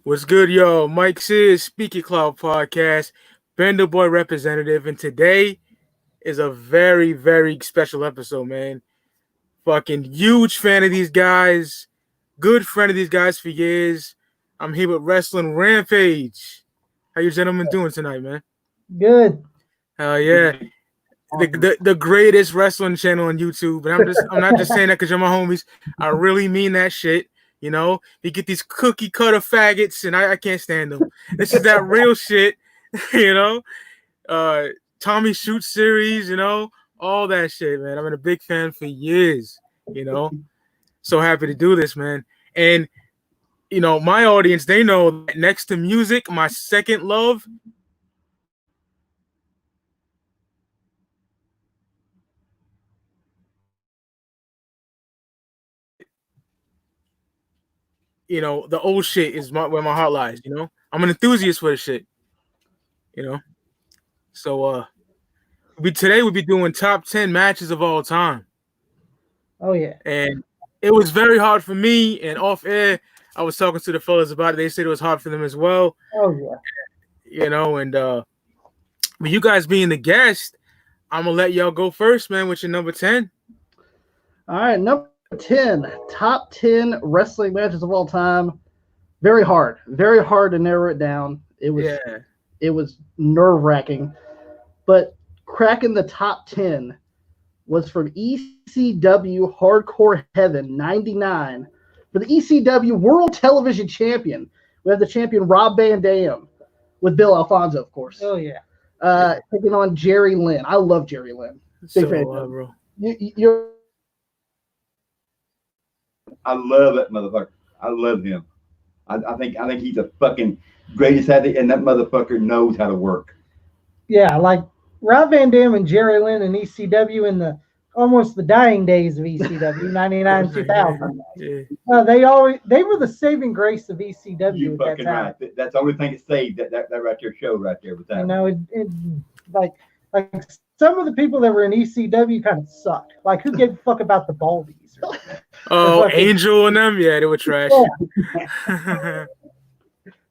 What's good, yo? Mike Sears, Speaky Cloud Podcast, Bender Boy representative, and today is a very, very special episode, man. Fucking huge fan of these guys, good friend of these guys for years. I'm here with Wrestling Rampage. How you gentlemen doing tonight, man? Good. Hell yeah. The greatest wrestling channel on YouTube, and I'm not just saying that because you're my homies. I really mean that shit. You know, you get these cookie cutter faggots, and I can't stand them. This is that real shit. You know, Tommy Shoot series. You know, all that shit, man. I've been a big fan for years. You know, so happy to do this, man. And you know, my audience, they know that next to music, my second love. You know, the old shit is where my heart lies. You know, I'm an enthusiast for the shit. You know, so today we'll be doing top 10 matches of all time. Oh yeah. And it was very hard for me. And off air, I was talking to the fellas about it. They said it was hard for them as well. Oh yeah. You know, and with you guys being the guest, I'm gonna let y'all go first, man. With your number 10. All right, number 10, top 10 wrestling matches of all time. Very hard to narrow it down. It was nerve-wracking, but cracking the top 10 was from ECW Hardcore Heaven 99 for the ECW World Television Champion. We have the champion Rob Van Dam with Bill Alfonso, of course. Oh yeah. Taking on Jerry Lynn. I love Jerry Lynn. Big fan, bro. You're I love that motherfucker. I love him. I think he's a fucking greatest athlete, and that motherfucker knows how to work. Yeah, like Rob Van Dam and Jerry Lynn and ECW in the almost the dying days of ECW, 99, 2000. Yeah. They were the saving grace of ECW You at that fucking time. right. That's the only thing that saved that right there show right there with that. You know, like some of the people that were in ECW kind of sucked. Like, who gave a fuck about the Baldies? Oh, Angel and them, yeah, they were trash. Yeah.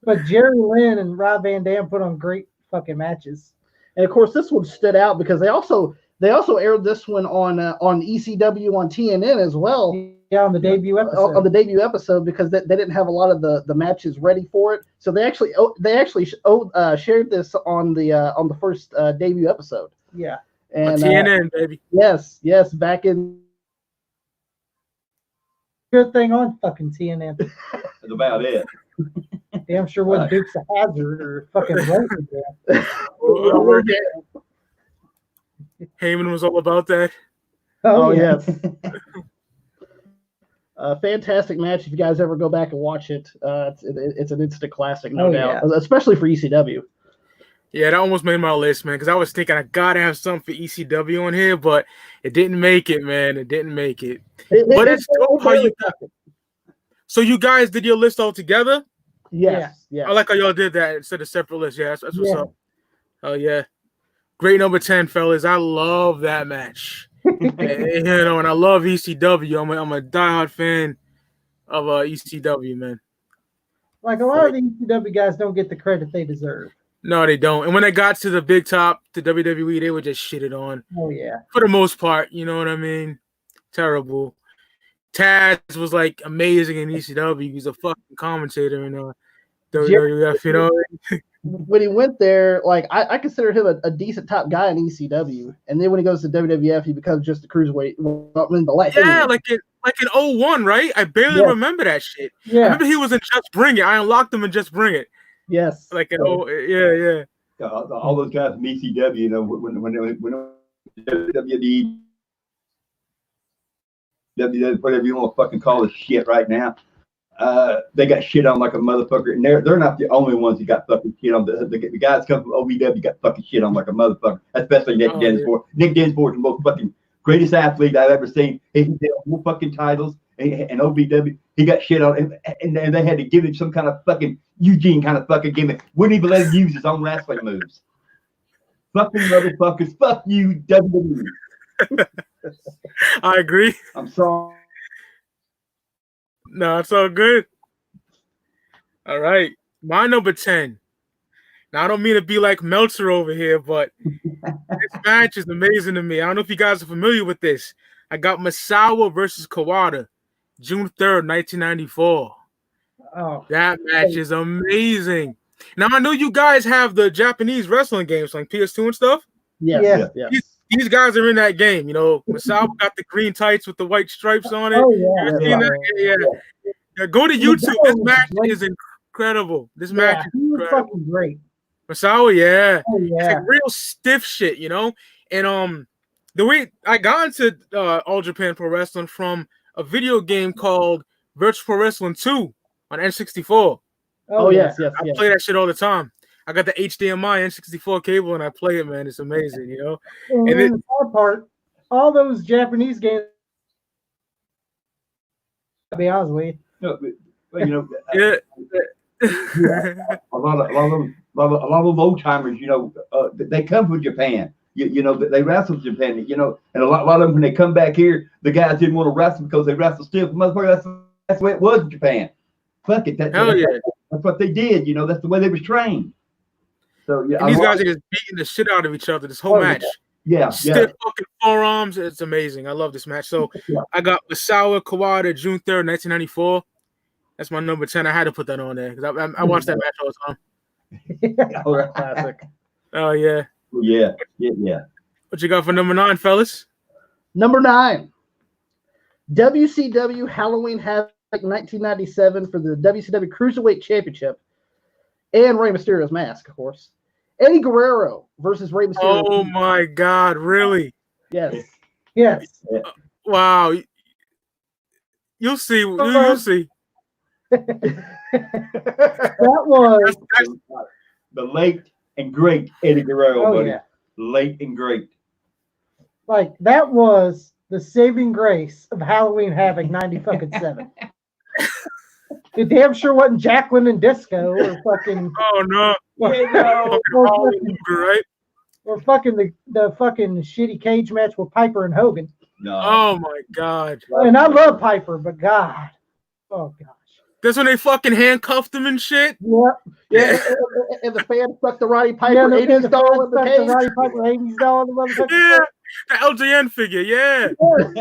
But Jerry Lynn and Rob Van Dam put on great fucking matches. And of course, this one stood out because they also aired this one on ECW on TNN as well. Yeah, on the debut episode. On the debut episode, because they didn't have a lot of the matches ready for it, so they actually shared this on the first debut episode. Yeah, and TNN, baby. Yes, back in. Good thing on fucking TNN. That's about it. Damn sure wasn't Dukes of Hazzard or fucking Rosen. Heyman was all about that. Oh yes. Fantastic match. If you guys ever go back and watch it, it's an instant classic, no doubt. Yeah. Especially for ECW. Yeah, that almost made my list, man, because I was thinking I gotta have something for ECW on here, but it didn't make it, man. It didn't make it. But it's dope how you got it. So you guys did your list all together? Yes. Yeah. I like how y'all did that instead of separate lists. Yeah, that's what's up. Oh yeah. Great number 10, fellas. I love that match. You know, and I love ECW. I'm a diehard fan of ECW, man. Like a lot of the ECW guys don't get the credit they deserve. No, they don't. And when they got to the big top, to WWE, they were just shitted on. Oh yeah. For the most part, you know what I mean? Terrible. Taz was like amazing in ECW. He's a fucking commentator in WWF, you know. When he went there, like I consider him a decent top guy in ECW, and then when he goes to WWF, he becomes just a cruiserweight. Yeah, like in 01, right? I barely remember that shit. Yeah. I remember he was in Just Bring It. I unlocked him in Just Bring It. Yes. Like yeah. All those guys from ECW, you know, when WWE, whatever you want to fucking call this shit right now. They got shit on like a motherfucker, and they're not the only ones who got fucking shit on. The guys come from OVW got fucking shit on like a motherfucker, especially Nick Dinsmore. Yeah. Nick Dinsmore is the most fucking greatest athlete I've ever seen. He did more fucking titles, and OVW he got shit on, and they had to give him some kind of fucking Eugene kind of fucking gimmick. Wouldn't even let him use his own wrestling moves. Fucking motherfuckers, fuck you, WWE. I agree. I'm sorry. No, it's all good. All right. My number 10. Now, I don't mean to be like Meltzer over here, but this match is amazing to me. I don't know if you guys are familiar with this. I got Misawa versus Kawada, June 3rd, 1994. Oh, that match is amazing. Now, I know you guys have the Japanese wrestling games like PS2 and stuff. Yes. These guys are in that game. You know, Misawa got the green tights with the white stripes on it. oh You ever seen that? Yeah. Go to YouTube. This match is incredible. This match is he was incredible. fucking great. Misawa, yeah. Oh, It's yeah. like real stiff shit, you know? And the way I got into All Japan Pro Wrestling from a video game called Virtual Pro Wrestling 2 on N64. Oh, yes. I play that shit all the time. I got the HDMI N64 cable and I play it, man. It's amazing, you know? And then the sad part, all those Japanese games, to be honest with you. You know, Yeah. a lot of old timers, you know, they come from Japan. You know, they wrestle Japan. You know, and a lot of them when they come back here, the guys didn't want to wrestle because they wrestle stiff. Motherfucker, that's the way it was in Japan. Fuck it, Hell yeah. That's what they did. You know, that's the way they was trained. So yeah, And these guys are just beating the shit out of each other this whole match. Yeah, Stiff fucking forearms. It's amazing. I love this match. So I got Misawa Kawada, June 3rd, 1994. That's my number 10. I had to put that on there because I watched that match all the time. Classic. Oh, yeah. Yeah. What you got for number 9, fellas? Number 9. WCW Halloween Havoc 1997 for the WCW Cruiserweight Championship and Rey Mysterio's mask, of course. Eddie Guerrero versus Rey Mysterio. Oh, my God. Really? Yes. Wow. You'll see. You'll see. That was the late and great Eddie Guerrero, Oh, buddy. yeah. Late and great. like that was the saving grace of Halloween Havoc 97. It damn sure wasn't Jacqueline and Disco or fucking Oh, no. Right? or fucking the fucking shitty cage match with Piper and Hogan. No. Oh, my God. And I love Piper, but God. Oh gosh. That's when they fucking handcuffed him and shit? Yep. Yeah. And the fan stuck the Roddy Piper Yeah, 80s doll in the cage. Roddy Piper 80s doll in the motherfucking Yeah. The LJN figure, yeah. and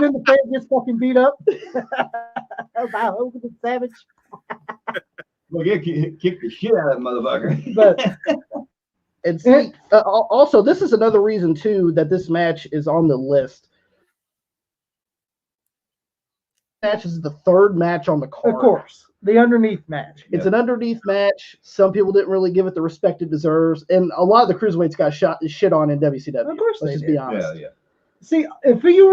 then the fan gets fucking beat up by Hogan and Savage. Well, yeah, kick the shit out of that motherfucker. But And see, also, this is another reason, too, that this match is on the list. Match is the third match on the card. of course, the underneath match. It's an underneath match. Some people didn't really give it the respect it deserves. And a lot of the cruiserweights got shit on in WCW. Of course Let's they just did. be honest. Yeah. See, if you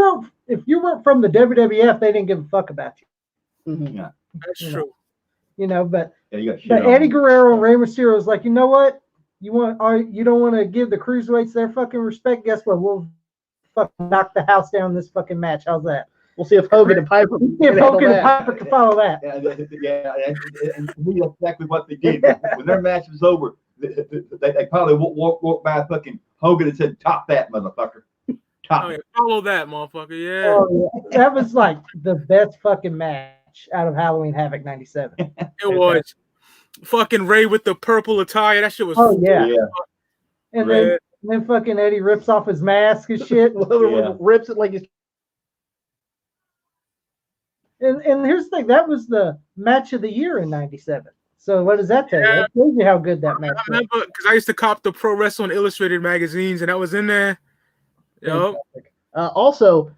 weren't from the WWF, they didn't give a fuck about you. Mhm. Yeah. That's You true. You know, but You got shit but on. Eddie Guerrero and Rey Mysterio is like, you know what? You don't want to give the cruiserweights their fucking respect. Guess what? We'll fucking knock the house down in this fucking match. How's that? We'll see if Hogan and Piper See if can handle Hogan and that. Piper can follow that. Yeah, and we know exactly what they did. When their match was over, they probably walked by fucking Hogan and said, "Top that motherfucker, top." Oh, yeah. Follow that, motherfucker, yeah. Oh, yeah. That was like the best fucking match out of Halloween Havoc 97. It was. Fucking Ray with the purple attire. That shit was Oh yeah. Yeah. And red. then fucking Eddie rips off his mask and shit. Yeah. Rips it like he's. And here's the thing, that was the match of the year in 97. So what does that tell you? Yeah. That tells you how good that I match was. remember because I used to cop the Pro Wrestling Illustrated magazines, and that was in there. Yo, Also,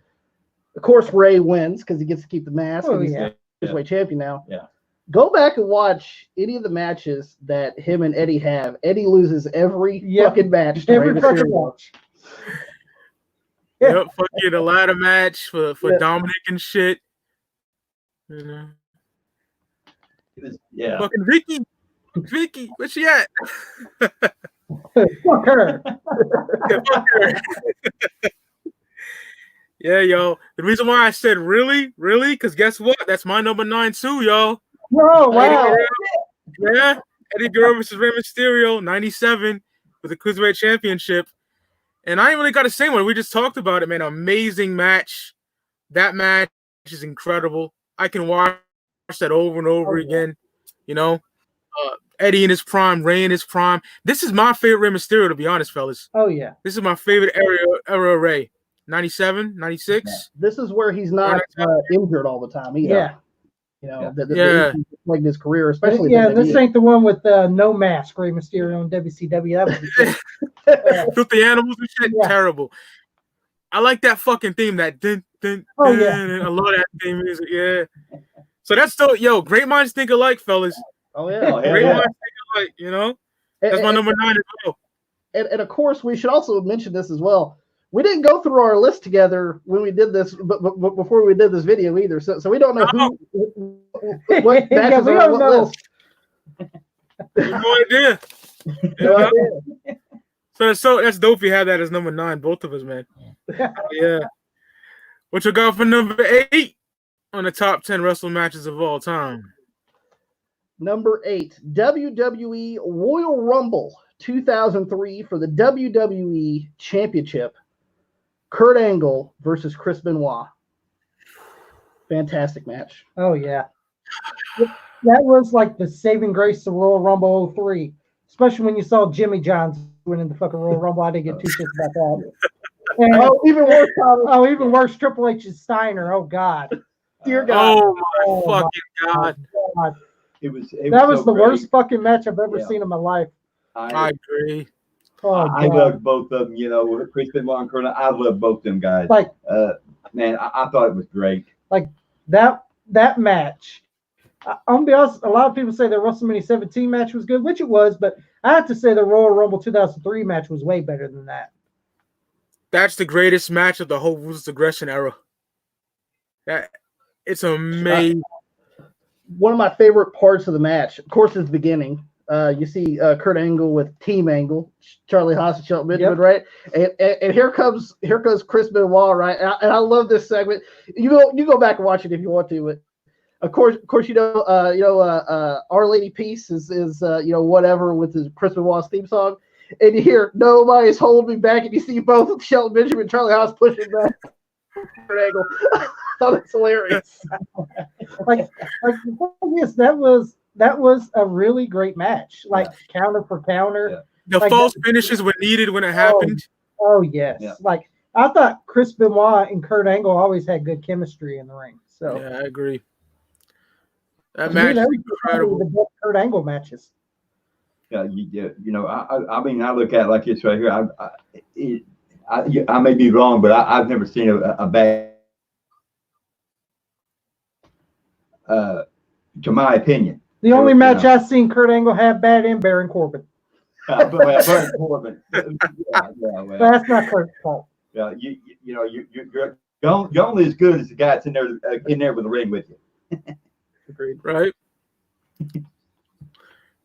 of course, Ray wins because he gets to keep the mask. Oh, and he's yeah. the cruiserweight champion now. Yeah. Go back and watch any of the matches that him and Eddie have. Eddie loses every Yep. fucking match. to Every Rey fucking Mysterio. match. yep, fucking the ladder match for Yeah. Dominic and shit. You know, Yeah. fucking Vicky, where she at? Fuck her. Yeah, fuck her. Yeah, yo. The reason why I said really, because guess what? That's my number 9 too, yo. Oh wow. Yeah, Eddie Guerrero versus Rey Mysterio, 97 for the Cruiserweight Championship. And I ain't really got to say one. We just talked about it, man. Amazing match. That match is incredible. I can watch that over and over again. You know, Eddie in his prime, Ray in his prime. This is my favorite Rey Mysterio, to be honest, fellas. Oh yeah. This is my favorite era of Ray. 97, 96. Yeah. This is where he's not injured all the time either. Yeah. You know, the like his career, especially. Yeah, this ain't the one with no mask, Rey Mysterio on WCW. That was Filthy animals and shit. Yeah. Terrible. I like that fucking theme. That dun, dun, oh, dun, yeah. I love that theme music. Yeah. So that's still, great minds think alike, fellas. Oh yeah. Great minds think alike. You know, that's my number 9 as well. And of course, we should also mention this as well. We didn't go through our list together when we did this, but before we did this video either. So we don't know what matches are on what list. No idea. No idea. So that's dope. You have that as number 9, both of us, man. Yeah. What you got for number 8 on the top 10 wrestling matches of all time? Number 8, WWE Royal Rumble 2003 for the WWE Championship. Kurt Angle versus Chris Benoit. Fantastic match. Oh, yeah. That was like the saving grace of Royal Rumble 03, especially when you saw Jimmy Johns winning the fucking Royal Rumble. I didn't get too shit about that. And, even worse, Triple H's Steiner. Oh, God. Dear God. Oh, my fucking God. It was the worst fucking match I've ever seen in my life. I agree. Oh, I loved both of them, Chris Benoit and Colonel. I love both of them guys. Like, man, I thought it was great. Like that match. I'm gonna be honest. A lot of people say the WrestleMania 17 match was good, which it was, but I have to say the Royal Rumble 2003 match was way better than that. That's the greatest match of the whole Ruthless Aggression era. It's amazing. One of my favorite parts of the match, of course, is the beginning. You see Kurt Angle with Team Angle, Charlie Haas and Shelton Benjamin, right? And here comes Chris Benoit, right? And I love this segment. You go back and watch it if you want to, but of course, Our Lady Peace is whatever with his Chris Benoit's theme song, and you hear Nobody's Holding Me Back, and you see both Shelton Benjamin and Charlie Haas pushing back Kurt Angle. Oh, that's hilarious. like yes, that was a really great match. Like counter for counter. Yeah. The false finishes were needed when it happened. Oh yes. Yeah. Like I thought Chris Benoit and Kurt Angle always had good chemistry in the ring. So yeah, I agree. That match was incredible. The best Kurt Angle matches. Yeah, I mean, I look at it like this right here. I may be wrong, but I've never seen a bad. To my opinion, the only match I've seen Kurt Angle have bad in Baron Corbin. Baron Corbin. Well. That's not Kurt's fault. Yeah, you're only as good as the guy that's in there with the ring with you. Agreed, right?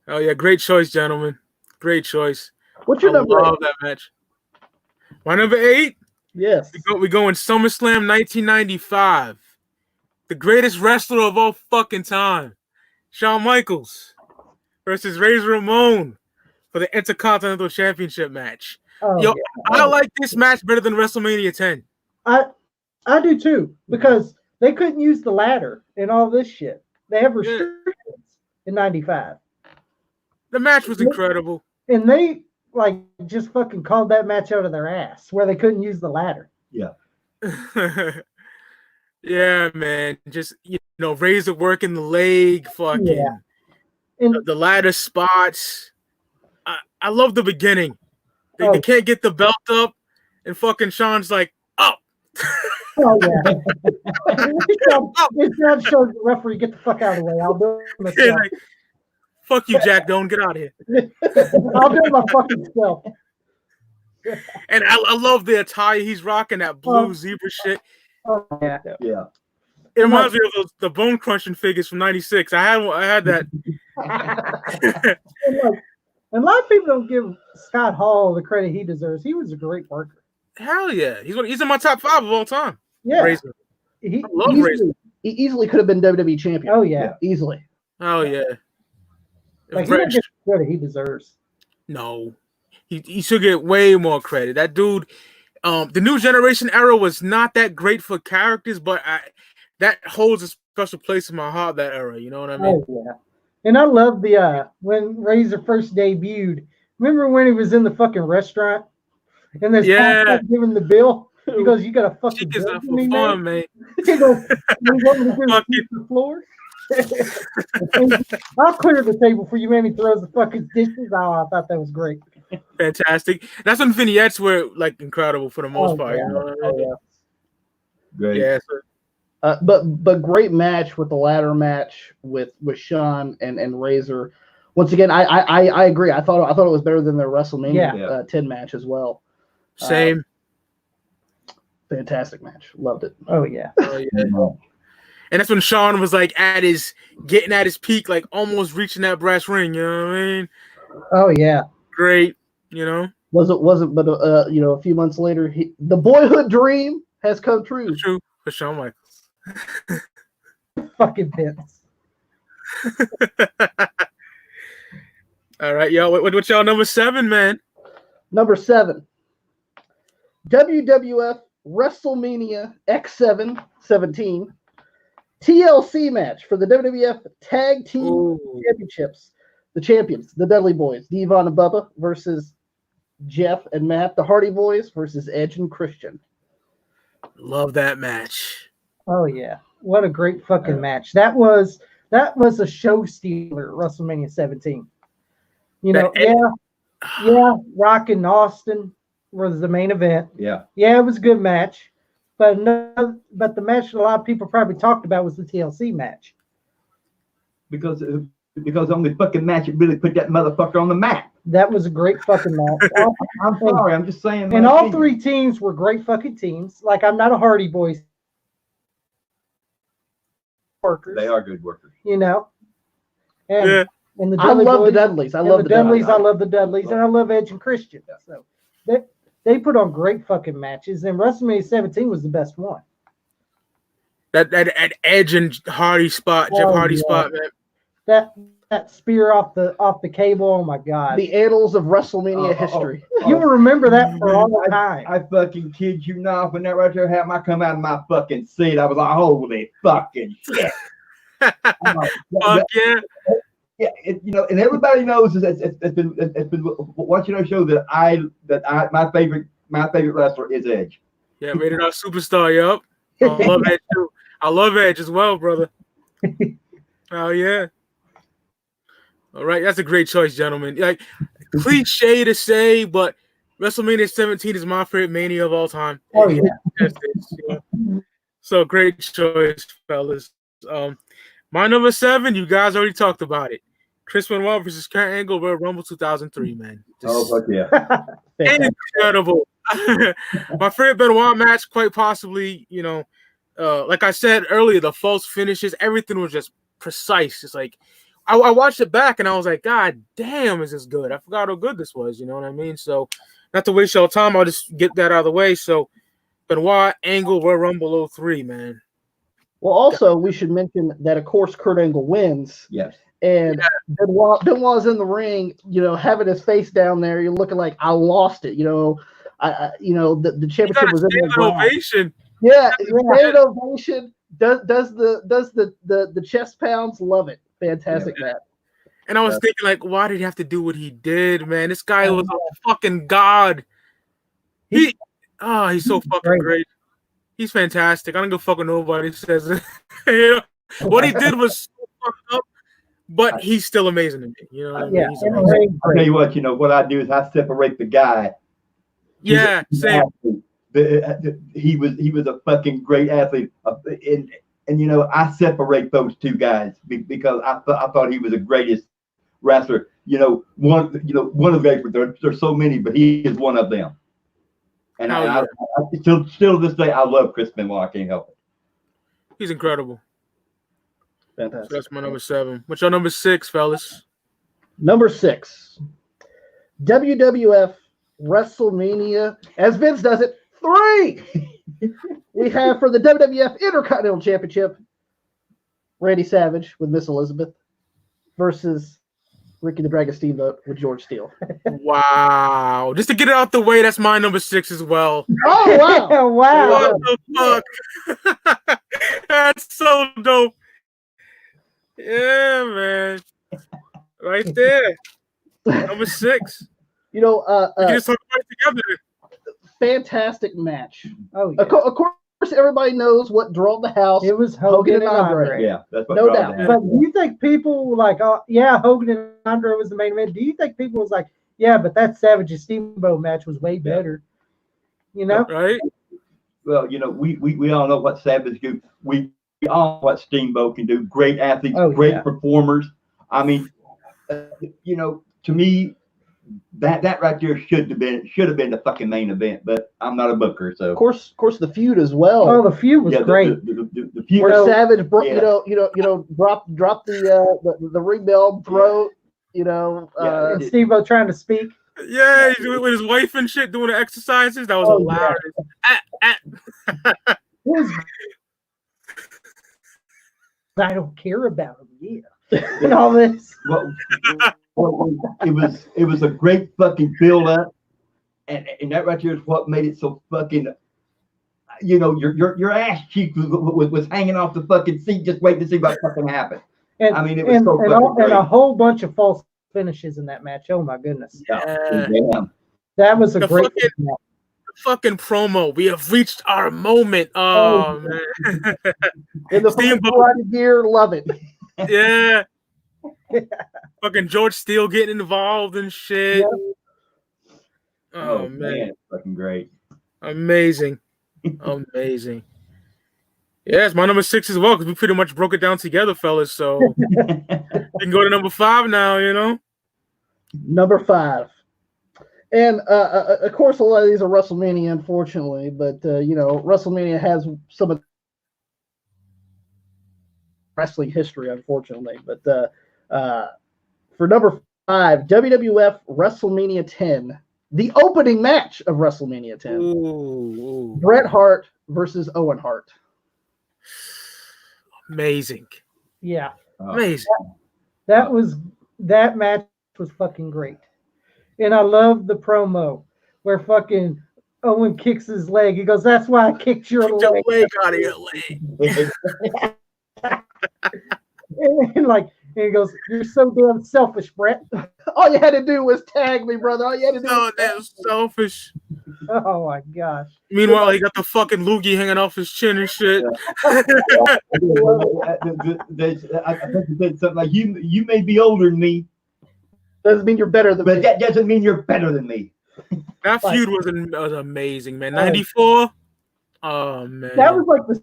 Oh yeah, great choice, gentlemen. Great choice. What's your number? I love that match. My number 8. Yes. We go in SummerSlam 1995. The greatest wrestler of all fucking time, Shawn Michaels versus Razor Ramon for the Intercontinental Championship match. I like this match better than WrestleMania 10. I do too, because they couldn't use the ladder and all this shit. They have restrictions in 95. The match was incredible. And they just fucking called that match out of their ass where they couldn't use the ladder. Yeah. Yeah, man. Just Razor working the leg, fucking the ladder spots. I love the beginning. They can't get the belt up, and fucking Sean's like, up. Oh yeah. It's not showing the referee, get the fuck out of the way. I'll do it myself. Fuck you, Jack Doan. Get out of here. I'll do it my fucking self. And I love the attire he's rocking, that blue zebra shit. Oh, yeah. It reminds me of the bone crunching figures from '96. I had that. And a lot of people don't give Scott Hall the credit he deserves. He was a great worker. Hell yeah, he's in my top 5 of all time. Yeah, Razor. I love Razor. He easily could have been WWE champion. Oh yeah, easily. Oh yeah. He doesn't get the credit he deserves. No, he should get way more credit. That dude. The new generation era was not that great for characters, but that holds a special place in my heart. That era, you know what I mean? Oh yeah, And I love the when Razor first debuted. Remember when he was in the fucking restaurant and there's giving the bill? He goes, "You got a fucking bill up for for me, fun, man?" man. He goes, "You want me to sweep the floor? I'll clear the table for you, man." He throws the fucking dishes. Oh, I thought that was great. Fantastic. That's when vignettes were like incredible for the most part. Yeah. You know what I mean? Great. Yeah. But great match with the ladder match with Shawn and Razor. Once again, I agree. I thought it was better than their WrestleMania 10 match as well. Same. Fantastic match. Loved it. Oh yeah. And that's when Shawn was like getting at his peak, like almost reaching that brass ring. You know what I mean? Oh yeah. Great. You know. Wasn't but a few months later, the boyhood dream has come true. True for Shawn Michaels. Fucking Vince. All right, y'all. What y'all number 7, man? Number 7. WWF WrestleMania X7 17 TLC match for the WWF Tag Team Championships. The champions, the Dudley Boys, Devon and Bubba versus Jeff and Matt. The Hardy Boys versus Edge and Christian. Love that match. Oh yeah, what a great fucking match. That was a show stealer. WrestleMania 17. You know, Rock and Austin was the main event. Yeah, it was a good match, but the match that a lot of people probably talked about was the TLC match. because on the fucking match it really put that motherfucker on the map. That was a great fucking match. I'm sorry, I'm just saying. And all three teams were great fucking teams. Like, I'm not a Hardy Boys workers. They are good workers. You know? And the I love the Dudleys. I love the Dudleys. I love the Dudleys. And I love Edge and Christian. So they put on great fucking matches. And WrestleMania 17 was the best one. That Edge and Hardy spot, Jeff Hardy spot, man. That spear off the cable, oh my god. The annals of WrestleMania history. You will remember that for all the time. I fucking kid you not, when that right there happened, I come out of my fucking seat. I was like, holy fucking shit. Fuck yeah. Yeah, and everybody knows it's been watching our show that my favorite wrestler is Edge. Yeah, Rated R Superstar, yup. I love Edge too. I love Edge as well, brother. Oh yeah. All right, that's a great choice, gentlemen. Like, cliche to say, but WrestleMania 17 is my favorite Mania of all time. Oh yeah. So great choice, fellas. My number 7, you guys already talked about it. Chris Benoit versus Kurt Angle, Royal Rumble 2003, man. Fuck yeah. Incredible. My favorite Benoit match, quite possibly, like I said earlier, the false finishes, everything was just precise. It's like, I watched it back and I was like, God damn, is this good? I forgot how good this was, you know what I mean? So, not to waste your time, I'll just get that out of the way. So, Benoit, Angle, Royal Rumble 03, man. Well, also, we should mention that, of course, Kurt Angle wins. Yes. And Benoit's in the ring, having his face down there. You're looking like, I lost it. The championship was in the ovation. Yeah, standing ovation. Does the chest pounds? Love it. Fantastic match. And I was thinking, like, why did he have to do what he did, man? This guy was a fucking god. He's so fucking great. He's fantastic. I don't give a fuck what nobody says. What he did was so fucked up, but he's still amazing to me. You know what I mean? I'll tell you what I do is I separate the guy. Yeah, same. He was a fucking great athlete, and I separate those two guys because I thought he was the greatest wrestler. One of the great. There's so many, but he is one of them. And I still to this day, I love Chris Benoit. I can't help it. He's incredible. Fantastic. So that's my number 7. What's your number 6, fellas? Number 6, WWF WrestleMania, as Vince does it, 3. We have for the WWF Intercontinental Championship, Randy Savage with Miss Elizabeth versus Ricky the Dragon Steamboat with George Steele. Wow. Just to get it out the way, that's my number 6 as well. Oh, wow. Wow. What the fuck? That's so dope. Yeah, man. Right there. Number 6. You know, We can just talk about it together. fantastic match. Oh, yeah. Of course, everybody knows what drove the house. It was Hogan and Andre. Yeah, that's what No draws doubt. the But house. do you think people were like, oh, yeah, Hogan and Andre was the main event? Do you think people was like, yeah, but that Savage and Steamboat match was way better? You know? Right? Well, you know, we all know what Savage do. We all know what Steamboat can do. Great athletes, great performers. I mean, you know, to me, that right there should have been the fucking main event. But I'm not a booker, so Of course, the feud as well. Oh, the feud was great. The feud, Where Savage, yeah. drop the ring bell, throat. You know, And Steamboat trying to speak. Yeah, he's with his wife and shit doing the exercises. That was hilarious. I don't care about him. Yeah. And all this. Well, it was a great fucking build up, and that right here is what made it so fucking. You know, your ass cheek was hanging off the fucking seat, just waiting to see what fucking happened. And, I mean, it was so fucking great. And a whole bunch of false finishes in that match. Oh my goodness. Damn. That was a great fucking promo. We have reached our moment. Oh man. In the Steamboat gear, love it. Yeah. Fucking George Steele getting involved and shit. Yeah. Oh man. Fucking great. Amazing. Amazing. Yeah, it's my number 6 as well, because we pretty much broke it down together, fellas. So we can go to number 5 now, you know. Number 5. And of course, a lot of these are WrestleMania, unfortunately, but you know, WrestleMania has some of wrestling history, unfortunately. But for number 5, WWF WrestleMania 10, the opening match of WrestleMania 10, ooh. Bret Hart versus Owen Hart. Amazing. Yeah. Amazing. That match was fucking great. And I love the promo where fucking Owen kicks his leg. He goes, "That's why I kicked your leg." Leg out of your leg. and he goes, "You're so damn selfish, Bret." All you had to do was tag me, brother. All you had to do was damn selfish. Oh my gosh. Meanwhile, he got the fucking loogie hanging off his chin and shit. I said something like, you may be older than me. Doesn't mean you're better than me. But that doesn't mean you're better than me. That feud was amazing, man. 94. Oh man. That was like the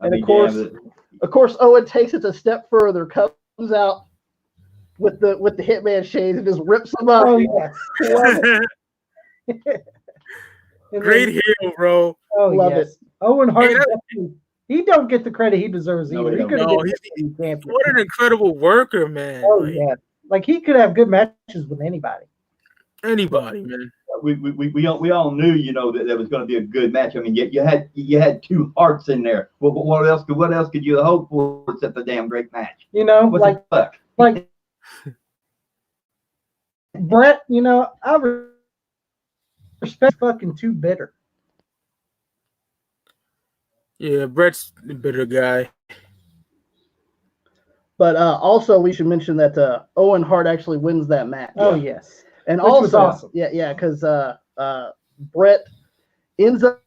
And of course, Owen takes it a step further, comes out with the Hitman shades and just rips them up. Oh yes. Great heel, bro. Oh Love yes. it. Owen Hart, he don't get the credit he deserves No, either. he He could have what an incredible worker, man. Oh yeah. Like he could have good matches with anybody. Anybody, man. We all knew, you know, that there was going to be a good match. I mean, you had two Harts in there. What else could you hope for except a damn great match? You know, What the fuck? like Bret, you know, I respect fucking Too Bitter. Yeah, Bret's the bitter guy. But also, we should mention that Owen Hart actually wins that match. Oh yes. And Which also, was awesome. Yeah, because Bret ends up,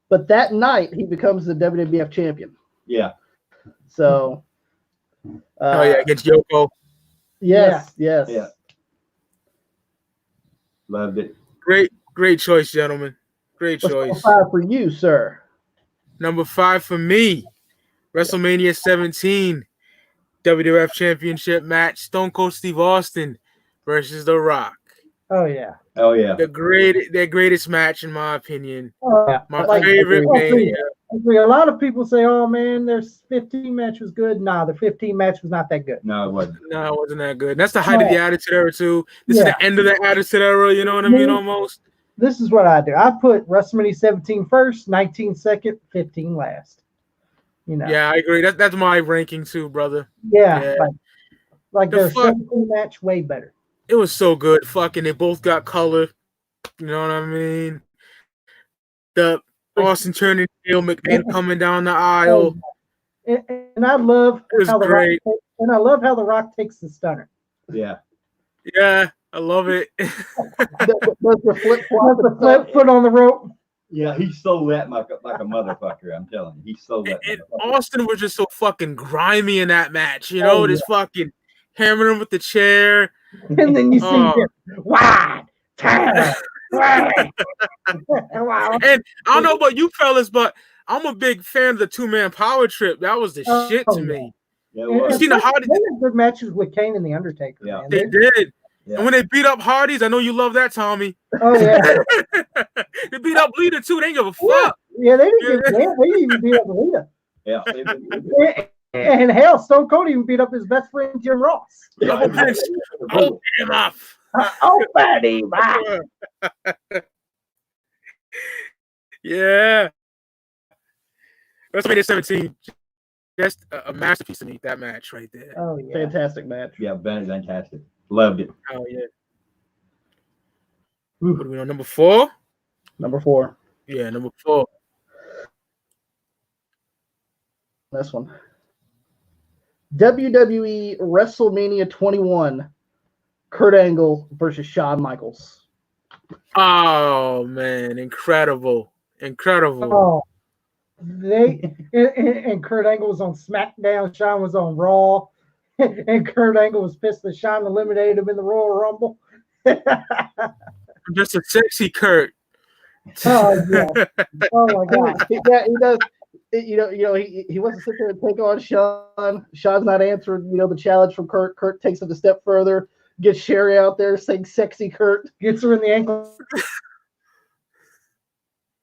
but that night he becomes the WWF champion. Yeah. So. Against Yoko. Yes. Yeah. Loved it. Great choice, gentlemen. Great choice. What's number 5 for you, sir? Number 5 for me, WrestleMania 17. WWF Championship match, Stone Cold Steve Austin versus The Rock. Oh yeah. Oh yeah. Their greatest match, in my opinion. Oh, yeah. My favorite Mania. A lot of people say, "Oh man, their 15 match was good." Nah, the 15 match was not that good. No, it wasn't. No, it wasn't that good. That's the height of the Attitude Era too. This is the end of the Attitude Era. You know what I mean? Almost. This is what I do. I put WrestleMania 17 first, 19 second, 15 last. You know. Yeah, I agree. That's my ranking too, brother. Yeah. Like The their 17 match way better. It was so good. Fucking, they both got color. You know what I mean? The Austin turning heel, McMahon coming down the aisle. And I love It was how the great. Rock takes the stunner. Yeah. Yeah, I love it. The flip foot on the rope. Yeah, he sold that like a motherfucker. I'm telling you, he sold that. And Austin was just so fucking grimy in that match, you know, just fucking hammering him with the chair. And then you see him wide, tired. And I don't know about you fellas, but I'm a big fan of the 2-man power trip. That was the shit to me. Yeah, you seen the Hardys? They had good matches with Kane and the Undertaker. Yeah, man. They did. Yeah. And when they beat up Hardys, I know you love that, Tommy. Oh yeah. They beat up Lita too. They didn't give a fuck. Yeah, they didn't give a damn. They didn't even beat up Lita. Yeah. And hell, Stone Cold even beat up his best friend Jim Ross. Double pinch. Open him up. Open him up. Yeah. WrestleMania 17. Just a masterpiece to me, that match right there. Oh yeah. Fantastic match. Yeah, fantastic. Loved it. Oh yeah. What are we on? Number 4? Number 4. Yeah, number 4. This one. WWE WrestleMania 21. Kurt Angle versus Shawn Michaels. Oh man, incredible. Oh. And Kurt Angle was on SmackDown, Shawn was on Raw, and Kurt Angle was pissed that Shawn eliminated him in the Royal Rumble. Just a sexy Kurt. Oh yeah. Oh my god. Yeah, he does. He wants to sit there and take on Shawn. Shawn's not answering, the challenge from Kurt. Kurt takes it a step further, gets Sherry out there saying sexy Kurt. Gets her in the ankle.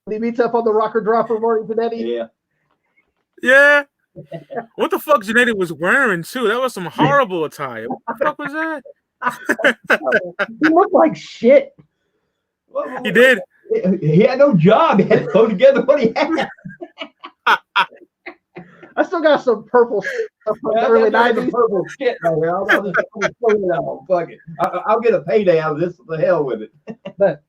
He meets up on the rocker dropper Marty Jannetty. Yeah. What the fuck Jannetty was wearing too? That was some horrible attire. What the fuck was that? He looked like shit. He did. He had no job. He had to throw together what he had. I still got some purple stuff from the early 90s. Purple shit right here. I'll just throw it out. Fuck it. I'll get a payday out of this. The hell with it. But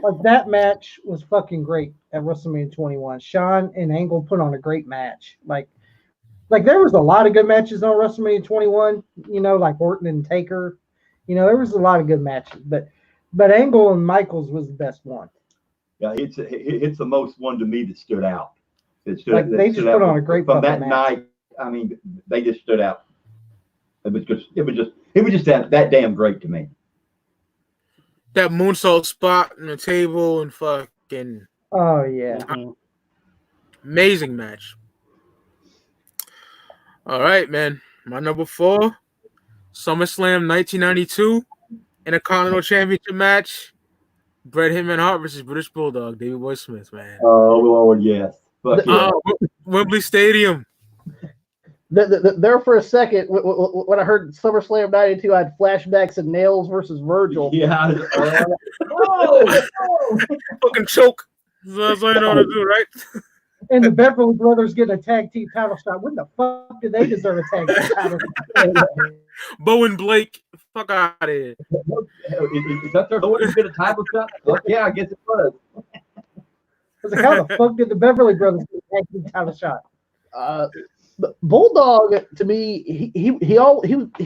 like that match was fucking great at WrestleMania 21. Shawn and Angle put on a great match. Like there was a lot of good matches on WrestleMania 21. Like Orton and Taker. There was a lot of good matches, but Angle and Michaels was the best one. Yeah, it's the most one to me that stood out. They just put on a great from that match. night. I mean, they just stood out. It was just that damn great to me. That moonsault spot on the table and fucking. Oh yeah. Amazing match. All right, man. My number 4, SummerSlam 1992, Intercontinental Championship match. Bret Hitman Hart versus British Bulldog, Davey Boy Smith, man. Oh Lord, yes. Fuck yeah. Wembley Stadium. There for a second, when I heard SummerSlam 92, I had flashbacks of Nails versus Virgil. Yeah. Fucking choke. That's all you know how to do, right? And the Beverly Brothers get a tag team title shot. When the fuck did they deserve a tag team title shot? Bo and Blake, fuck out of here. Is that their lawyer get a title shot? Well, yeah, I guess it was. I was like, how the fuck did the Beverly Brothers get a tag team title shot? Bulldog, to me, he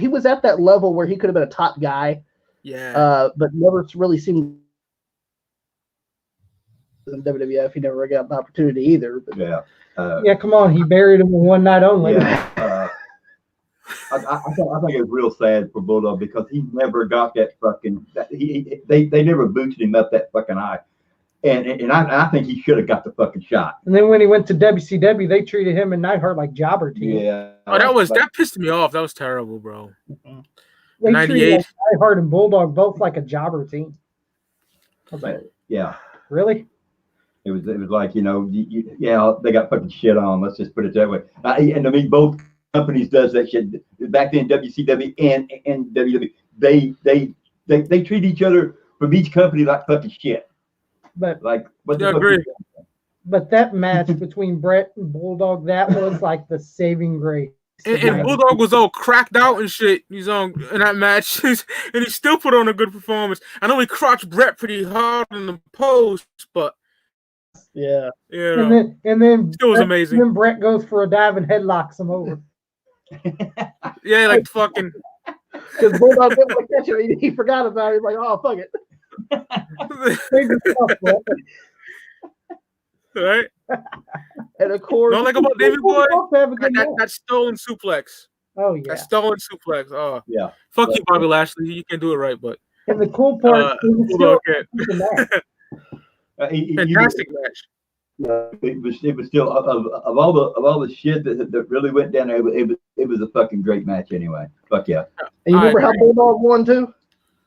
was at that level where he could have been a top guy. Yeah. But never really seemed in WWF. He never got an opportunity either. But. Yeah. Yeah, come on. He buried him in one night only. Yeah. I think it was real sad for Bulldog because he never got that fucking. They never boosted him up that fucking high, and I think he should have got the fucking shot. And then when he went to WCW, they treated him and Neidhart like jobber team. Yeah. Oh, that pissed me off. That was terrible, bro. Mm-hmm. They 98. treated Neidhart and Bulldog both like a jobber team. I was like, yeah. Really? It was like yeah, they got fucking shit on. Let's just put it that way. And I mean, both companies does that shit. Back then, WCW and WWE, they treat each other from each company like fucking shit. But like, what I agree. But that match between Bret and Bulldog, that was like the saving grace. And Bulldog was all cracked out and shit. He's on in that match, and he still put on a good performance. I know he crotched Bret pretty hard in the post, but Yeah. You And then it was amazing. Then Bret goes for a dive and headlocks him over. Yeah, like fucking. Because Bulldog didn't want to catch him. He forgot about it. He's like, oh, fuck it. Right? And of course, Don't like about Davey Boy that that stolen suplex. Oh yeah, that stolen suplex. Oh Yeah. Fuck you, Bobby Lashley. You can do it right, but. And the cool part is Bulldog fantastic match. It was still of all the shit that really went down there. It was a fucking great match anyway. Fuck yeah. And you remember how Bulldog won too?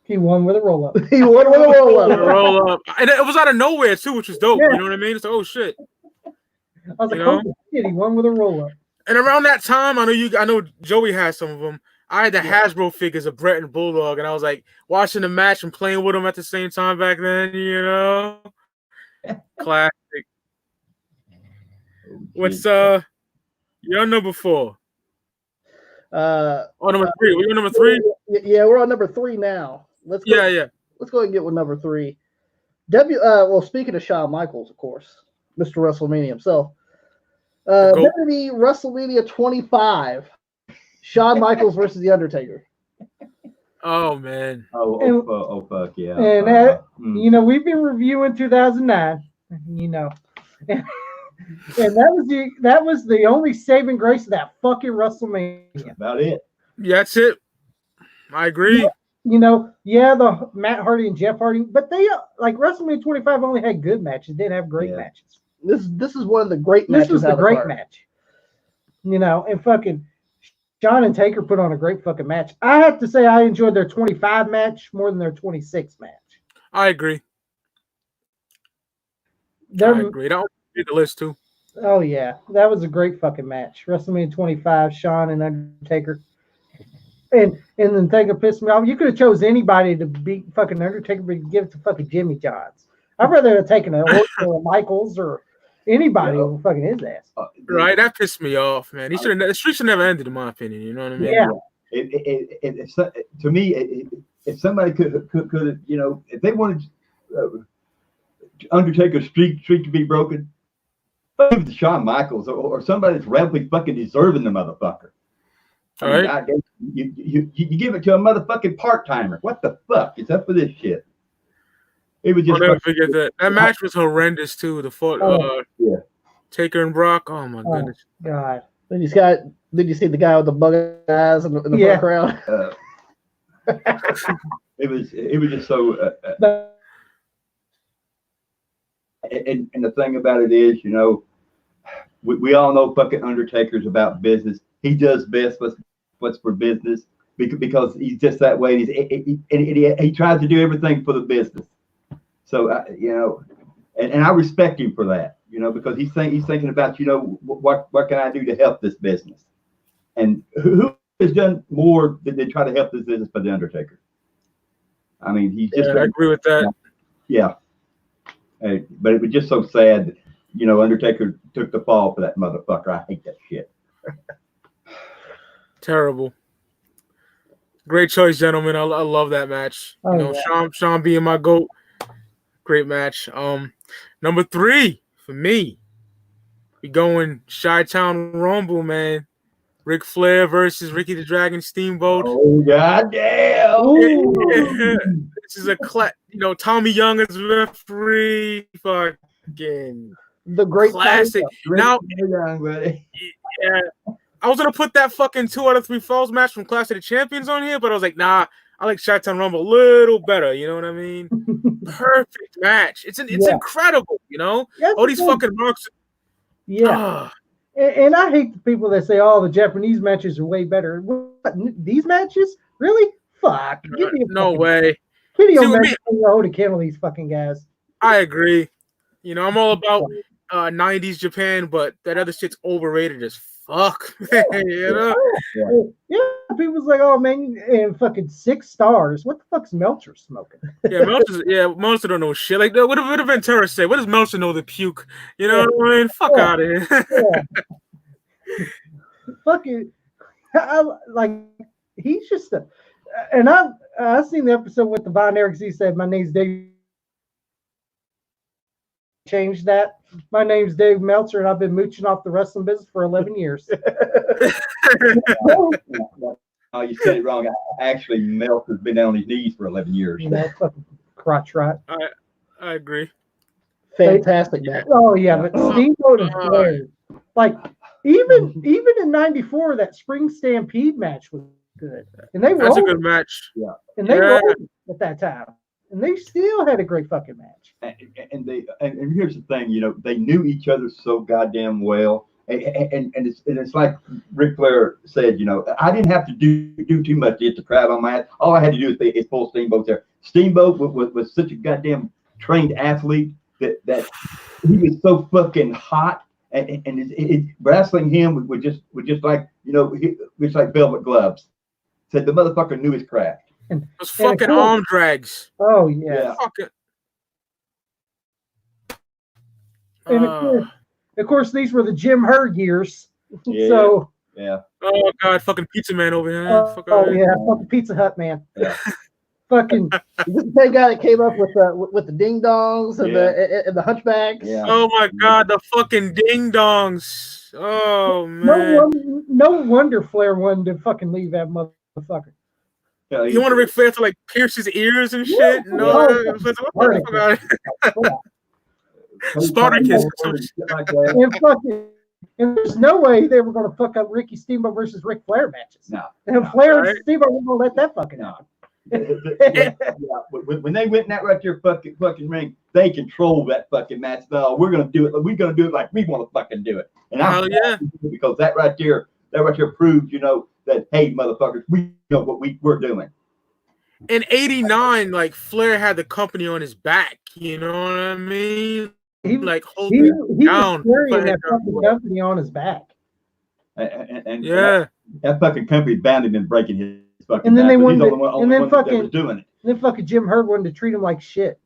He won with a roll up. He won with a roll up. Roll up, and it was out of nowhere too, which was dope. Yeah. You know what I mean? It's like, oh shit. I was like, oh shit, he won with a roll up. And around that time, I know Joey has some of them. I had the Hasbro figures of Bret and Bulldog, and I was like watching the match and playing with them at the same time back then. You know, classic. What's your number 4? Number 3. Were you number 3? Yeah, we're on number 3 now. Let's go. Yeah. Let's go ahead and get with number 3. Well, speaking of Shawn Michaels, of course, Mr. WrestleMania himself. WWE WrestleMania 25. Shawn Michaels versus The Undertaker. Oh man. Oh fuck yeah. And you know, we've been reviewing 2009. You know. And that was the only saving grace of that fucking WrestleMania. About it. Yeah, that's it. I agree. You know, the Matt Hardy and Jeff Hardy, but they like WrestleMania 25 only had good matches. They didn't have great matches. This is one of the great matches. This was the great match. You know, and fucking Shawn and Taker put on a great fucking match. I have to say I enjoyed their 25 match more than their 26 match. I agree. I agree. That was the list too. Oh yeah, that was a great fucking match. WrestleMania 25, Shawn and Undertaker. And then Taker pissed me off. You could have chose anybody to beat fucking Undertaker, but you give it to fucking Jimmy Johns. I'd rather have taken an Orton or Michaels or anybody over fucking his ass. Right, that pissed me off, man. The streak should never ended, in my opinion. You know what I mean? Yeah. To me, if somebody could, you know, if they wanted Undertaker's streak to be broken, give it to Shawn Michaels or somebody that's relatively fucking deserving the motherfucker. All right. You give it to a motherfucking part-timer. What the fuck is up with this shit? It was just. I'll never forget that. That match was horrendous too. The Taker and Brock. Oh my goodness. God. Then did you see the guy with the bug eyes in the background? It was just so. And the thing about it is, you know, we all know fucking Undertaker's about business. He does best what's for business because he's just that way. He tries to do everything for the business. So you know, and I respect him for that. You know, because he's thinking about, you know, what can I do to help this business, and who has done more than try to help this business but the Undertaker. I mean, he's just. I agree with that. Yeah. But it was just so sad that, you know, Undertaker took the fall for that motherfucker. I hate that shit. Terrible. Great choice, gentlemen. I love that match. Oh, you know, Shawn being my GOAT. Great match. Number 3 for me. We going Chi-Town Rumble, man. Ric Flair versus Ricky the Dragon Steamboat. Oh goddamn! This is Tommy Young is referee. Fucking the great classic. Now, buddy. Yeah, I was gonna put that fucking 2 out of 3 falls match from Clash of the Champions on here, but I was like, nah, I like Chi-Town Rumble a little better. You know what I mean? Perfect match. It's incredible. You know, all these fucking marks. Yeah. And I hate the people that say, "Oh, the Japanese matches are way better." What, these matches? Really? Fuck. Give me no way. Video matches to kill these fucking guys. I agree. You know, I'm all about 90s Japan, but that other shit's overrated as fuck. You know? Yeah. People's like, "Oh man, and fucking 6 stars. What the fuck's Meltzer smoking?" Meltzer don't know shit. Like, what did Ventura say? What does Meltzer know to puke? You know what I mean? Fuck out of here. Fucking, he's just a. And I seen the episode with the Von Erichs. He said, "My name's Dave change that. My name's Dave Meltzer, and I've been mooching off the wrestling business for 11 years. Oh, you said it wrong. Actually, Meltzer's been down on his knees for 11 years. You know, fucking crotch rot. I agree. Fantastic match. Oh yeah, but Steamboat and Flair, like even in '94, that Spring Stampede match was good, and they That's rolled, a good match. Yeah, and they rolled at that time, and they still had a great fucking match. And here's the thing, you know, they knew each other so goddamn well, and it's like Ric Flair said, you know, I didn't have to do too much to get the crowd on my ass. All I had to do is pull Steamboat there. Steamboat was such a goddamn trained athlete that he was so fucking hot, and wrestling him was just like, you know, it's like velvet gloves. Said the motherfucker knew his craft. Those fucking arm drags. Oh yeah. Fucking. And of course, these were the Jim Herd years. Yeah. So yeah. Oh god, fucking pizza man over here. Fucking Pizza Hut man. Yeah. Fucking. This is the same guy that came up with the ding dongs and the hunchbacks. Yeah. Oh my god, the fucking ding dongs. Oh man. No wonder Flair wanted to fucking leave that motherfucker. Yeah, You want Ric Flair to like pierce his ears and shit? Yeah. No, what the fuck? Spartacus. Like that. And there's no way they were going to fuck up Ricky Steamboat versus Ric Flair matches. No. And Flair and Steamboat weren't going to let that fucking happen. When they went in that right there fucking ring, they control that fucking match. No, we're gonna do it. We're gonna do it like we want to fucking do it. And because that right there proves, you know, that hey, motherfuckers, we know what we're doing. In '89, like Flair had the company on his back. You know what I mean? He holding he down, was carrying that fucking company on his back. And that fucking company's bound him in breaking his fucking. And then they wanted wanted, and then fucking doing it. Then fucking Jim Herd wanted to treat him like shit.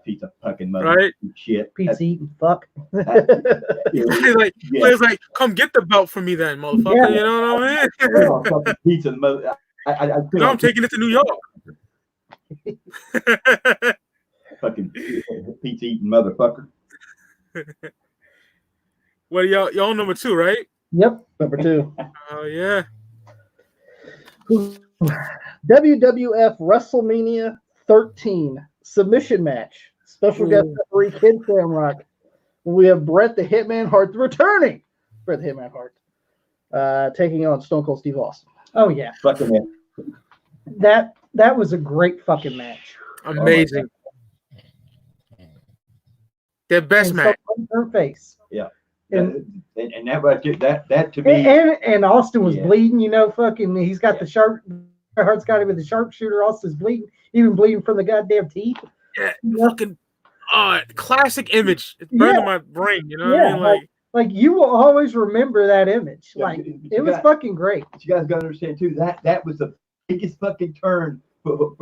Piece of fucking mother right? Shit. Pizza eating fuck. Flair's like, come get the belt from me then, motherfucker. Yeah. You know what I mean? Fucking pizza mother. No, I'm taking it to New York. Fucking pizza eating motherfucker. Well, y'all number 2, right? Yep. Number 2. Oh yeah. WWF WrestleMania 13 submission match. Special guest referee Kid Shamrock. We have Bret the Hitman Hart returning. Bret the Hitman Hart taking on Stone Cold Steve Austin. Oh yeah. Fucking man. That was a great fucking match. Amazing. Their best match. Her face. Yeah. And that right there, that to me. And Austin was bleeding, you know, fucking he's got the sharp Hart's got him with the sharpshooter, Austin's bleeding, even bleeding from the goddamn teeth. Yeah, fucking classic image. It's burned in my brain, you know what I mean? Like you will always remember that image. Like it was fucking great. But you guys gotta understand too, that was the biggest fucking turn from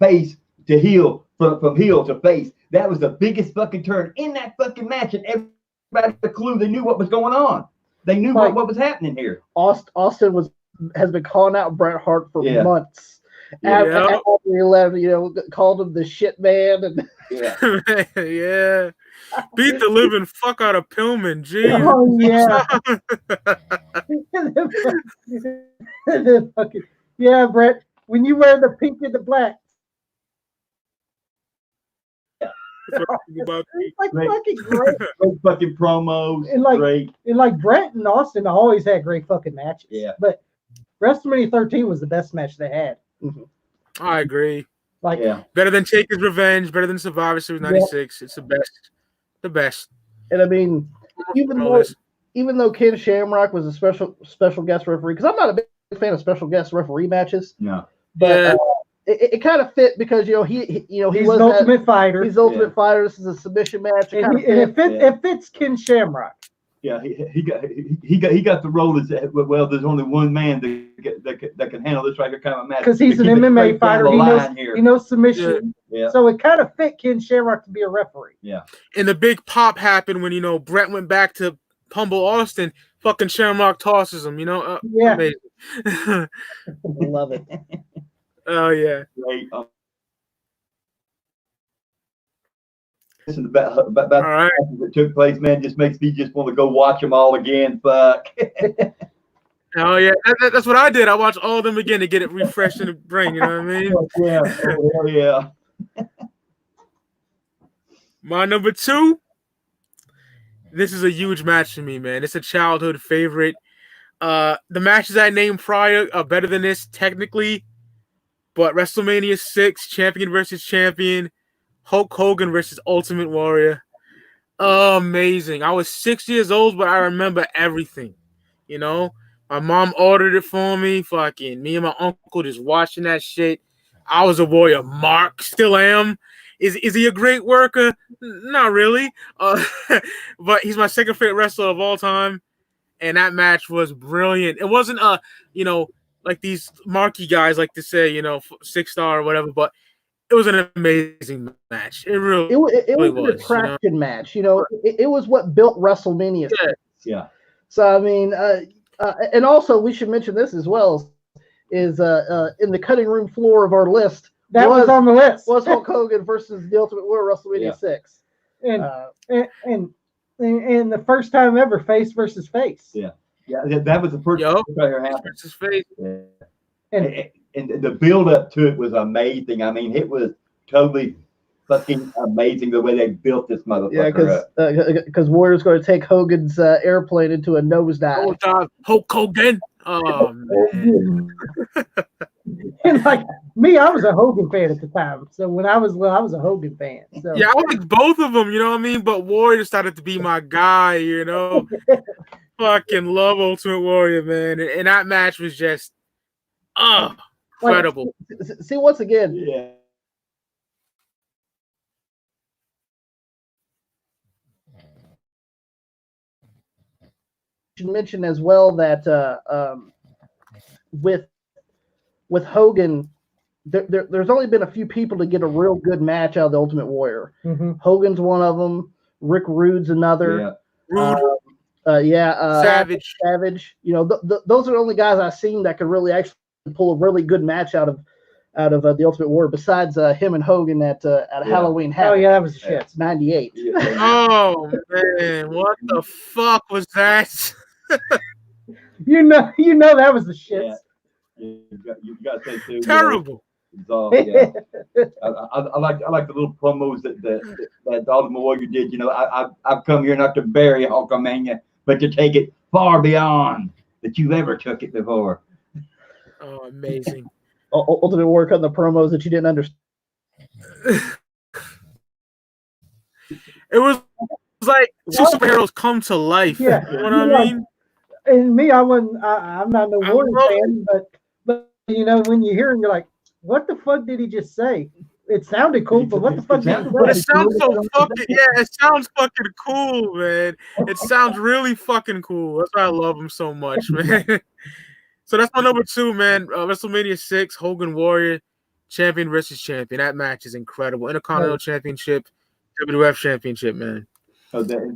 face to heel, from heel to face. That was the biggest fucking turn in that fucking match, and everybody had a clue. They knew what was going on. They knew what was happening here. Austin has been calling out Bret Hart for months. Yeah. After he left, you know, called him the shit man, and yeah, beat the living fuck out of Pillman. Jeez. Oh yeah. Yeah, Bret. When you wear the pink and the black. It's like fucking great. Great fucking promos. And like, great. And like Bret and Austin always had great fucking matches. Yeah. But WrestleMania 13 was the best match they had. Mm-hmm. I agree. Like better than Taker's Revenge, better than Survivor Series '96. It's the best. The best. And I mean, even though Ken Shamrock was a special guest referee, because I'm not a big fan of special guest referee matches. No. But it kind of fit because he's was an ultimate fighter. He's the ultimate fighder. This is a submission match. It fits Ken Shamrock. Yeah, he got the role as well. There's only one man that can handle this right here kind of match because he's an MMA fighter. He knows submission. Yeah. So it kind of fit Ken Shamrock to be a referee. Yeah. And the big pop happened when Bret went back to humble Austin. Fucking Shamrock tosses him. Yeah. Amazing. Love it. Oh yeah. Great. about that took place, man, just makes me just want to go watch them all again. Fuck. Oh yeah, that's what I did. I watched all of them again to get it refreshed in the brain. You know what I mean? Yeah, oh, yeah. My number 2. This is a huge match for me, man. It's a childhood favorite. The matches I named prior are better than this technically, but WrestleMania 6, champion versus champion, Hulk Hogan versus Ultimate Warrior. Amazing. I was 6 years old, but I remember everything. You know, my mom ordered it for me. Fucking me and my uncle just watching that shit. I was a warrior. Mark still am. Is he a great worker? Not really. But he's my second favorite wrestler of all time. And that match was brilliant. It wasn't like these marquee guys like to say, 6-star or whatever, but it was an amazing match. It really was an attraction match. It was what built WrestleMania. Yeah. So I mean, and also we should mention this as well. Is in the cutting room floor of our list. That was on the list. Was Hulk Hogan versus the Ultimate Warrior WrestleMania 6. And the first time ever face versus face. Yeah. Yeah, that was the first time ever happened. Versus face. Yeah. And the build up to it was amazing. I mean, it was totally fucking amazing the way they built this motherfucker up. Because Warrior's going to take Hogan's airplane into a nosedive. Hulk Hogan. Oh, man. And like me, I was a Hogan fan at the time. So when I was little, I was a Hogan fan. So. Yeah, I liked both of them, you know what I mean? But Warrior started to be my guy, Fucking love Ultimate Warrior, man. And that match was just incredible. See, once again. Yeah. Should mention as well that with Hogan, there's only been a few people to get a real good match out of the Ultimate Warrior. Mm-hmm. Hogan's one of them. Rick Rude's another. Savage. Savage. Those are the only guys I've seen that could really actually pull a really good match out of the Ultimate Warrior. Besides him and Hogan at Halloween Havoc. Oh yeah, that was the shit. It's 98. Yeah. Oh man, what the fuck was that? You know that was the shit. Yeah. You got to say too. Terrible. I like the little promos that Ultimate Warrior did. I've come here not to bury Hulkamania, but to take it far beyond that you've ever took it before. Oh, amazing. Ultimate Warrior cutting the promos that you didn't understand. It was like two superheroes come to life. Yeah. You know what I mean? And me, I'm not no Warrior fan, but when you hear him, you're like, what the fuck did he just say? It sounded cool, but what the fuck did he say? But it sounds so fucking it sounds fucking cool, man. It sounds really fucking cool. That's why I love him so much, man. So that's my number 2, man. WrestleMania 6, Hogan Warrior, champion versus champion. That match is incredible. Intercontinental Championship, WWF Championship, man.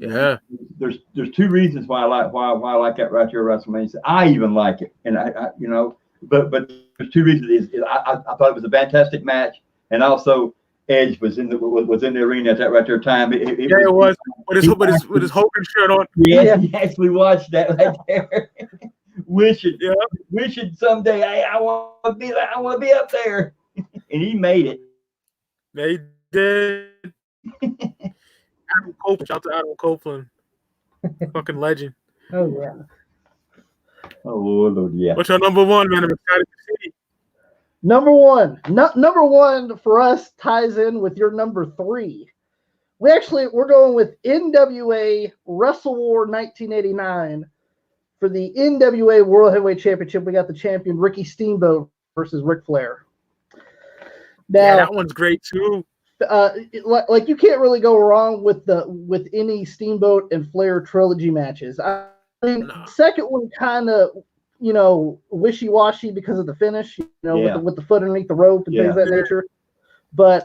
Yeah. There's 2 reasons why I like that right here, WrestleMania. I even like it, and I but there's 2 reasons. I thought it was a fantastic match, and also Edge was in the arena at that right there time. It was with his Hogan shirt on. Yeah, he actually watched that right there. Wishing someday I want to be up there, and he made it. They did. Adam Copeland, shout out to Adam Copeland, fucking legend. Oh yeah. Oh Lord, yeah. What's your number 1, man? I'm excited to see. Number 1. Number 1 for us ties in with your number 3. We're going with NWA Wrestle War 1989 for the NWA World Heavyweight Championship. We got the champion Ricky Steamboat versus Ric Flair. Now, that one's great too. Like you can't really go wrong with any Steamboat and Flair trilogy matches. I mean, second one kind of wishy-washy because of the finish, with the foot underneath the rope and things of that nature. But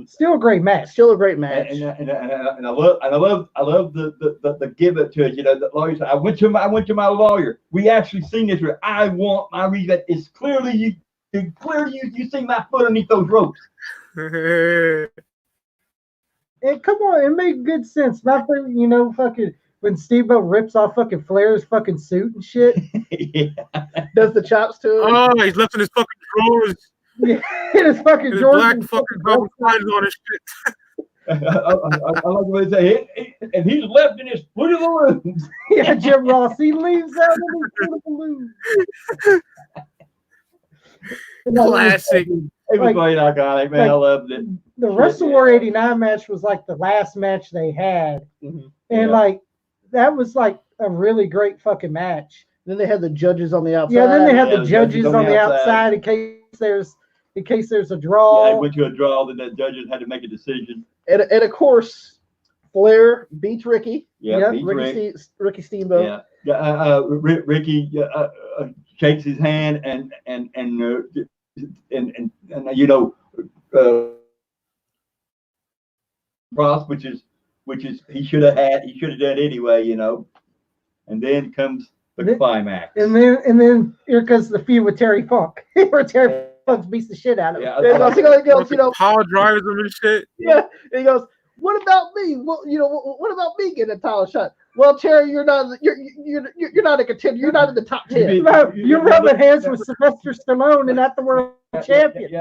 still a great match. Still a great match. And I love the give it to it. The lawyer said, I went to my lawyer. We actually seen this. I want my reason. It's clearly you see my foot underneath those ropes. come on, it made good sense. My favorite, fucking when Steamboat rips off fucking Flair's fucking suit and shit. Yeah. Does the chops to him? Oh, he's left in his fucking drawers. Yeah, his fucking His Jordan. black fucking double lines on his shit. I like what they say, and he's left in his foot of the room. Yeah, Jim Ross. He leaves out in his foot of the balloon. Classic. It was quite iconic, man. I loved it. The Wrestle War '89 match was like the last match they had, and like that was like a really great fucking match. Then they had the judges on the outside. Yeah, then they had the judges on the outside in case there's a draw. Yeah, it went to a draw, then the judges had to make a decision. And of course, Flair beats Ricky. Yeah, Ricky Steamboat. Yeah, Ricky shakes his hand and cross, which is he should have done anyway, and then comes the climax. And then here comes the feud with Terry Funk, where Terry Funk beats the shit out of him. Yeah, he goes, power drivers him and shit. Yeah, and he goes, "What about me? Well, what about me getting a title shot?" Well, Terry, you're not a contender. You're not in the top 10. You're rubbing hands with Sylvester Stallone and not the world champion.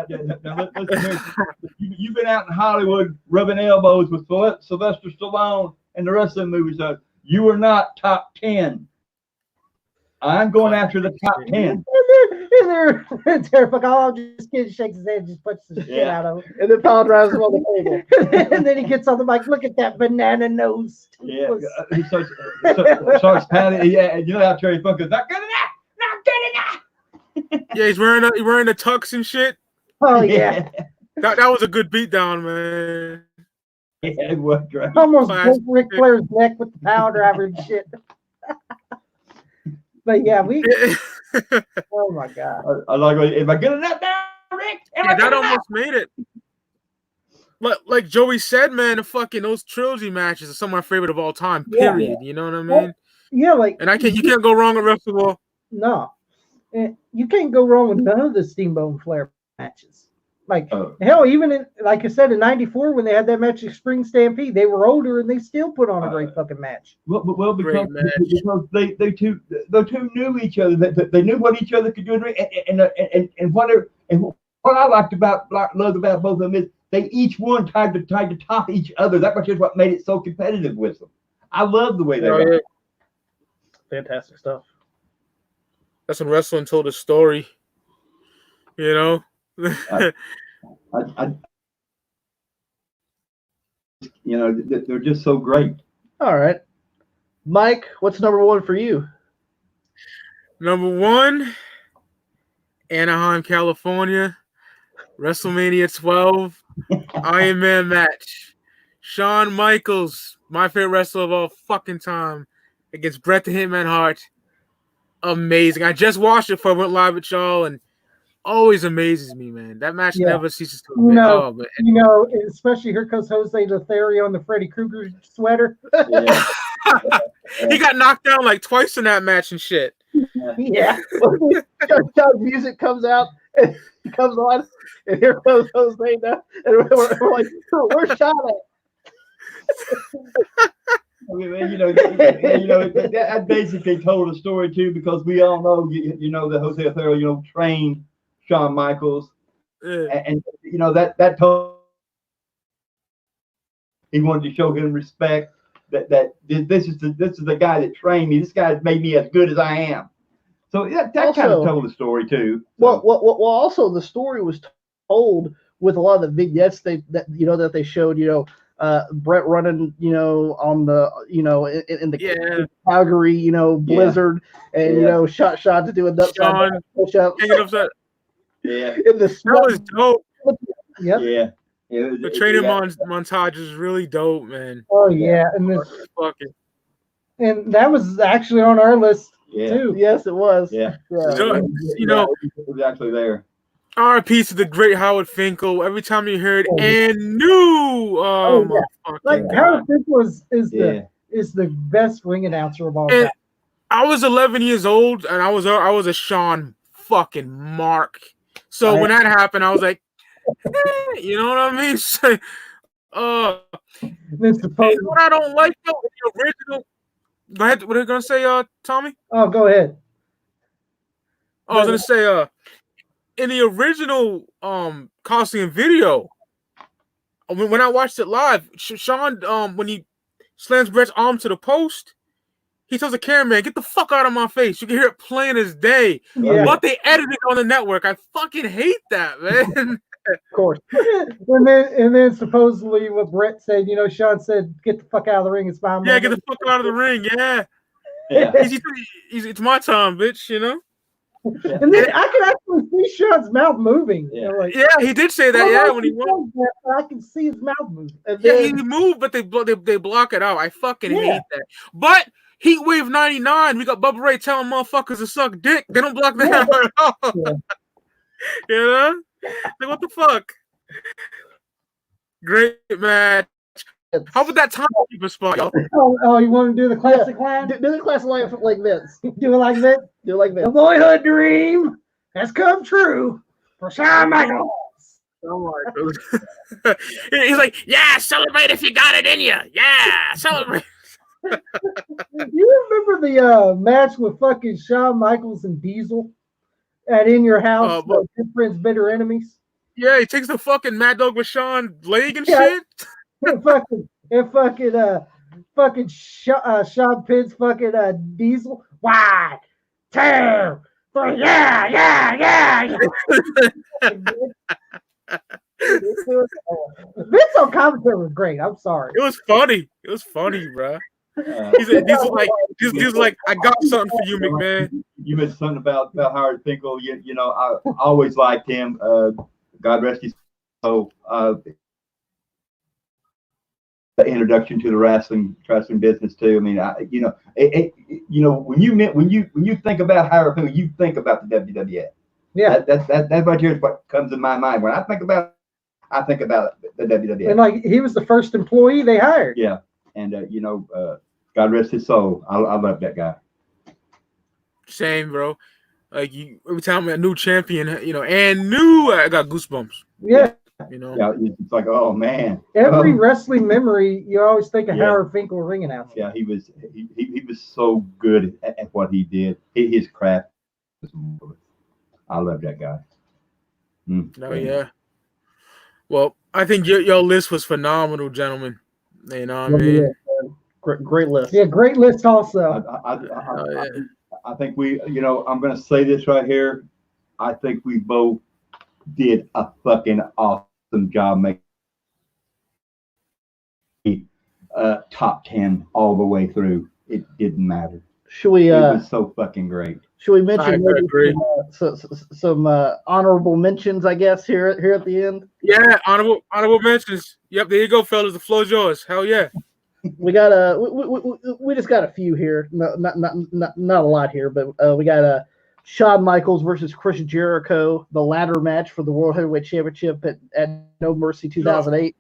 Now, listen, you've been out in Hollywood rubbing elbows with Sylvester Stallone and the rest of the movies. You are not top 10. I'm going after the top 10. And Terry Funk, all just kid shakes his head and just punches the shit out of him. And then Powell drives him on the table. And then he gets on the mic, look at that banana nose. Yeah, he starts patting. Yeah, and you know how Terry Funk is, not good enough, not good enough. Yeah, he's wearing the tux and shit. Oh yeah. That was a good beatdown, man. Yeah, it was great. Almost broke Ric Flair's neck with the power driver and shit. But yeah, oh my god. I like. Am I good enough now, Rick? That almost made it. Like Joey said, man, those trilogy matches are some of my favorite of all time. Period. Yeah. You know what I mean? Well, yeah, and you can't go wrong with Wrestle War. No, you can't go wrong with none of the Steamboat and Flair matches. Hell, even like I said, in '94 when they had that match at Spring Stampede, they were older and they still put on a great fucking match. Well, because they two knew each other. They knew what each other could do, and what I loved about both of them is they each one tried to top each other. That much is what made it so competitive with them. I love the way they were. Fantastic stuff. That's when wrestling told a story. You know. They're just so great. All right, Mike, what's number one for you? Number one, Anaheim, California, WrestleMania 12, Iron Man match. Shawn Michaels, my favorite wrestler of all fucking time, against Bret the Hitman Hart. Amazing. I just watched it before I went live with y'all, and always amazes me, man. That match never ceases to amaze. Especially here comes Jose Lothario on the Freddy Krueger sweater. Yeah. He got knocked down like twice in that match and shit. Yeah. Music comes out and he comes on, and here comes Jose now, and we're like, where's Shawn at? That basically told a story too, because we all know, that Jose Lothario, trained Shawn Michaels, and that told he wanted to show him respect. That this is the guy that trained me. This guy made me as good as I am. So that kind of told the story too. So. Well, also the story was told with a lot of the vignettes that they showed. Bret running, on the, in the Calgary, blizzard, and shot to do a push up. Yeah, in the that was dope. Yep. Yeah. The training montage is really dope, man. Oh yeah, and that was actually on our list too. Yes, it was. Yeah. So, it was actually there. R.I.P. to the great Howard Finkel. Every time you heard and new, Howard Finkel is the best ring announcer of all time. I was 11 years old, and I was a Shawn fucking mark. So when that happened, I was like, you know what I mean? Then suppose. What I don't like though, the original. Go ahead. What are you gonna say, Tommy? Oh, go ahead. I was gonna say, in the original Coliseum video, when I watched it live, Sean, when he slams Bret's arm to the post, he tells the cameraman, "Get the fuck out of my face." You can hear it plain as day. Yeah. But they edited it on the network. I fucking hate that, man. Of course. and then supposedly what Bret said, Sean said, "Get the fuck out of the ring. It's my Yeah, get the fuck out of the ring. Yeah. Yeah. It's my time, bitch, And then I can actually see Sean's mouth moving. Yeah. Yeah, he did say that. Yeah, when he won. I can see his mouth moving. Yeah, he moved, but they block it out. I fucking hate that. But Heatwave 99, we got Bubba Ray telling motherfuckers to suck dick. They don't block that out at all. Yeah. Like, what the fuck? Great match. How about that timekeeper spot, y'all? Oh, you want to do the classic line? Do the classic line like this. Do it like this. Do it like this. The boyhood dream has come true for Shawn Michaels. Oh my God. He's like, yeah, celebrate if you got it in you. Yeah, celebrate. You remember the match with fucking Shawn Michaels and Diesel at In Your House, Good Friends, Bitter Enemies? Yeah, he takes the fucking Mad Dog with Sean leg and shit. fucking Sean Pitt's fucking Diesel. 1, 2, 3, yeah. Vince on commentary was great. I'm sorry. It was funny, bro. He's like, I got something for you, McMahon. You mentioned something about Howard Finkel. I always liked him. God rest his soul. Introduction to the wrestling business too. I mean, when you think about Howard Finkel, you think about the WWF. Yeah, that right here is what comes in my mind when I think about the WWF. And like he was the first employee they hired. Yeah, and God rest his soul. I love that guy. Same, bro. Like every time a new champion, I got goosebumps. Yeah. Yeah, it's like, oh man. Every wrestling memory, you always think of Howard Finkel ring announcer. Yeah, he was so good at what he did. His craft was marvelous. I love that guy. Yeah. Well, I think your list was phenomenal, gentlemen. You know what I mean? Yeah, great list. Yeah, great list also. I think I'm going to say this right here. I think we both did a fucking awesome job making top 10 all the way through. It didn't matter. Should we? It was so fucking great. Should we mention some honorable mentions? I guess here at the end. Yeah, honorable mentions. Yep, there you go, fellas. The floor's yours. Hell yeah. We got we just got a few here. Not a lot here, but we got Shawn Michaels versus Chris Jericho, the ladder match for the World Heavyweight Championship at No Mercy 2008.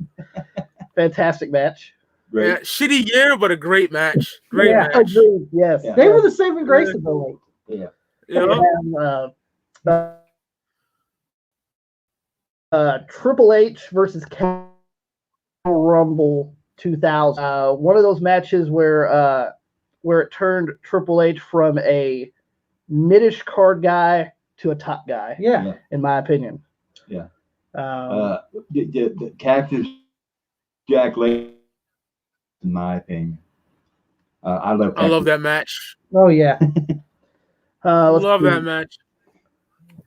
Fantastic match. Great. Yeah, shitty year, but a great match. Great match. Agreed. Yes. They were the saving grace of the league. Yeah. Triple H versus Rumble 2000. One of those matches where it turned Triple H from a mid-ish card guy to a top guy. Yeah. In my opinion. Yeah. The Cactus Jack Lane, in my opinion. I love that match. Oh yeah. Love that match.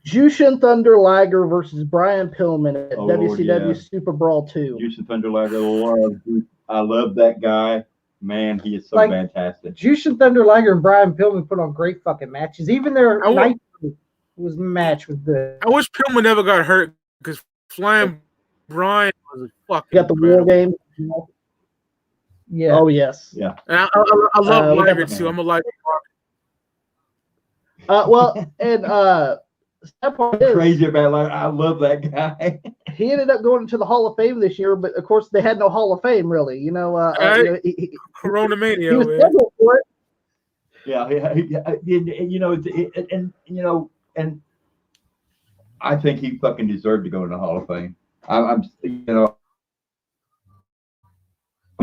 Jushin Thunder Liger versus Brian Pillman at WCW Super Brawl 2. Jushin Thunder Liger. I love that guy. Man, he is so fantastic. Jushin Thunder Liger and Brian Pillman put on great fucking matches. Even their match was good. I wish Pillman never got hurt because Flying Brian was a fucking. You got the War Game. Yeah. Oh yes. Yeah. And I love Liger too. I'm a Liger. That part is crazy about Liger. I love that guy. He ended up going into the Hall of Fame this year, but of course they had no Hall of Fame really. Corona Mania. He was scheduled for it. Yeah, and I think he fucking deserved to go in the Hall of Fame.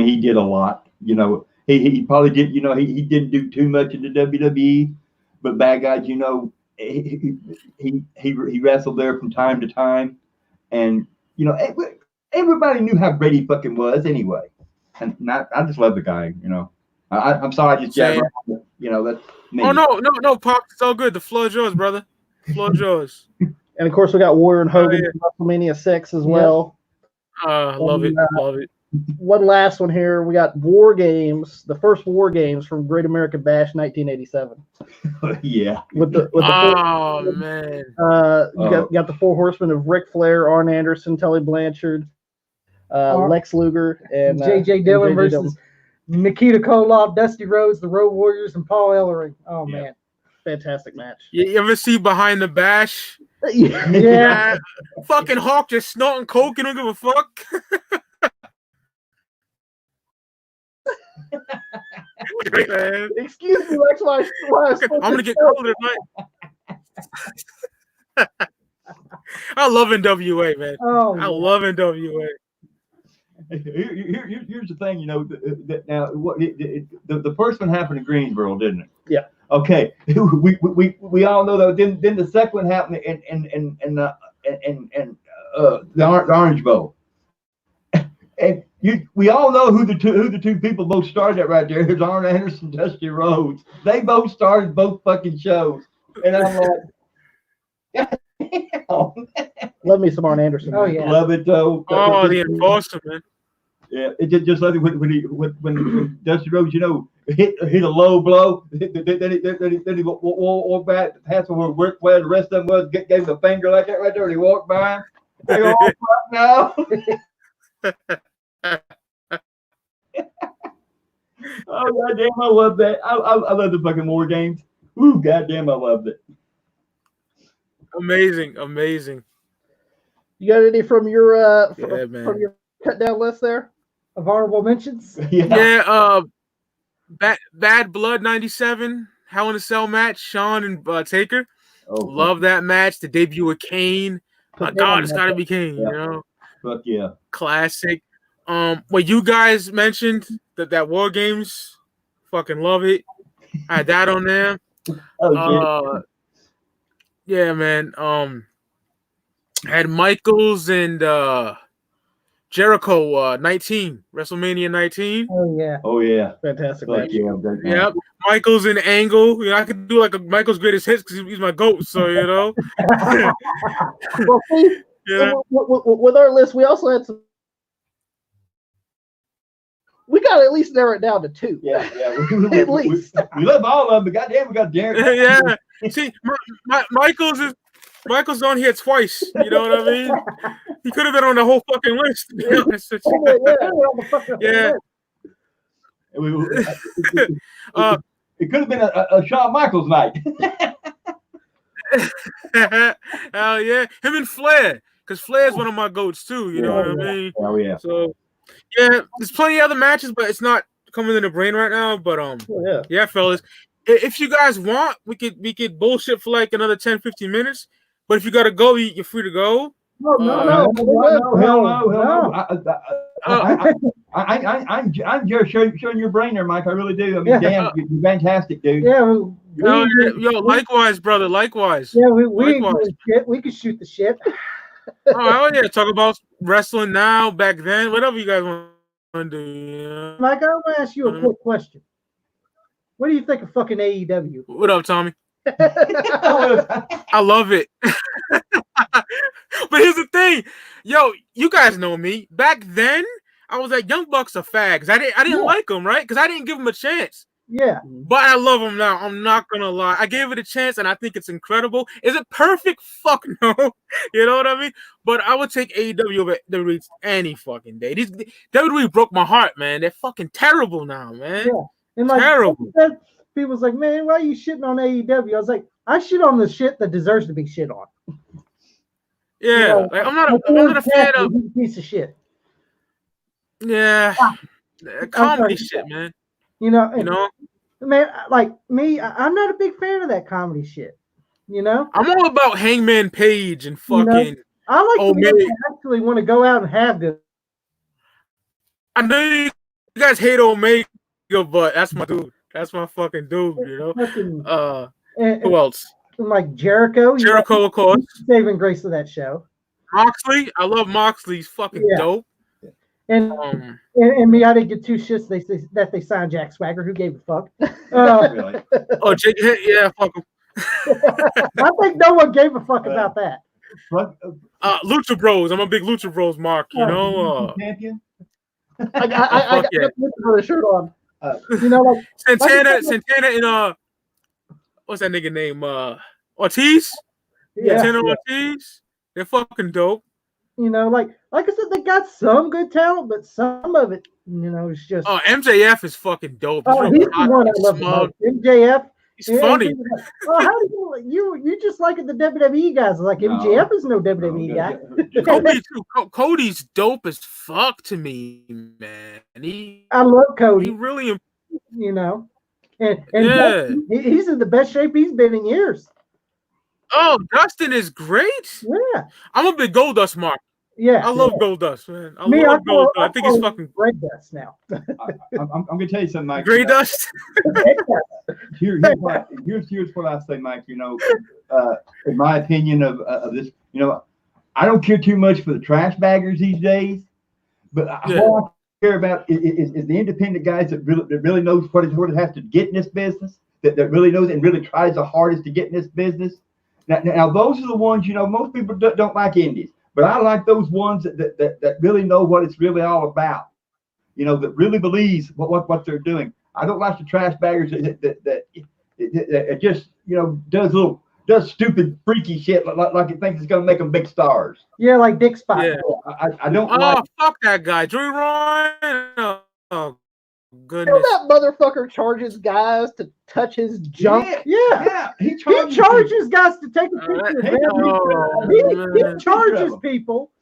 he did a lot. You know, he probably did. You know, he didn't do too much in the WWE, but Bad Guys, you know, he wrestled there from time to time, and you know, everybody knew how great he fucking was anyway. And I just love the guy. You know, I'm sorry I just jabbed. You know, that's me. Oh no, Pop, it's all good. The floor is yours, brother. The floor is yours. And of course, we got Warrior and Hogan from WrestleMania 6 as well. Love it. One last one here. We got War Games, the first War Games from Great American Bash 1987. Yeah. With the man. You got the Four Horsemen of Ric Flair, Arn Anderson, Tully Blanchard, Lex Luger, and J.J. Dillon versus Nikita Koloff, Dusty Rhodes, the Road Warriors, and Paul Ellering. Oh, man. Fantastic match. You ever see Behind the Bash? Yeah. Fucking Hawk just snorting coke. You don't give a fuck. Excuse me, that's why I'm gonna get colder tonight. I love NWA, man. I love NWA. Here's the thing, you know. Now, the first one happened in Greensboro, didn't it? Yeah. Okay. We all know that. Then the second one happened in the Orange Bowl. And we all know who the two people both started at right there. Here's Arn Anderson, Dusty Rhodes. They both started both fucking shows, and I'm like, love me some Arn Anderson. Oh yeah, love it though. Oh, the enforcer, man. Yeah, it just like when Dusty Rhodes, you know, hit a low blow, then he walked back, passed over Ric Flair. The rest of them gave him a finger like that right there, and he walked by him. They all right now. Oh goddamn, I love that. I love the fucking War Games. Ooh, goddamn, I loved it. Amazing. You got any from your from your cut down list there of honorable mentions? Yeah. Bad Blood '97 Hell in a Cell match. Shawn and Taker. Love that match. The debut of Kane. My God, it's gotta be Kane. Yeah. You know. Fuck yeah. Classic. What you guys mentioned that War Games, fucking love it. I had that on there. Yeah, man. Had Michaels and Jericho 19, WrestleMania 19. Oh yeah. Fantastic match. Yep. Michaels and Angle. You know, I could do like a Michael's greatest hits because he's my GOAT. So you know. Well, see, with our list, we also had some. We got to at least narrow it down to two. Yeah. At least. We love all of them, but goddamn, we got Darren. Yeah. See, Michael's on here twice. You know what I mean? He could have been on the whole fucking list. To be honest with you. Yeah. It could have been a Shawn Michaels night. Hell yeah. Him and Flair. Because Flair's one of my GOATs too. You know what I mean? Oh yeah. So yeah, there's plenty of other matches, but it's not coming in the brain right now. But yeah, fellas. If you guys want, we could bullshit for like another 10-15 minutes. But if you gotta go, you're free to go. No, hell no. I'm just showing your brain there, Mike. I really do. I mean, damn, you're fantastic, dude. Yeah. Yo, likewise, brother. Likewise. Yeah, we could shoot the shit. Oh yeah, talk about wrestling now, back then, whatever you guys want to do. You know? Mike, I want to ask you a quick question. What do you think of fucking AEW? What up, Tommy? I love it. But here's the thing, yo, you guys know me. Back then, I was like, Young Bucks are fags. I didn't like them, right? Because I didn't give them a chance. Yeah. But I love them now. I'm not gonna lie. I gave it a chance, and I think it's incredible. Is it perfect? Fuck no. You know what I mean? But I would take AEW over WWE any fucking day. WWE broke my heart, man. They're fucking terrible now, man. Yeah. And like, terrible. People's like, man, why are you shitting on AEW? I was like, I shit on the shit that deserves to be shit on. Yeah, you know, like, I'm not a fan of piece of shit. Yeah, comedy shit, man. You know, man, like me, I'm not a big fan of that comedy shit. You know, I'm all about Hangman Page and fucking. You know, I like to actually want to go out and have good. I know you guys hate Omega, but that's my dude. That's my fucking dude. You know. Who else? Like Jericho. Jericho, of course. Saving grace of that show. Moxley. I love Moxley. He's fucking dope. And me, I didn't get two shits. They say that they signed Jack Swagger. Who gave a fuck? Really? Oh, yeah, fuck him. I think no one gave a fuck about that. Lucha Bros. I'm a big Lucha Bros mark. You know. Champion. I got the shirt on. You know, like Santana, and what's that nigga name? Ortiz. Santana Ortiz. They're fucking dope. You know, like I said, they got some good talent, but some of it, you know, is just. Oh, MJF is fucking dope. He's the one I love most. MJF. He's funny. Oh, how do you just like it? The WWE guys like MJF is no WWE guy. Cody too. Cody's dope as fuck to me, man. I love Cody. He really, you know, and he's in the best shape he's been in years. Oh, Dustin is great. Yeah, I'm a big Goldust mark. Yeah, I love Goldust, man. I love Goldust. I think he's fucking Red Dust now. I'm gonna tell you something, Mike. Gray Dust. Here's what I say, Mike. You know, in my opinion of this, you know, I don't care too much for the trash baggers these days, but all I care about is the independent guys that really knows what it has to get in this business, that really knows and really tries the hardest to get in this business. Now those are the ones, you know, most people don't like indies. But I like those ones that really know what it's really all about, you know, that really believes what they're doing. I don't like the trash baggers that just, you know, does stupid freaky shit like it thinks it's gonna make them big stars. Yeah, like Dick Spot. Yeah. I don't. Oh, fuck that guy, Joey Ryan. Oh goodness. You know that motherfucker charges guys to touch his junk. Yeah. He charges guys to take a picture. He charges people.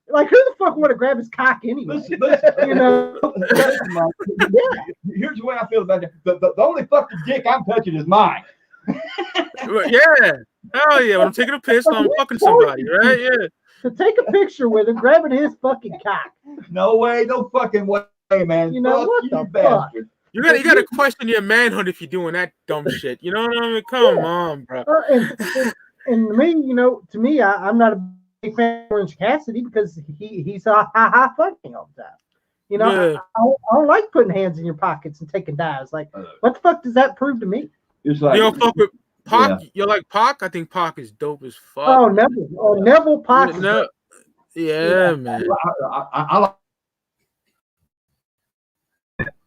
Like, who the fuck want to grab his cock anyway? Listen, you know. Here's the way I feel about it. The only fucking dick I'm touching is mine. Yeah. Hell yeah. When I'm taking a piss, I'm fucking somebody, right? Yeah. To take a picture with him, grabbing his fucking cock. No way, no fucking way, man. You know what the fuck? You gotta question your manhood if you're doing that dumb shit. You know what I mean? Come on, bro. And me, you know, to me, I'm not a big fan of Orange Cassidy because he's a ha fucking all the time. You know, I don't like putting hands in your pockets and taking dives. Like, what the fuck does that prove to me? It's like, you don't fuck with Pac? Yeah. You like Pac? I think Pac is dope as fuck. Oh, Neville. Oh, Neville Pac. No. Yeah, man. I like.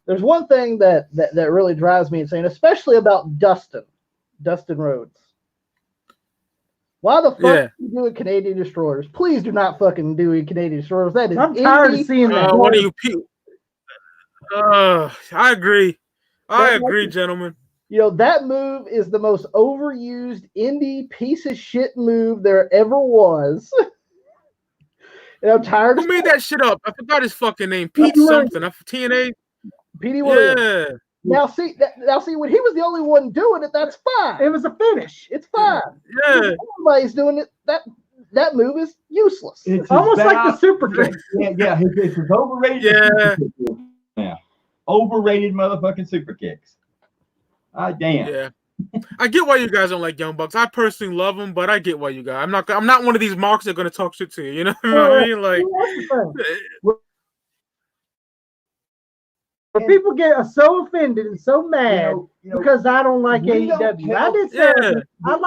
There's one thing that really drives me insane, especially about Dustin Rhodes. Why the fuck you doing Canadian Destroyers? Please do not fucking do Canadian Destroyers. That is I'm tired of seeing that. What do you people? I agree. I agree, gentlemen. You know, that move is the most overused indie piece of shit move there ever was. And I'm tired. Who made that shit up? I forgot his fucking name. Pete something. TNA. Petey Williams. Yeah. Now see, when he was the only one doing it, that's fine. It was a finish. It's fine. Yeah. Everybody's doing it. That move is useless. It's almost like the super kick. Yeah. It's overrated. Yeah. Overrated motherfucking super kicks. Damn. Yeah. I get why you guys don't like Young Bucks. I personally love them, but I get why you guys. I'm not one of these marks that are gonna talk shit to you. You know what I mean? Like. But people get so offended and so mad because I don't like AEW. I did say I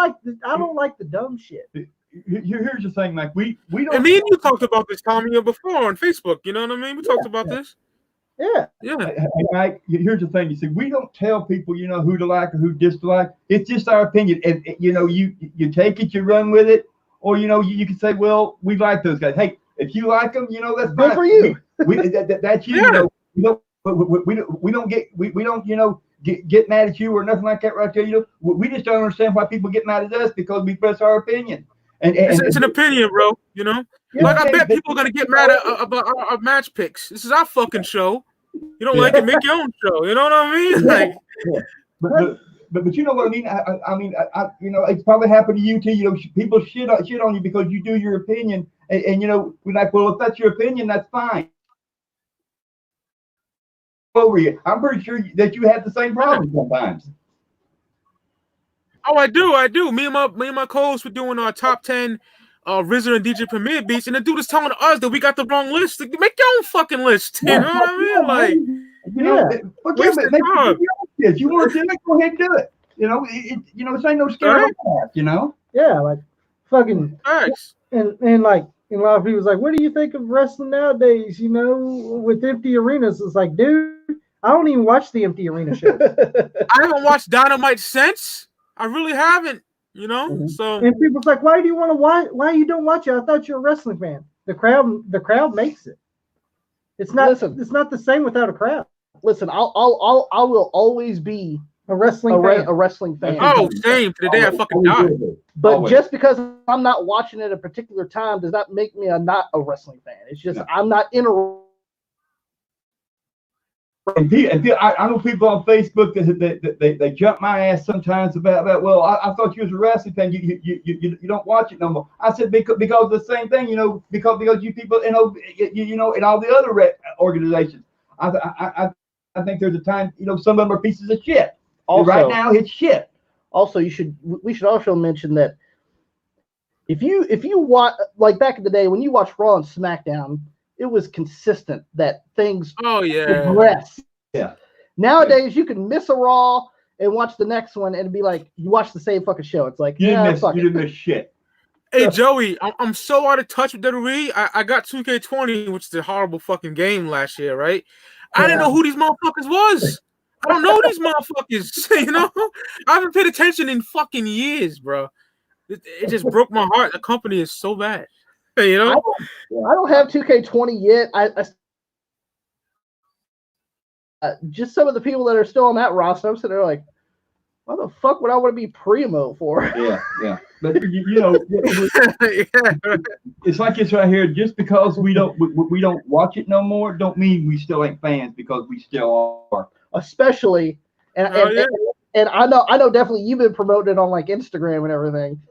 don't like the dumb shit. Here's the thing, Mike. We don't. And me and you talked about this, Tommy, before on Facebook. You know what I mean? We talked about this. Yeah. Hey, Mike, here's the thing. You see, we don't tell people, you know, who to like or who dislike. It's just our opinion. And you know, you take it, you run with it, or you know, you can say, well, we like those guys. Hey, if you like them, you know, that's good for you. That's you. Yeah. You know, we don't you know get mad at you or nothing like that right there. You know, we just don't understand why people get mad at us because we press our opinion. And it's an opinion, bro. You know, like I bet people are gonna get mad about our match picks. This is our fucking show. You don't like it, make your own show. You know what I mean? Like, but you know what I mean. I mean, you know, it's probably happened to you too. You know, people shit on you because you do your opinion, and you know, we're like, well, if that's your opinion, that's fine. over you. I'm pretty sure that you have the same problem sometimes. Oh, I do. Me and my co-hosts were doing our top 10 RZA and DJ Premier beats, and the dude is telling us that we got the wrong list. Like, make your own fucking list. You know what I mean? Like, you know, if you want to do it, go ahead and do it. You know, this ain't no scare of that. You know? Yeah, like fucking. Nice. And like, a lot of people's like, what do you think of wrestling nowadays? You know, with empty arenas, it's like, dude, I don't even watch the empty arena shows. I haven't watched Dynamite since. I really haven't. You know, so and people's like, why do you want to watch? Why you don't watch it? I thought you're a wrestling fan. The crowd makes it. It's not. It's not the same without a crowd. Listen, I will always be a wrestling fan. A wrestling fan. Oh, same. To the day I fucking die. But just because I'm not watching it at a particular time does not make me not a wrestling fan. It's just I'm not in a. And I know people on Facebook that they jump my ass sometimes about well, I thought you was a wrestling fan. You don't watch it no more. I said because of the same thing, you know, because you people, you know, in all the other organizations. I think there's a time, you know, some of them are pieces of shit. Also, right now it's shit. Also, we should also mention that if you watch, like back in the day when you watched Raw and SmackDown, it was consistent that things progress. Yeah. Nowadays you can miss a Raw and watch the next one and be like you watch the same fucking show. It's like you didn't miss shit. Hey Joey, I'm so out of touch with WWE. I got 2K20, which is a horrible fucking game last year, right? I didn't know who these motherfuckers was. I don't know these motherfuckers. You know, I haven't paid attention in fucking years, bro. It just broke my heart. The company is so bad. You know, I don't have 2K20 yet. Just some of the people that are still on that roster, I'm sitting there like, what the fuck would I want to be primo for? Yeah. But you know, it's like this right here. Just because we don't watch it no more, don't mean we still ain't fans because we still are. Especially, and I know definitely you've been promoting it on like Instagram and everything.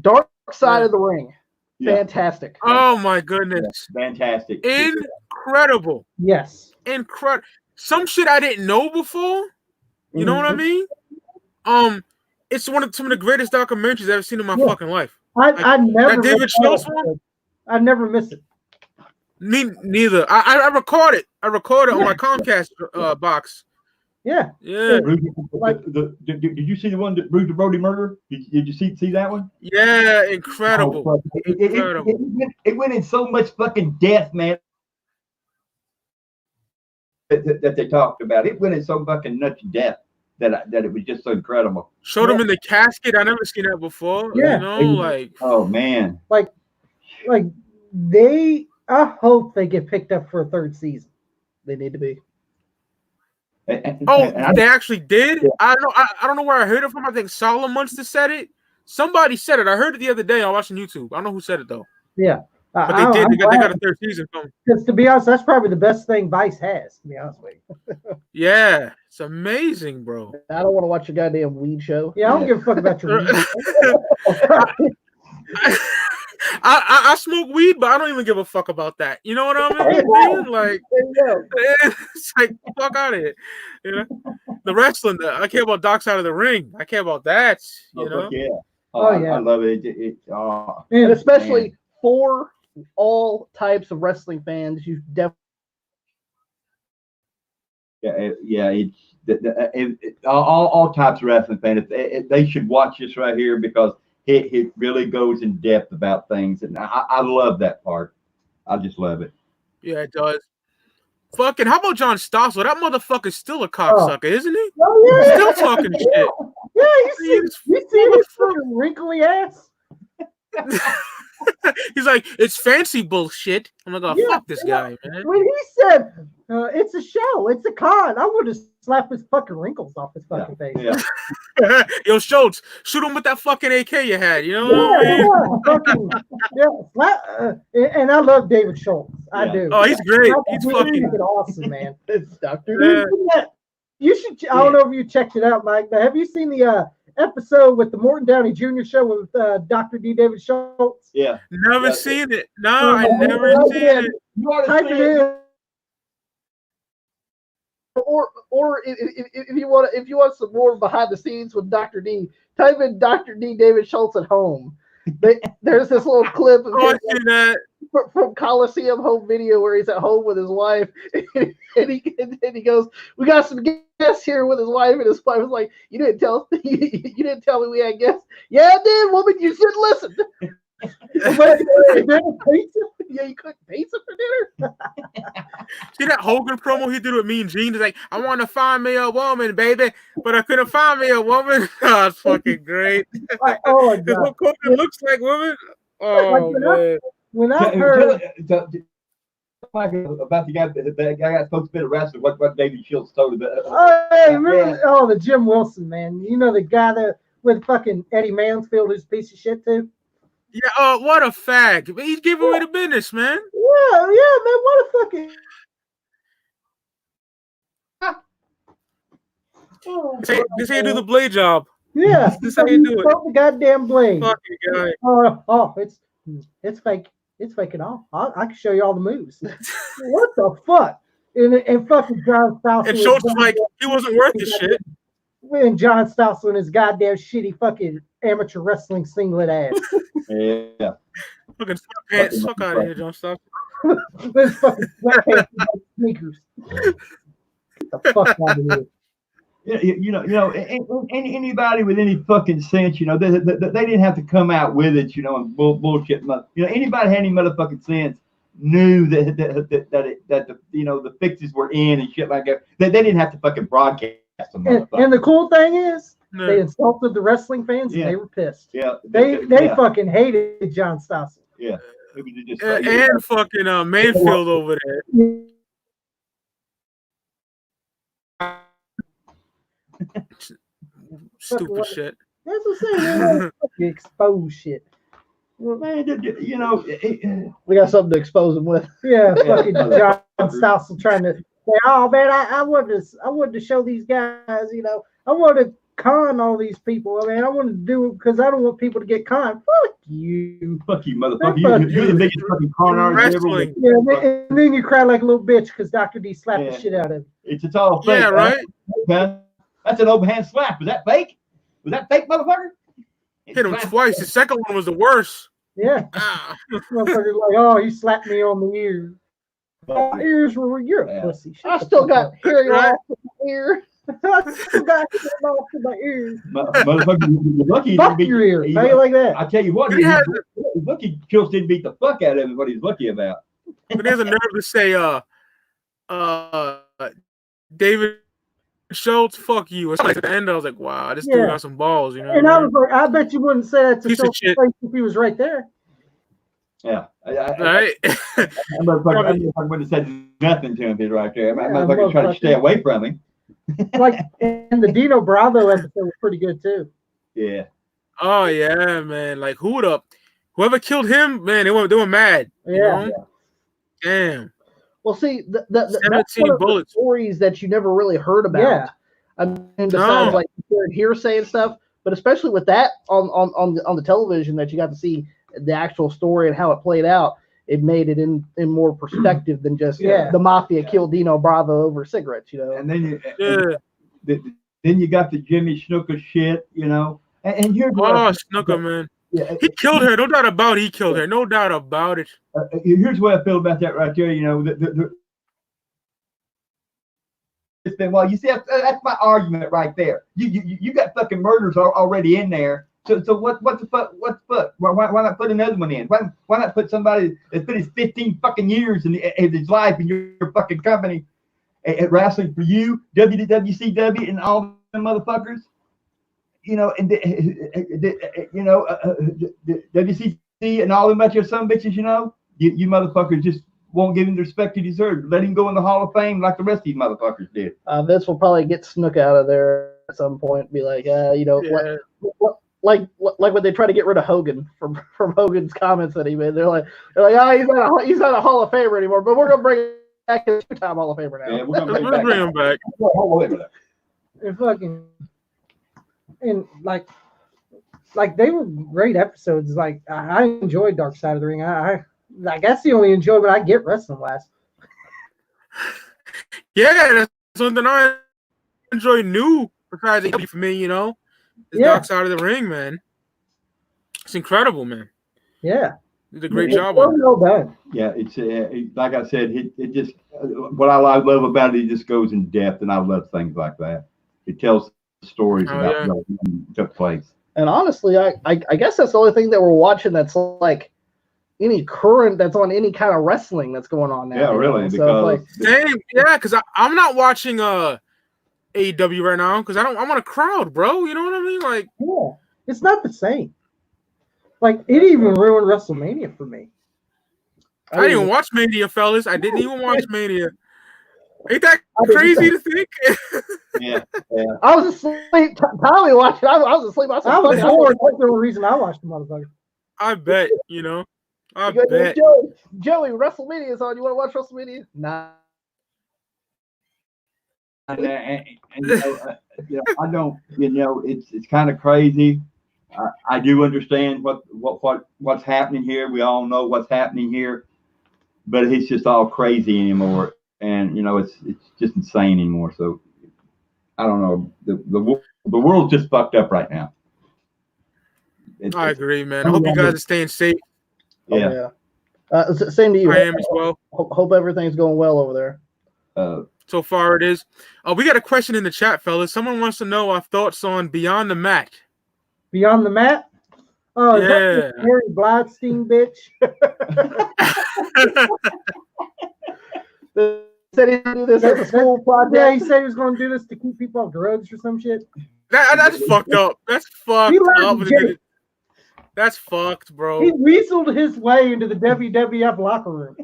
Dark Side of the Ring. Fantastic. Oh my goodness. Fantastic. Incredible. Yes. Incredible. Some shit I didn't know before. You know what I mean? It's some of the greatest documentaries I've ever seen in my fucking life. I never that David Schultz one. I never miss it. Me neither. I record it. I record it on my Comcast box. Yeah. Did you see the one that Bruce the Brody murder? Did you see that one? Yeah, incredible. Oh, it went in so much fucking depth, man. That they talked about. It went in so fucking nuts depth that it was just so incredible. Showed him in the casket. I never seen that before. Yeah. You know, like oh man. Like I hope they get picked up for a third season. They need to be. They actually did. Yeah. I don't know where I heard it from. I think Solomon Munster said it. Somebody said it. I heard it the other day. I was watching YouTube. I don't know who said it though. Yeah. But they did. They got a third season coming. Because to be honest, that's probably the best thing Vice has. To be honest with you. Yeah, it's amazing, bro. I don't want to watch a goddamn weed show. Yeah, I don't give a fuck about your weed. I smoke weed, but I don't even give a fuck about that. You know what I mean? Like, it's like fuck out of here. You know, the wrestling. I care about Dark Side of the Ring. I care about that. You know? Yeah. Yeah. I love it. And especially for all types of wrestling fans, you definitely. It's all types of wrestling fans. They should watch this right here because it really goes in depth about things, and I love that part. I just love it. Yeah, it does. Fucking, how about John Stossel? That motherfucker's still a cocksucker, isn't he? Oh, yeah. He's still talking shit. Yeah, you see his fucking wrinkly ass. He's like, it's fancy bullshit. I'm like, oh, fuck this guy, man. When he said, it's a show, it's a con, I would have slapped his fucking wrinkles off his fucking face. Yeah. Yo, Schultz, shoot him with that fucking AK you had, you know what I mean? And I love David Schultz. I do. Oh, he's great. He's fucking awesome, man. It's Dr. You should, I don't know if you checked it out, Mike, but have you seen the episode with the Morton Downey Jr. show with Dr. D. David Schultz? Yeah. Never seen it. No, I never seen it. Type it in. or if you want some more behind the scenes with Dr. D, type in Dr. D David Schultz at home. There's this little clip of him, from Coliseum home video where he's at home with his wife, and he goes, "We got some guests here with his wife," and his wife was like, "You didn't tell me we had guests." "Yeah, I did, woman. You should listen." Yeah, you cooked pizza for dinner. See that Hogan promo he did with Mean Gene? He's like, "I want to find me a woman, baby, but I couldn't find me a woman." Oh, it's fucking great. Oh my God. What Hogan looks like women. Oh man. When I heard about the guy that got supposed to be a wrestler, what David Shields told about. the Jim Wilson, man. You know the guy that with fucking Eddie Mansfield, who's a piece of shit too. Yeah, what a fag. But he's giving away the business, man. Yeah, man. What a fucking. This ain't do the blade job. Yeah, This how you do it. The goddamn blade. Fucking guy. Oh, it's fake. It's fake and all. I can show you all the moves. What the fuck? And fucking John Stousel. And Schultz was like, he wasn't worth the shit. And John Stousel and his goddamn shitty fucking amateur wrestling singlet ass. Yeah. Fucking sweatpants. Fuck out of here, John Stousel. This fucking sweatpants and sneakers. Get the fuck out of here. Anybody with any fucking sense, they didn't have to come out with it, and bullshit. Anybody had any motherfucking sense knew that the fixes were in and shit like that. They didn't have to fucking broadcast them. And the cool thing is, they insulted the wrestling fans and they were pissed. Yeah, they fucking hated John Stossel. Yeah, and fucking Mayfield over there. Stupid shit. That's what I'm saying. Expose shit. Well, man, We got something to expose them with. Yeah, fucking John Stossel trying to say, "Oh man, I wanted to show these guys, I wanted to con all these people. I mean, I wanted to do it because I don't want people to get conned." Fuck you, motherfucker! You're the biggest fucking con artist ever. Yeah, and then you cry like a little bitch because Dr. D slapped the shit out of him. It's all fake. Yeah, right. That's an overhand slap. Was that fake? Was that fake, motherfucker? Hit him twice. The second one was the worst. Yeah. Motherfucker's like, "Oh, he slapped me on the ear." My ears were your pussy. I still got hearing off in my ear. I still got hearing off in my ears. Motherfucker, you're lucky. Fuck your ear. How you like that? I tell you what, he's lucky Schultz didn't beat the fuck out of him. What he's lucky about. But he has a nerve to say, David Schultz, fuck you. It's like at the end, I was like, wow, this dude got some balls, And I was like, I bet you wouldn't say that to Schultz if he was right there. Yeah. Right? I'm going to say nothing to him if he's right there. I'm going to try to stay away from him. And the Dino Bravo episode was pretty good, too. Yeah. Oh, yeah, man. Like, whoever killed him, man, they were mad. Yeah. Damn. Well, see, that's one of bullets. the stories that you never really heard about. Yeah. I mean, besides like hearsay and stuff, but especially with that on the television that you got to see the actual story and how it played out, it made it in more perspective than just the mafia killed Dino Bravo over cigarettes, And then then you got the Jimmy Snuka shit, And here's Snuka, man. Yeah, he killed her. No doubt about it. He killed her. No doubt about it. Here's what I feel about that right there. Well, you see, that's my argument right there. You got fucking murders already in there. So what the fuck? Why not put another one in? Why not put somebody that put his 15 fucking years in his life in your fucking company at wrestling for you, WCW, and all them motherfuckers? And WCC and all them bunch of some bitches, you motherfuckers just won't give him the respect he deserves. Let him go in the Hall of Fame like the rest of these motherfuckers did. This will probably get Snook out of there at some point. Be like, like when they try to get rid of Hogan from Hogan's comments that he made. They're like, oh, he's not a Hall of Famer anymore, but we're gonna bring him back as a two-time Hall of Famer now. Yeah, we're gonna bring him back. And fucking. And like they were great episodes. Like I enjoyed Dark Side of the Ring. I that's the only enjoyment I get wrestling wise. Yeah, something I enjoy new besides AEW for me, you know. It's Dark Side of the Ring, man. It's incredible, man. Yeah. Did a great job on it. Well done. Yeah, it's like I said, it just what I love about it, it just goes in depth, and I love things like that. It tells stories about what took place. And honestly, I guess that's the only thing that we're watching that's like any current that's on any kind of wrestling that's going on now. Yeah, really. Because So like, same, yeah, because I'm not watching AEW right now because I want a crowd, bro. You know what I mean? Like, yeah, it's not the same. Like, it even ruined WrestleMania for me. I didn't even watch Mania, fellas. I didn't even watch Mania. Ain't that crazy to think? Yeah. I was asleep. Tommy watched it. I was asleep. I was bored. That's the only reason I watched the motherfucker. I bet, you know. I bet. Joey, WrestleMania is on. You want to watch WrestleMania? Nah. And I don't. It's kind of crazy. I do understand what's happening here. We all know what's happening here, but it's just all crazy anymore, and it's just insane anymore. So I don't know. The world's just fucked up right now. I agree, man. I hope you guys are staying safe. Yeah. Same to you. I am as well. Hope everything's going well over there. So far it is. We got a question in the chat, fellas. Someone wants to know our thoughts on Beyond the Mat. Beyond the Mat? Oh, yeah. Is that the Harry Gladstein bitch? Said he do this as a school project. Yeah, he said he was going to do this to keep people off drugs or some shit. That's fucked up. That's fucked up. That's fucked, bro. He weaseled his way into the WWF locker room.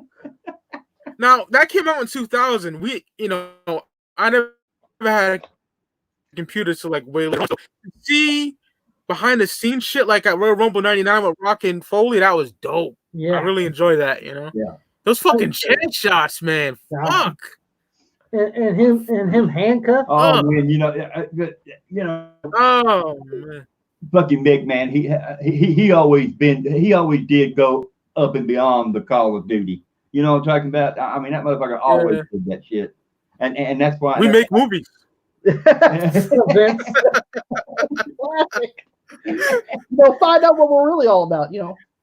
Now, that came out in 2000. I never had a computer to like way later. See behind the scenes shit like at Royal Rumble 99 with Rock and Foley, that was dope. Yeah. I really enjoy that, Yeah. Those fucking chin shots, man. Fuck. And him handcuffed. Oh man, Oh man. Fucking Mick, man. He always did go up and beyond the Call of Duty. You know what I'm talking about? I mean, that motherfucker always did that shit. And that's why we make movies. Find out what we're really all about.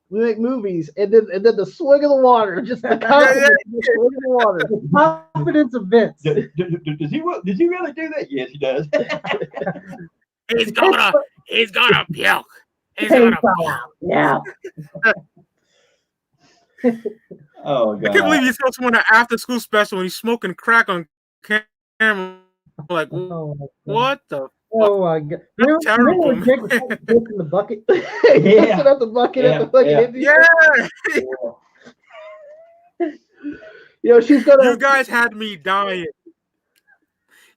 We make movies, and then the swing of the water, just the confidence, the swing of the water, the confidence of Vince. Does he really do that? Yes, he does. He's gonna puke. He's gonna puke. Yeah. Oh god! I can't believe you saw someone at after school special when he's smoking crack on camera. Like, what the? Oh my god! That's terrible. In the bucket. Pissing out the bucket at the fucking she's gonna. You guys had me dying.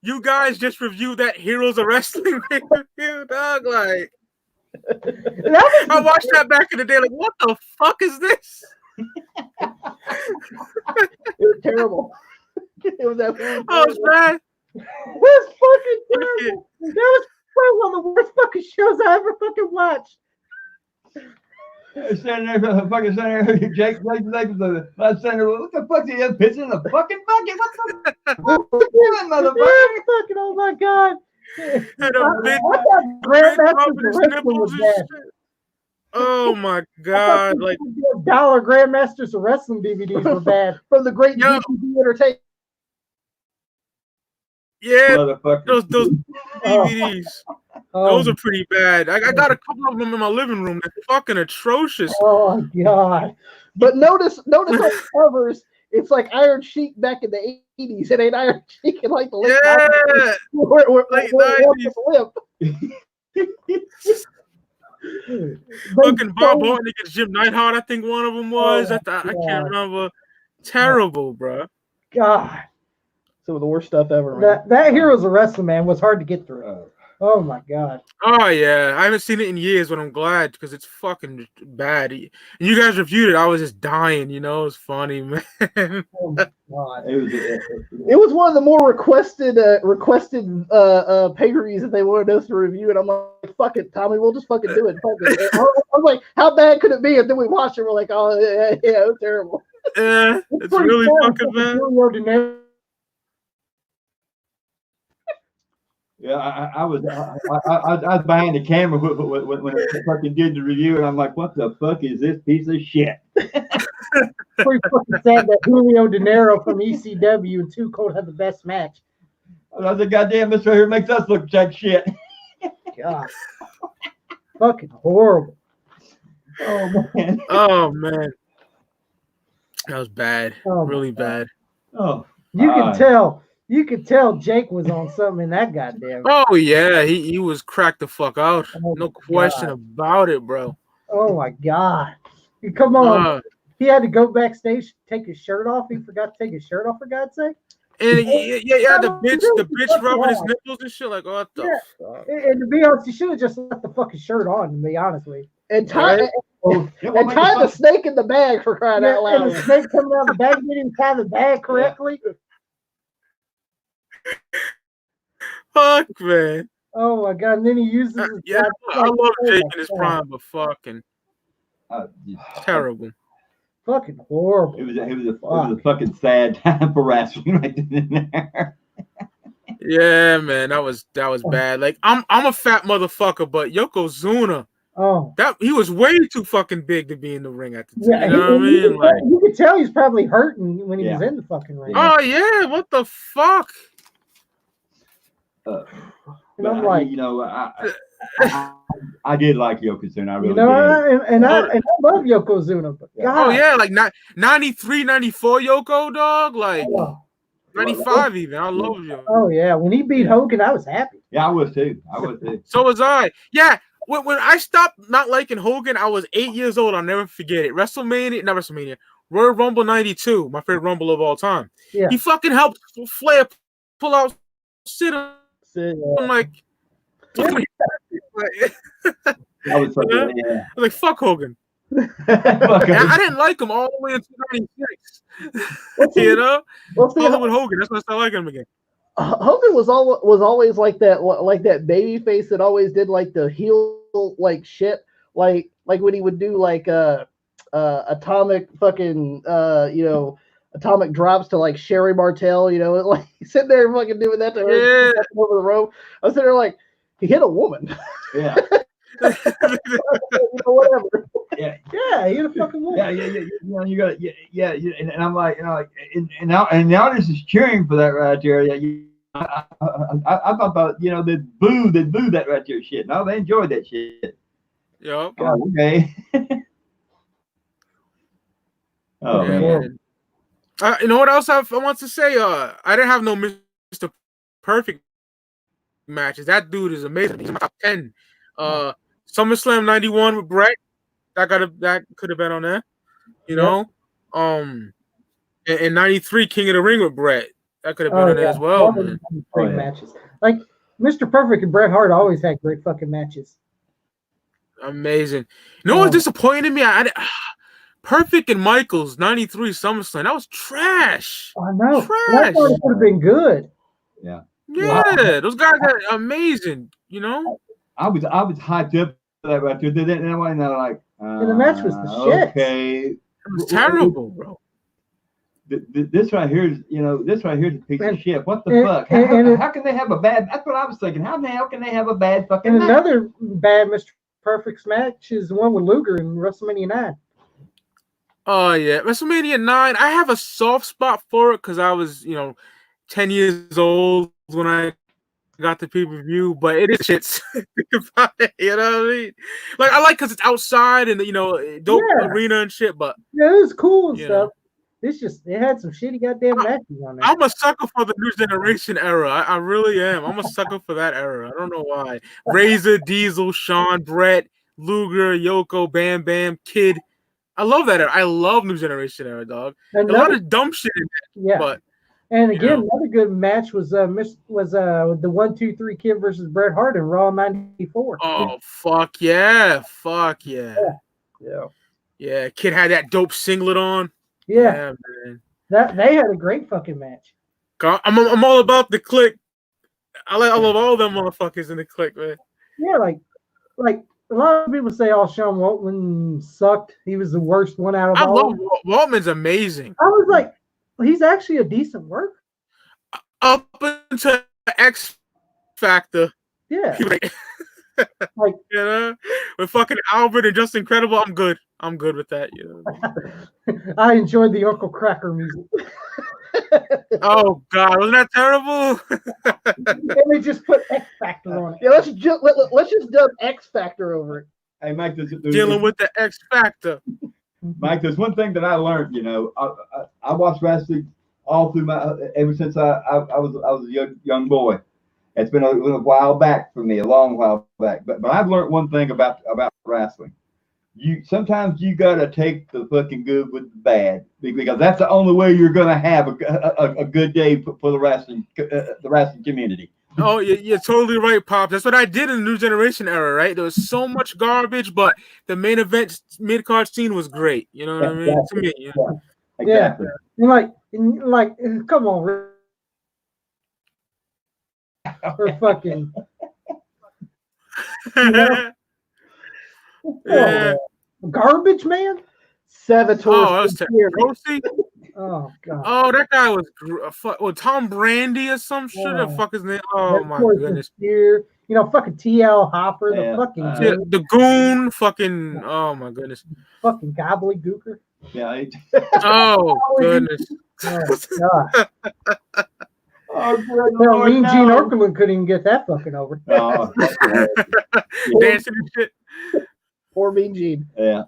You guys just reviewed that Heroes of Wrestling review, dog. Like, I watched that back in the day. Like, what the fuck is this? It was terrible. It was absolutely. Oh, it's bad. It was fucking terrible. That was probably one of the worst fucking shows I ever fucking watched. Standing there, fucking standing there, Jake, what the fuck? He has pissing in the fucking bucket. What you doing, motherfucker? Fucking, oh my god. Oh my god! Like $1 Grandmasters of Wrestling DVDs were bad from the great DVD Entertainment. Yeah, those DVDs. Those are pretty bad. I got a couple of them in my living room. They're fucking atrocious. Oh god! But notice on the covers, it's like Iron Sheik back in the 80s. It ain't Iron Sheik in like the late 90s. Fucking Bob Orton against Jim Neidhart, I think one of them was. I can't remember. Terrible, bro. God. Some of the worst stuff ever, man. That Heroes of Wrestling, man, was hard to get through. Oh my god. Oh yeah, I haven't seen it in years, but I'm glad because it's fucking bad. And you guys reviewed it. I was just dying. It was funny, man. Oh my god. It was one of the more requested pay-per-views that they wanted us to review, and I'm like, fuck it, Tommy, we'll just fucking do it. I was like, how bad could it be? And then we watched it, we're like, oh yeah, it was terrible. Yeah, it's really fucking bad. Yeah, I was behind the camera when I fucking did the review, and I'm like, what the fuck is this piece of shit? Pretty fucking sad that Julio De Niro from ECW and Too Cold had the best match. I was like, goddamn, this right here makes us look like shit. God. Fucking horrible. Oh man. Oh man. That was bad. Oh, really bad. Oh. You could tell Jake was on something in that goddamn. Oh yeah, he was cracked the fuck out. Oh, No question about it, bro. Oh my God. Come on. He had to go backstage, take his shirt off. He forgot to take his shirt off, for God's sake. And yeah, the bitch rubbing his nipples and shit. Like, what the fuck? And to be honest, you should have just left the fucking shirt on, to be honest with you. And tie the snake in the bag, for crying out loud. And the snake coming out of the bag, you didn't tie the bag correctly. Fuck, man. Oh my God! And then he uses. I love Jake in his prime, but fucking terrible. Fucking horrible. It was a fucking sad time for wrestling right then and there. Yeah, man, that was bad. Like, I'm a fat motherfucker, but Yokozuna. That he was way too fucking big to be in the ring at the time. Yeah, you know what I mean? Like, you could tell he's probably hurting when he was in the fucking ring. Oh yeah, what the fuck? And I'm like, I did like Yokozuna. I really did. And I love Yokozuna. But God. Oh yeah, like 93, 94 Yoko, dog. Like 95 even. I love Yoko. Oh yeah, when he beat Hogan, I was happy. Yeah, I was too. So was I. Yeah. When I stopped not liking Hogan, I was 8 years old. I'll never forget it. WrestleMania, Royal Rumble 92, my favorite Rumble of all time. Yeah. He fucking helped Flair pull out Sid. I'm like, I was like, fuck Hogan. I didn't like him all the way until 96. You know? Hollywood Hogan. That's when I started liking him again. Hogan was always like that baby face that always did like the heel like shit, like when he would do like atomic fucking atomic drops to like Sherry Martel, like he's sitting there fucking doing that to her over the rope. I was sitting there like, he hit a woman. Yeah. Whatever. Yeah, he hit a fucking woman. You got and I'm like, and the audience is cheering for that right there. I thought about, they boo that right there shit. No, they enjoyed that shit. Yeah. Oh, okay. Oh yeah, man. You know what else I want to say? I didn't have no Mr. Perfect matches. That dude is amazing. He's my top 10. SummerSlam 91 with Bret. That could have been on there. And 93 King of the Ring with Bret. That could have been on there as well. Great matches. Like Mr. Perfect and Bret Hart always had great fucking matches. Amazing. You know what disappointed me? Perfect and Michaels 93 SummerSlam. That was trash. I know. Trash. That would have been good. Yeah. Yeah, those guys are amazing. I was hyped up for that right there. Then I went like, and the match was the shit. Okay. It was terrible, bro. This right here is, this right here is a piece of shit. What the fuck? How can they have a bad? That's what I was thinking. How the hell can they have a bad fucking? And another bad Mr. Perfect's match is the one with Luger in WrestleMania 9. Oh yeah, WrestleMania 9. I have a soft spot for it because I was, 10 years old when I got the pay-per-view, but it is shit. Think about it, you know what I mean? Like, I like because it's outside and dope arena and shit. But yeah, it was cool and stuff. It's just it had some shitty goddamn matches on there. I'm a sucker for the New Generation era. I really am. I'm a sucker for that era. I don't know why. Razor, Diesel, Shawn, Bret, Luger, Yoko, Bam Bam, Kid. I love that era. I love New Generation era, dog. A lot of dumb shit in it. Yeah. But and again, another good match was the 1-2-3 Kid versus Bret Hart in Raw 94. Oh fuck yeah. Yeah, Kid had that dope singlet on. Yeah, man. That they had a great fucking match. I'm all about the clique. I love all them motherfuckers in the clique, man. Yeah, like a lot of people say, "Oh, Sean Waltman sucked. He was the worst one out of all." I love Waltman's amazing. I was like, he's actually a decent worker. Up until X Factor. Yeah. Like, you know, with fucking Albert and Just Incredible, I'm good. I'm good with that. You know? I enjoyed the Uncle Cracker music. Oh God, wasn't that terrible? And they just put X Factor on it. Yeah, let's just dub X Factor over it. Hey, Mike, Dealing with the X Factor. Mike, there's one thing that I learned. You know, I watched wrestling all through ever since I was a young boy. It's been a while back for me, a long while back. But I've learned one thing about wrestling. Sometimes you gotta take the fucking good with the bad, because that's the only way you're gonna have a good day for the wrestling community. Oh, you're totally right, Pop. That's what I did in the New Generation era, right? There was so much garbage, but the main event mid-card scene was great. You know what I mean? To me, yeah. Exactly. Yeah. Like, come on, or fucking. You know? Yeah. Garbage man. Saboteur. Oh, that was Rosie? Oh God. Oh, that guy was Tom Brandy or some shit. The fuck his name? Oh my goodness. Here, you know, fucking TL Hopper, the fucking the goon, fucking. Oh my goodness. Fucking gobbledygooker. Yeah. Oh goodness. Oh God. Mean Gene Okerlund couldn't even get that fucking over. Dancing and shit. Poor Mean Gene. Yeah.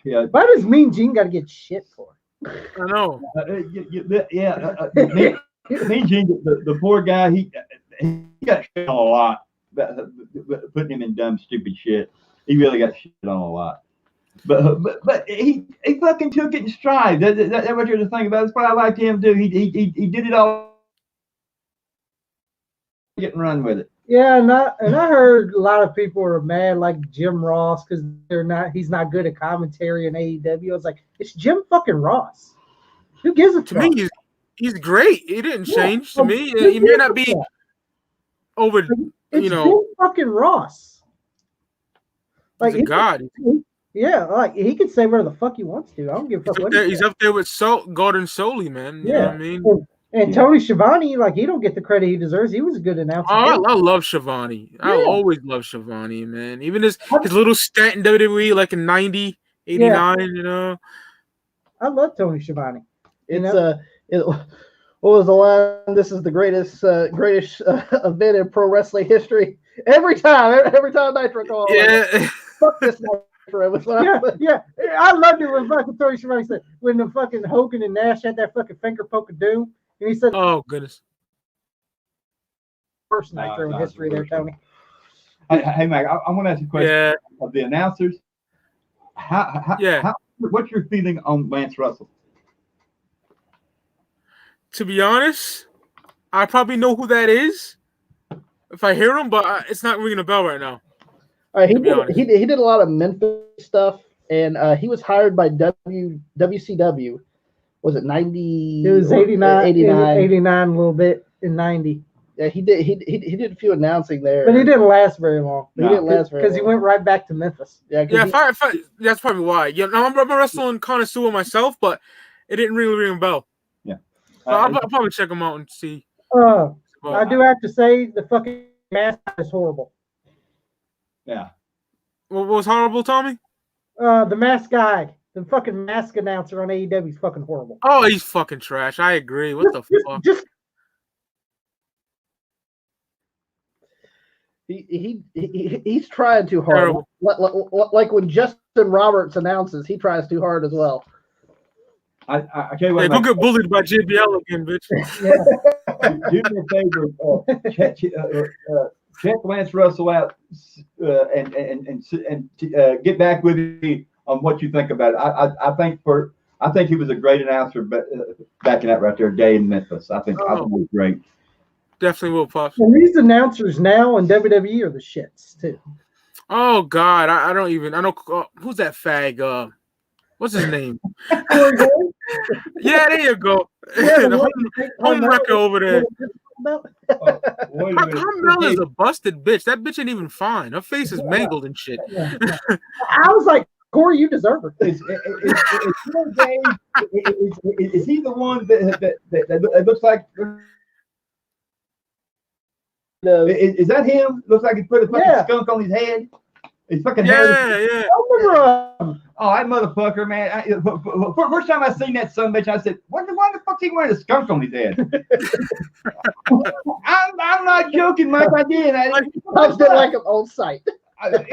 Why does Mean Gene got to get shit for? I know. Mean Gene, the poor guy, he got shit on a lot. Putting him in dumb, stupid shit. He really got shit on a lot. But he fucking took it in stride. That's what you're thinking about. That's what I liked him do. He did it all. Get and run with it. Yeah, and I heard a lot of people are mad, like Jim Ross, because he's not good at commentary in AEW. I was like, it's Jim fucking Ross. Who gives a fuck? To me, he's great. He didn't change to me. He may not be over, it's Jim fucking Ross. Like, he's a god. Yeah, like he can say whatever the fuck he wants to. I don't give a fuck. He's up there with Gordon Soley, man. You know what I mean? And Tony Schiavone, like, he don't get the credit he deserves. He was a good announcer. Oh, I love Schiavone. Yeah. I always love Schiavone, man. Even his little stint in WWE, like in 90, 89, you know. I love Tony Schiavone. What was the line? This is the greatest event in pro wrestling history. Every time Nitro called. Yeah. Fuck this Nitro. Yeah. I loved it when fucking Tony Schiavone said, when the fucking Hogan and Nash had that fucking finger poke of doom. And he said, "Oh goodness, first Nitro in history, there, Tony." Hey, Mike, I want to ask you a question of the announcers. What's your feeling on Lance Russell? To be honest, I probably know who that is if I hear him, but it's not ringing a bell right now. He did a lot of Memphis stuff, and he was hired by WCW. Was it 90? It was 89, 89 a little bit in 90. Yeah, he did a few announcing there, but he didn't last very long. He didn't last very long because he went right back to Memphis. Yeah, that's probably why. Yeah, I'm a wrestling connoisseur myself, but it didn't really ring a bell. Yeah, so I'll probably check him out and see. I do have to say the fucking mask is horrible. Yeah. What was horrible, Tommy? The mask guy. The fucking mask announcer on AEW is fucking horrible. Oh, he's fucking trash. I agree. What the fuck? He's trying too hard. Like when Justin Roberts announces, he tries too hard as well. I tell you what. Go get bullied by JBL again, bitch. Do me a favor. Check Lance Russell out and get back with me on what you think about it. I think he was a great announcer, but backing that right there, day in Memphis. I think he was great. Definitely will, Pops. And these announcers now in WWE are the shits too. Oh God, I don't who's that fag? What's his name? Yeah, there you go. The home wrecker over there. Carmella is a busted bitch. That bitch ain't even fine. Her face is mangled and shit. I was like, Corey, you deserve it. Is he the one that looks like Is that him? Looks like he put a fucking skunk on his head. His fucking hair. Yeah. Oh, that motherfucker, man. First time I seen that son bitch, I said, why the fuck he wearing a skunk on his head? I'm not joking, Mike. I did. I did like an old sight.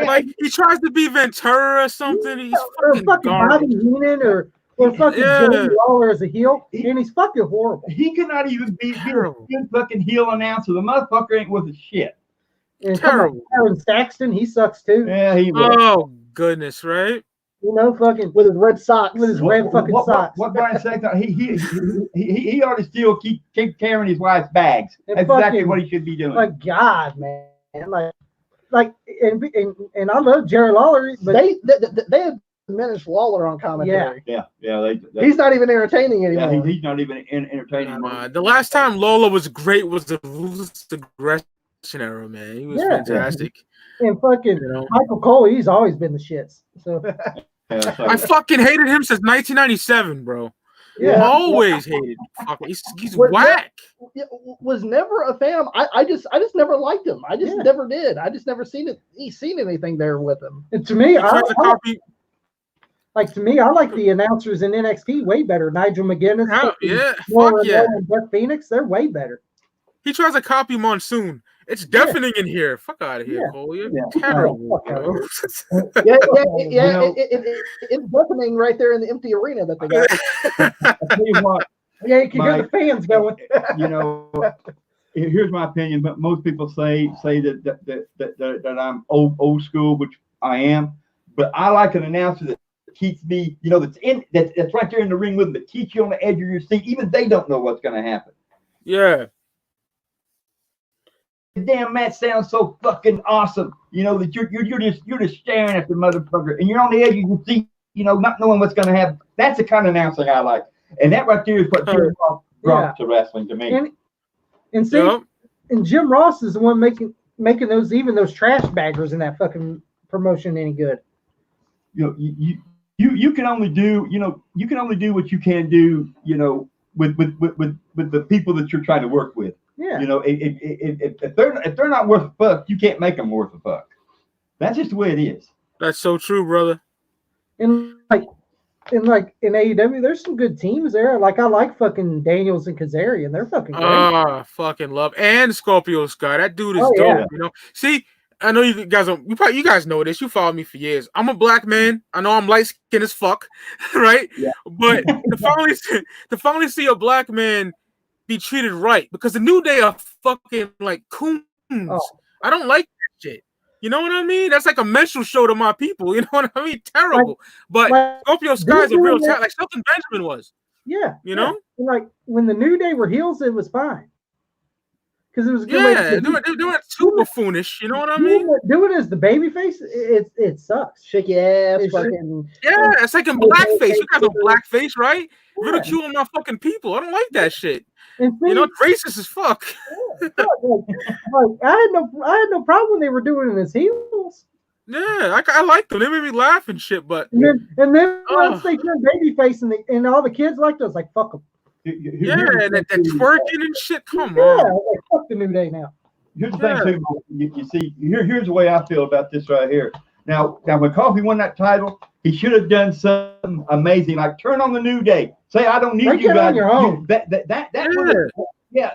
Like he tries to be Ventura or something. He's fucking Bobby Heenan or fucking Joey Lawler as a heel, and he's fucking horrible. He could not even be a good fucking heel announcer. The motherfucker ain't worth a shit. And terrible. Aaron Saxton, he sucks too. Yeah, he was. Oh goodness, right? You know, fucking with his red socks, with his red fucking socks. What Brian Saxton? He ought to still keep carrying his wife's bags. That's exactly what he should be doing. Like God, man, like, and I love Jerry Lawler, but they have diminished Lawler on commentary. Yeah. He's not even entertaining anymore. Yeah, he's not even entertaining. The last time Lola was great was the Ruthless Aggression era, man. He was fantastic. And fucking Michael Cole, he's always been the shits. So I fucking hated him since 1997, bro. Yeah, always hated. Fucking, he's whack. Was never a fan. I just never liked him. I just never did. I just never seen anything there with him. And to me, I like the announcers in NXT way better. Nigel McGuinness, and Beth Phoenix, they're way better. He tries to copy Monsoon. It's deafening in here. Fuck out of here, Cole. You're terrible. It's deafening right there in the empty arena that they got. I tell you what, you can hear the fans going. Here's my opinion, but most people say that I'm old school, which I am. But I like an announcer that keeps me, that's right there in the ring with them, that keeps you on the edge of your seat. Even they don't know what's going to happen. Yeah. Damn, that sounds so fucking awesome. That you're just staring at the motherfucker, and you're on the edge of your seat, not knowing what's going to happen. That's the kind of announcing I like, and that right there is what brought to wrestling to me. And see, and Jim Ross is the one making those trash baggers in that fucking promotion any good. You can only do what you can do, with the people that you're trying to work with. Yeah. If they're not worth a fuck, you can't make them worth a fuck. That's just the way it is. That's so true, brother. And like in AEW, there's some good teams there. Like I like fucking Daniels and Kazarian. They're fucking great. Fucking love. And Scorpio Sky. That dude is dope. Yeah. See, I know you guys don't. You guys know this. You followed me for years. I'm a black man. I know I'm light skinned as fuck, right? Yeah. But to finally see a black man be treated right, because the New Day are fucking like coons. I don't like that shit. You know what I mean? That's like a menstrual show to my people. You know what I mean? Terrible. But Scorpio Sky is a real talent, like Shelton Benjamin was. Yeah. You know? And like when the New Day were heels, it was fine. Because it was a good way they're doing it too buffoonish. You know what I mean? Doing it as the baby face, it sucks. Shake your ass. It's like in blackface. You guys know blackface, right? Yeah. Ridiculing my fucking people. I don't like that shit. Racist as fuck. I had no problem when they were doing it as heels. Yeah, I like them. They made me laugh and shit. But and then once they turned babyface and all the kids liked us, like fuck them. That twerking and shit. Come on. Like, fuck the New Day now. Here's the thing too. You see, here's the way I feel about this right here. Now when Coffee won that title, he should have done something amazing, like turn on the New Day. Say I don't need you guys. On your own. Yeah.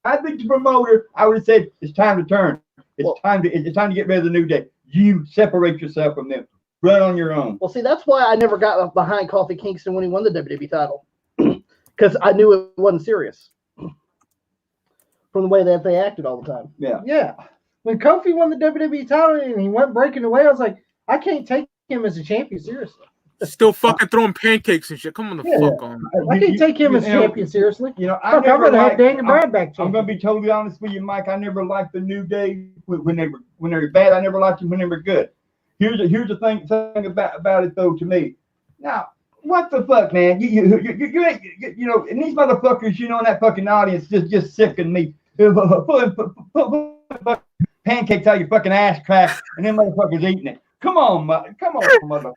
I'd be the promoter. I would have said it's time to turn. It's time to get rid of the New Day. You separate yourself from them. Run on your own. Well, see, that's why I never got behind Kofi Kingston when he won the WWE title, because I knew it wasn't serious from the way that they acted all the time. Yeah. When Kofi won the WWE title and he went breaking away, I was like, I can't take him as a champion seriously. Still fucking throwing pancakes and shit. Come on, fuck on. I can't take him as champion seriously. I'm gonna have Daniel Bryan back. I'm gonna be totally honest with you, Mike. I never liked the New Day when they were bad. I never liked them when they were good. Here's the thing about it though. To me, now what the fuck, man? You and these motherfuckers, in that fucking audience just sicken me. Pulling pancakes out your fucking ass crack, and then motherfuckers eating it. Come on, motherfucker.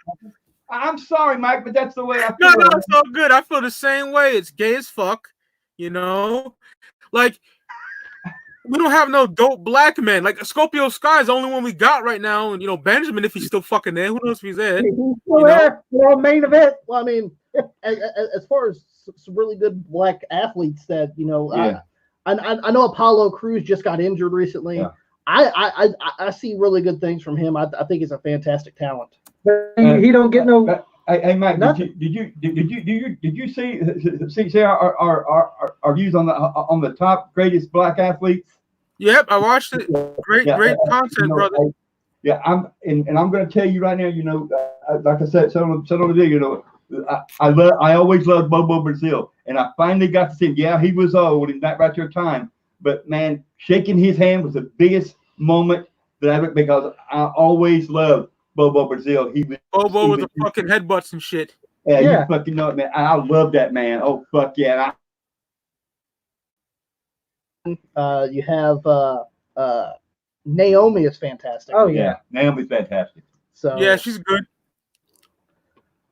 I'm sorry, Mike, but that's the way I feel. No, it's all good. I feel the same way. It's gay as fuck, Like, we don't have no dope black men. Like Scorpio Sky is the only one we got right now, and Benjamin, if he's still fucking there, who knows if he's there? He's still there. Well, main event. Well, I mean, as far as some really good black athletes that I know Apollo Crews just got injured recently. Yeah. I see really good things from him. I think he's a fantastic talent. But he don't get no. Hey Mike, did you see our views on the top greatest black athletes? Yep, I watched it. Great content, brother. I'm going to tell you right now. Like I said on the video, I always loved Bobo Brazil, and I finally got to see him. Yeah, he was old and not right your time, but man, shaking his hand was the biggest moment that I ever, because I always loved Bobo Brazil. Bobo with the fucking headbutts and shit. Yeah, you fucking know it, man. I love that man. Oh fuck yeah. You have Naomi is fantastic. Oh yeah, Naomi's fantastic. So yeah, she's good.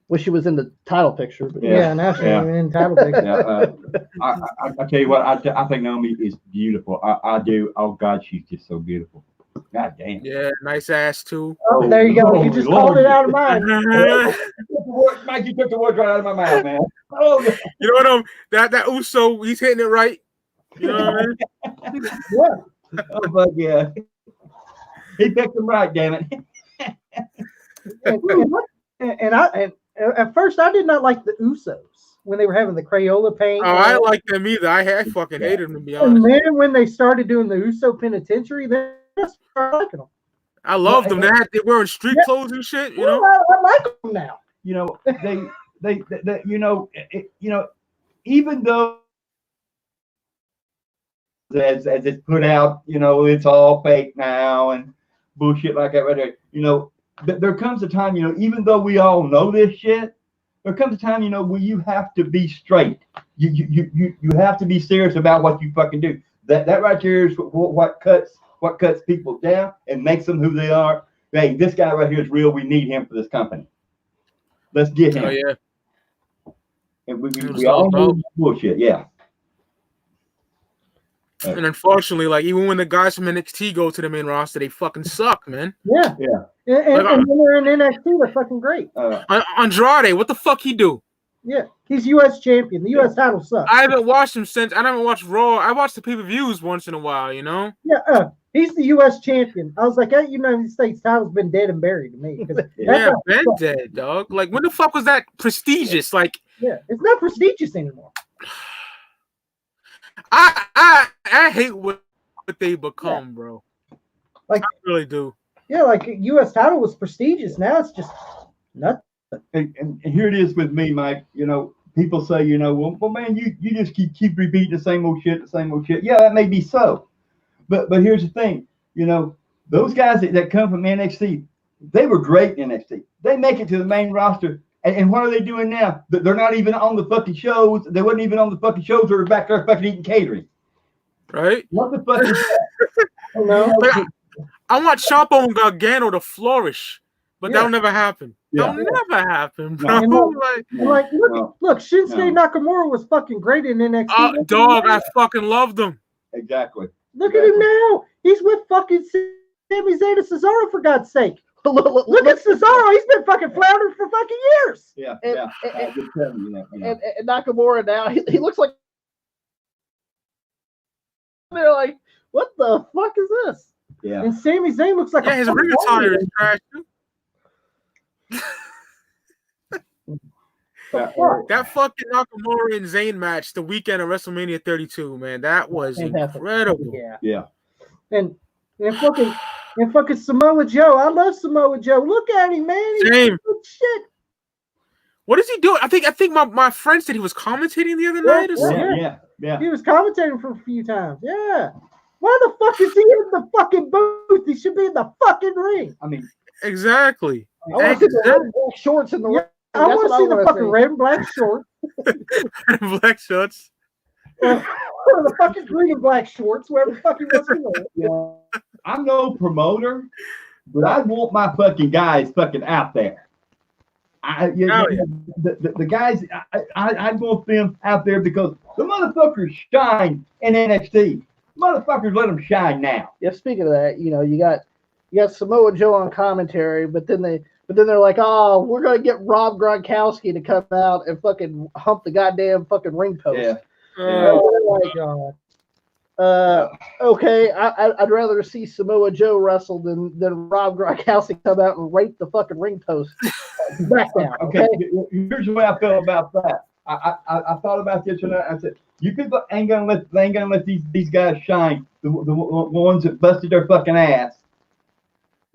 Wish she was in the title picture. But now she's in title picture. I tell you what, I think Naomi is beautiful. I do. Oh God, she's just so beautiful. God damn. Yeah, nice ass too. Oh, there you go. You just called it out of mine. Mike, you took the words right out of my mouth, man. Oh, you know what? That Uso, he's hitting it right. You know what I mean? Yeah. Oh, fuck yeah. He picked him right, damn it. And at first I did not like the Usos when they were having the Crayola paint. Oh, I didn't like them either. I fucking hated them, to be honest. And then when they started doing the Uso Penitentiary, then I started liking them. I loved them. They wearing street clothes and shit. You know, I like them now. They even though as it's put out, it's all fake now and bullshit like that right there. There comes a time, even though we all know this shit, there comes a time, where you have to be straight. You have to be serious about what you fucking do. That right there is what cuts people down and makes them who they are. Hey, this guy right here is real. We need him for this company. Let's get him. Oh yeah. And we all know bullshit. Yeah. And unfortunately, like even when the guys from NXT go to the main roster, they fucking suck, man. Yeah. And when they're in NXT, they're fucking great. Andrade, what the fuck he do? Yeah, he's U.S. champion. The U.S. title sucks. I haven't watched him since. I haven't watched Raw. I watch the pay-per-views once in a while, Yeah, he's the U.S. champion. I was like, that United States title's been dead and buried to me. Yeah, been dead, dog. Like, when the fuck was that prestigious? Like, yeah, it's not prestigious anymore. I hate what they become, bro. Like, I really do. Yeah, like U.S. title was prestigious. Now it's just nothing. And here it is with me, Mike. People say, well, man, you just keep repeating the same old shit. Yeah, that may be so, but here's the thing. Those guys that come from NXT, they were great in NXT. They make it to the main roster, and what are they doing now? They're not even on the fucking shows. They wasn't even on the fucking shows. They were back there fucking eating catering. Right? What the fuck is that? Like, I want Ciampa and Gargano to flourish, but that'll never happen. Yeah. That'll never happen, bro. Look, Shinsuke Nakamura was fucking great in NXT. Dog, I fucking loved him. Exactly. Look at him now. He's with fucking Sami Zayn and Cesaro, for God's sake. Look at Cesaro. He's been fucking floundering for fucking years. Yeah. And Nakamura now, he looks like they're like, what the fuck is this? Yeah. And Sami Zayn looks like his ring attire is trash too. That fucking Nakamura and Zayn match the weekend of WrestleMania 32, man, that was incredible. Yeah. And fucking Samoa Joe. I love Samoa Joe. Look at him, man. Same. Shit. What is he doing? I think my friend said he was commentating the other night or something. Yeah. He was commentating for a few times. Yeah. Why the fuck is he in the fucking booth? He should be in the fucking ring. I mean, exactly. I want to see the red and black shorts in the ring. I want to see the fucking red and black shorts. Black shorts. Or the fucking green and black shorts, wherever the fuck he was in. I'm no promoter, but I want my fucking guys fucking out there. The guys, I want them out there because the motherfuckers shine in NXT. Motherfuckers, let them shine now. Yeah, speaking of that, you got Samoa Joe on commentary, but then they're like, oh, we're gonna get Rob Gronkowski to come out and fucking hump the goddamn fucking ring post. Yeah. Oh my god. Okay, I'd rather see Samoa Joe wrestle than Rob Gronkowski come out and rape the fucking ring post. Back down. Okay. Here's the way I feel about that. I thought about this and I said, you people ain't gonna let these guys shine, the ones that busted their fucking ass.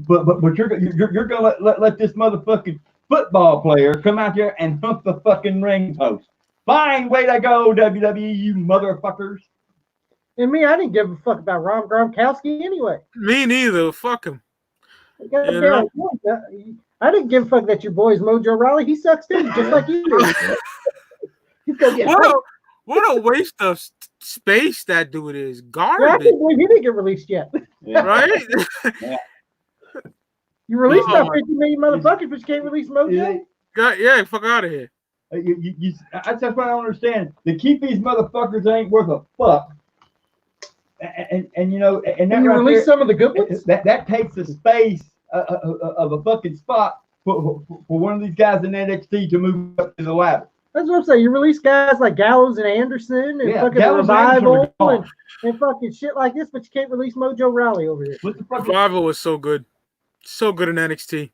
But you're gonna let this motherfucking football player come out there and hump the fucking ring post. Fine, way to go, WWE, you motherfuckers. And me, I didn't give a fuck about Rob Gronkowski anyway. Me neither. Fuck him. I didn't give a fuck that your boy's Mojo Rawley. He sucks too, just like you do. What a waste of space that dude is. Garbage. Yeah, I can't believe he didn't get released yet. Yeah. Right? Yeah. You released about 50 million motherfuckers, but you can't release Mojo? Yeah, fuck out of here. That's what I don't understand. To keep these motherfuckers that ain't worth a fuck. And that you right release there, some of the good ones? that takes the space of a fucking spot for one of these guys in NXT to move up to the ladder. That's what I'm saying. You release guys like Gallows and Anderson and fucking Revival and fucking shit like this, but you can't release Mojo Rawley over here. Revival was so good. So good in NXT.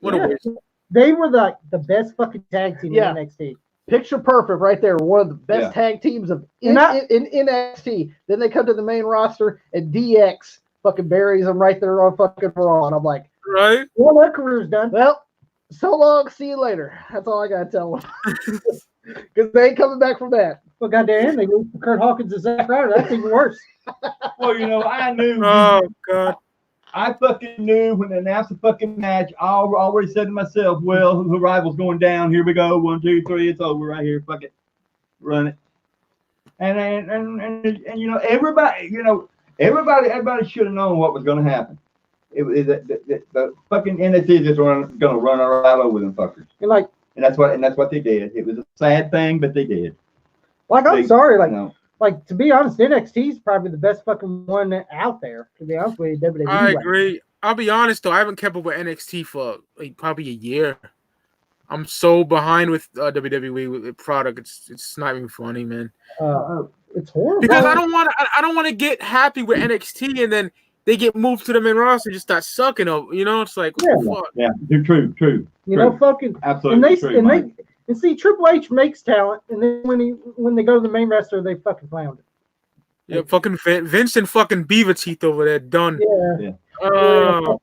What a waste. They were the best fucking tag team in NXT. Picture perfect right there. One of the best tag teams in NXT. Then they come to the main roster and DX fucking buries them right there on fucking Raw. And I'm like, right? Well, their career's done. Well, so long. See you later. That's all I got to tell them. Because they ain't coming back from that. Well, goddamn, they lose Kurt Hawkins and Zack Ryder. That's even worse. Well, I knew. Oh, God. I fucking knew when they announced the fucking match. I already said to myself, well, the rival's going down. Here we go. 1, 2, 3. It's over right here. Fuck it. Run it. And everybody should have known what was going to happen. The fucking NXT is just going to run right over them fuckers. And that's what they did. It was a sad thing, but they did. I'm sorry, to be honest, NXT is probably the best fucking one out there. To be honest with you, WWE. I agree. I'll be honest though, I haven't kept up with NXT for probably a year. I'm so behind with WWE with the product. It's not even funny, man. It's horrible because I don't want to get happy with NXT and then they get moved to the main roster and just start sucking up. It's like fuck. Yeah, they're true. Fucking absolutely. And see, Triple H makes talent, and then when they go to the main roster, they fucking flounder. Yeah, fucking Vince and fucking Beaver Teeth over there, done. Yeah. Oh,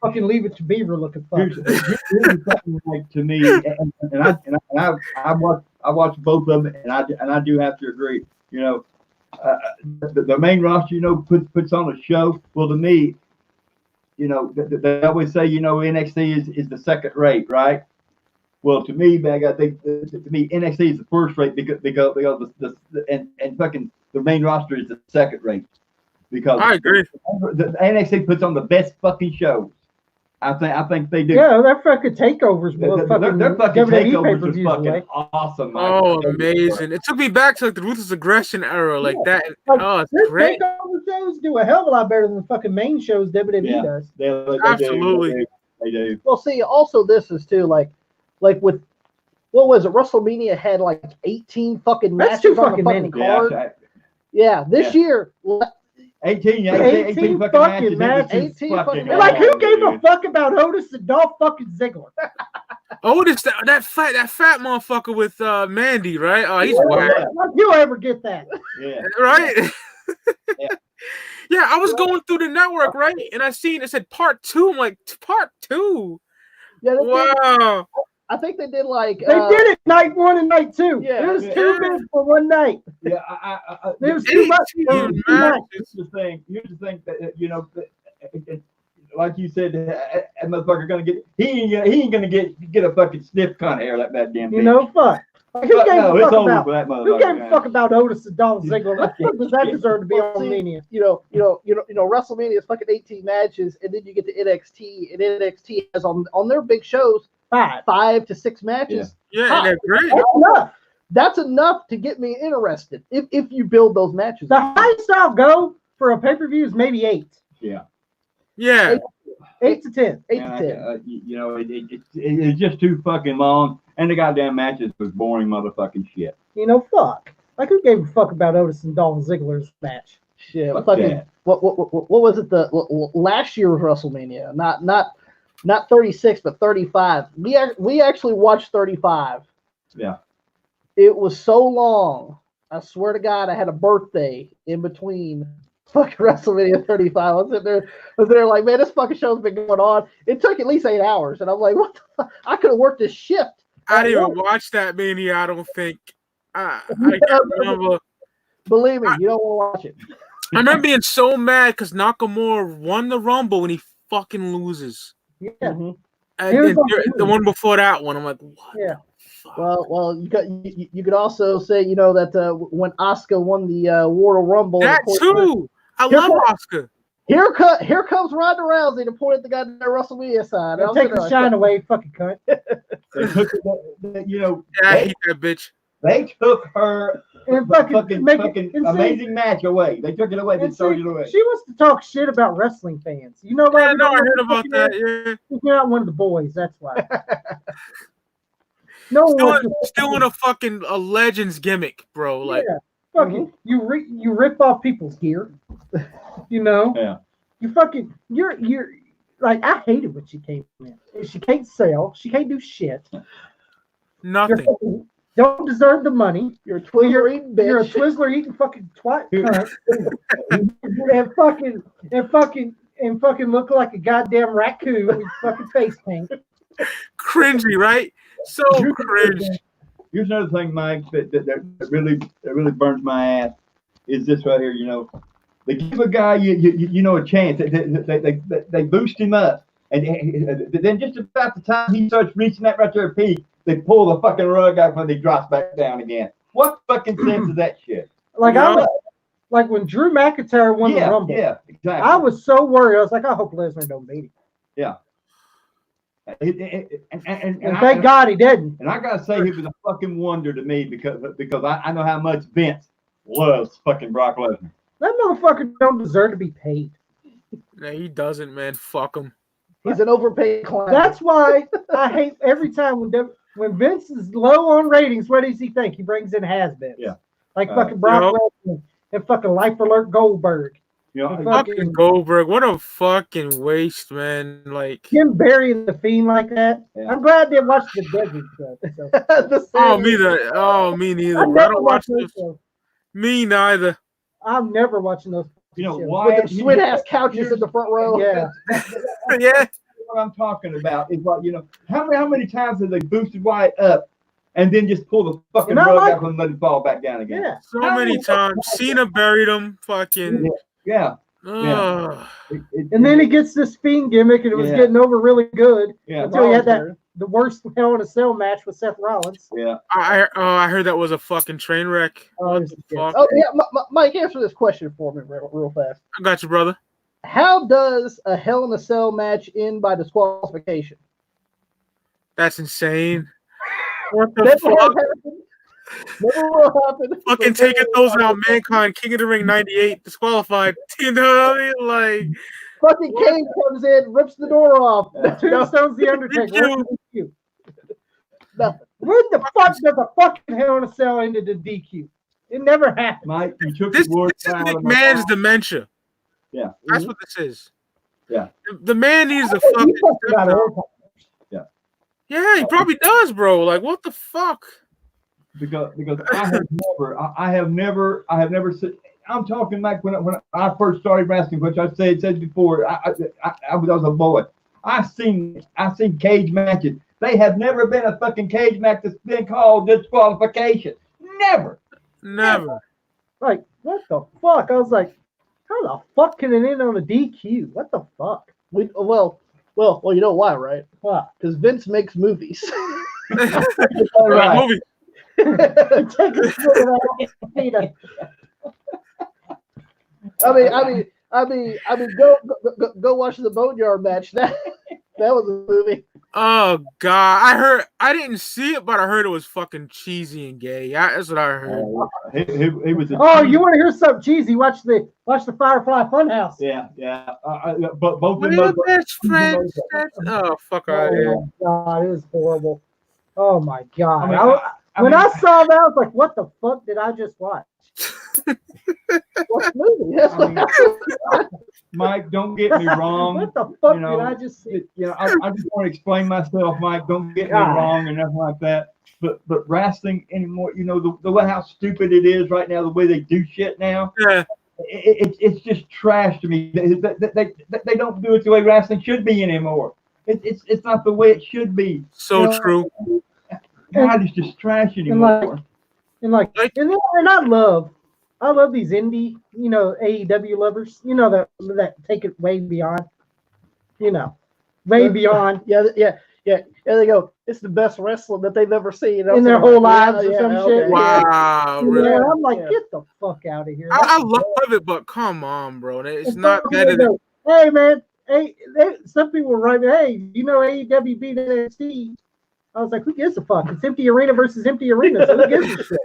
fucking leave it to Beaver looking fuck. Here's something like to me, and I watched both of them, and I do have to agree. The main roster, puts on a show. Well, to me, they always say, NXT is the second rate, right? Well, to me, man, I think to me NXT is the first rate because and fucking the main roster is the second rate because I agree. The NXT puts on the best fucking shows. I think they do. Yeah, their fucking takeovers. Their fucking takeovers are fucking awesome. Oh, amazing! It took me back to the Ruthless Aggression era, like that. It's great. Takeover shows do a hell of a lot better than the fucking main shows WWE does. They Absolutely, they do. Well, see, also this is too like with what was it? WrestleMania had 18 fucking matches on the fucking card. Yeah, this year. 18 fucking matches. 18 fucking matches. Who gave a fuck about Otis and Dolph fucking Ziggler? Otis, that fat motherfucker with Mandy, right? Oh, he's wild. You ever get that? Yeah. Right? Yeah, I was going through the network, right? And I seen it said part 2. I'm like, part 2? Yeah, wow. I think they did they did it night 1 and night 2. Yeah, it was 2 minutes for one night. Yeah, it was too much. Here's the thing that like you said, that motherfucker gonna get he ain't gonna get a fucking stiff cunt hair like that damn bitch. Fuck. Who gave a fuck about Otis and Dolph Ziggler? What the fuck does that deserve to be on Mania? WrestleMania is fucking 18 matches, and then you get to NXT, and NXT has on their big shows 5 to 6 matches. Yeah, they're great. That's enough. That's enough to get me interested if you build those matches. The highest I'll go for a pay-per-view is maybe 8. Yeah. 8 to 10. 8 to 10. You know, it's just too fucking long, and the goddamn matches was boring motherfucking shit. You know, fuck. Like, who gave a fuck about Otis and Dolph Ziggler's match? Shit. Fucking, what was it? The last year's WrestleMania, not 36, but 35. We actually watched 35. Yeah. It was so long. I swear to God, I had a birthday in between fucking WrestleMania 35. I was there like, man, this fucking show's been going on. It took at least 8 hours, and I'm like, what the fuck? I could have worked this shift. I didn't even watch that Mania. I don't think. I can't remember. Believe me, you don't want to watch it. I remember being so mad because Nakamura won the Rumble when he fucking loses. Yeah. Mm-hmm. And the one before that one, I'm like, what? Yeah. Well, you could also say, you know, that when Asuka won the Royal Rumble, that too. I love Asuka. Here comes Ronda Rousey to point at the guy that WrestleMania side. Take the shine away, fucking cunt. You know, I hate that bitch. They took her And fucking amazing match away. They took it away. They threw it away. She wants to talk shit about wrestling fans. You know what? Yeah, no, I heard about that. Yeah. You're not one of the boys. That's why. No one still in a Legends gimmick, bro. Like, fucking, you rip off people's gear. You know. Yeah. You fucking you're like, I hated when she came in. She can't sell. She can't do shit. Nothing. You don't deserve the money. You're a Twizzler eating bitch. You're a Twizzler eating fucking twat. and fucking look like a goddamn raccoon with fucking face paint. Cringy, right? So cringe. Here's another thing, Mike, that really burns my ass is this right here. You know, they give a guy you know a chance. They boost him up, and then just about the time he starts reaching that right there peak, they pull the fucking rug out when he drops back down again. What fucking sense is that shit? Like like when Drew McIntyre won the Rumble. Yeah, exactly. I was so worried. I was like, I hope Lesnar don't beat him. Yeah. And thank God he didn't. And I gotta say, he was a fucking wonder to me because I know how much Vince loves fucking Brock Lesnar. That motherfucker don't deserve to be paid. No, he doesn't, man. Fuck him. He's an overpaid clown. That's why I hate every time when Vince is low on ratings. What does he think? He brings in has-beens. Yeah. Like fucking Brock Lesnar and fucking Life Alert Goldberg. You know, fucking Goldberg, what a fucking waste, man! Like him burying the Fiend like that. Yeah. I'm glad they watched the Desert show. So. Me neither. I don't watch those. Me neither. I'm never watching those. You know shows. why? With the sweet ass couches in the front row. Yeah, yeah. What I'm talking about is what, you know. How many times have they boosted Wyatt up and then just pull the fucking rug out and let it fall back down again? Yeah. So many times. Cena buried him. Fucking. Yeah. And then he gets this Fiend gimmick, and it was getting over really good until he had the worst Hell in a Cell match with Seth Rollins. Yeah. I heard that was a fucking train wreck. Mike, answer this question for me real fast. I got you, brother. How does a Hell in a Cell match end by disqualification? That's insane. What the fuck? Never will happen. Fucking taking those out, Mankind, King of the Ring 98, disqualified. You know what I mean? Like, fucking Kane comes in, rips the door off. Tombstone's the Undertaker. Nothing. When the fuck does a fucking Hell in a Cell into the DQ? It never happened. Mike, this is McMahon's dementia. Yeah. That's what this is. Yeah. The man needs a fucking. Yeah, he probably does, bro. Like, what the fuck? Because I have never said. I'm talking like when I first started wrestling, which I said before. I was a boy. I seen cage matches. They have never been a fucking cage match that's been called disqualification. Never. Like, what the fuck? I was like, how the fuck can it end on a DQ? What the fuck? Well, you know why, right? Why? Because Vince makes movies. Right. Movie. I mean, go watch the Boneyard match. That was a movie. Oh God, I didn't see it, but I heard it was fucking cheesy and gay. Yeah, that's what I heard. He was. You want to hear something cheesy? Watch the Firefly Funhouse. Yeah. But both of We're them. best friends. Oh fuck out of here. Oh my God, it was horrible. Oh my God. When I saw that, I was like, "What the fuck did I just watch?" What movie? Mike, don't get me wrong. What the fuck did I just see? I just want to explain myself, Mike. Don't get me wrong and nothing like that. But wrestling anymore, the way how stupid it is right now, the way they do shit now. Yeah. It's just trash to me. They don't do it the way wrestling should be anymore. It's not the way it should be. So true. God, it's just trash anymore. And I love these indie, AEW lovers, that take it way beyond, way beyond. Yeah. They go. It's the best wrestling that they've ever seen in their whole lives or some shit. Wow. Really? Yeah, I'm like, get the fuck out of here. I love it, but come on, bro. It's not better than. Hey, man. Hey, some people write me, hey, AEW beat NXT. I was like, who gives a fuck? It's empty arena versus empty arena. So who gives a shit?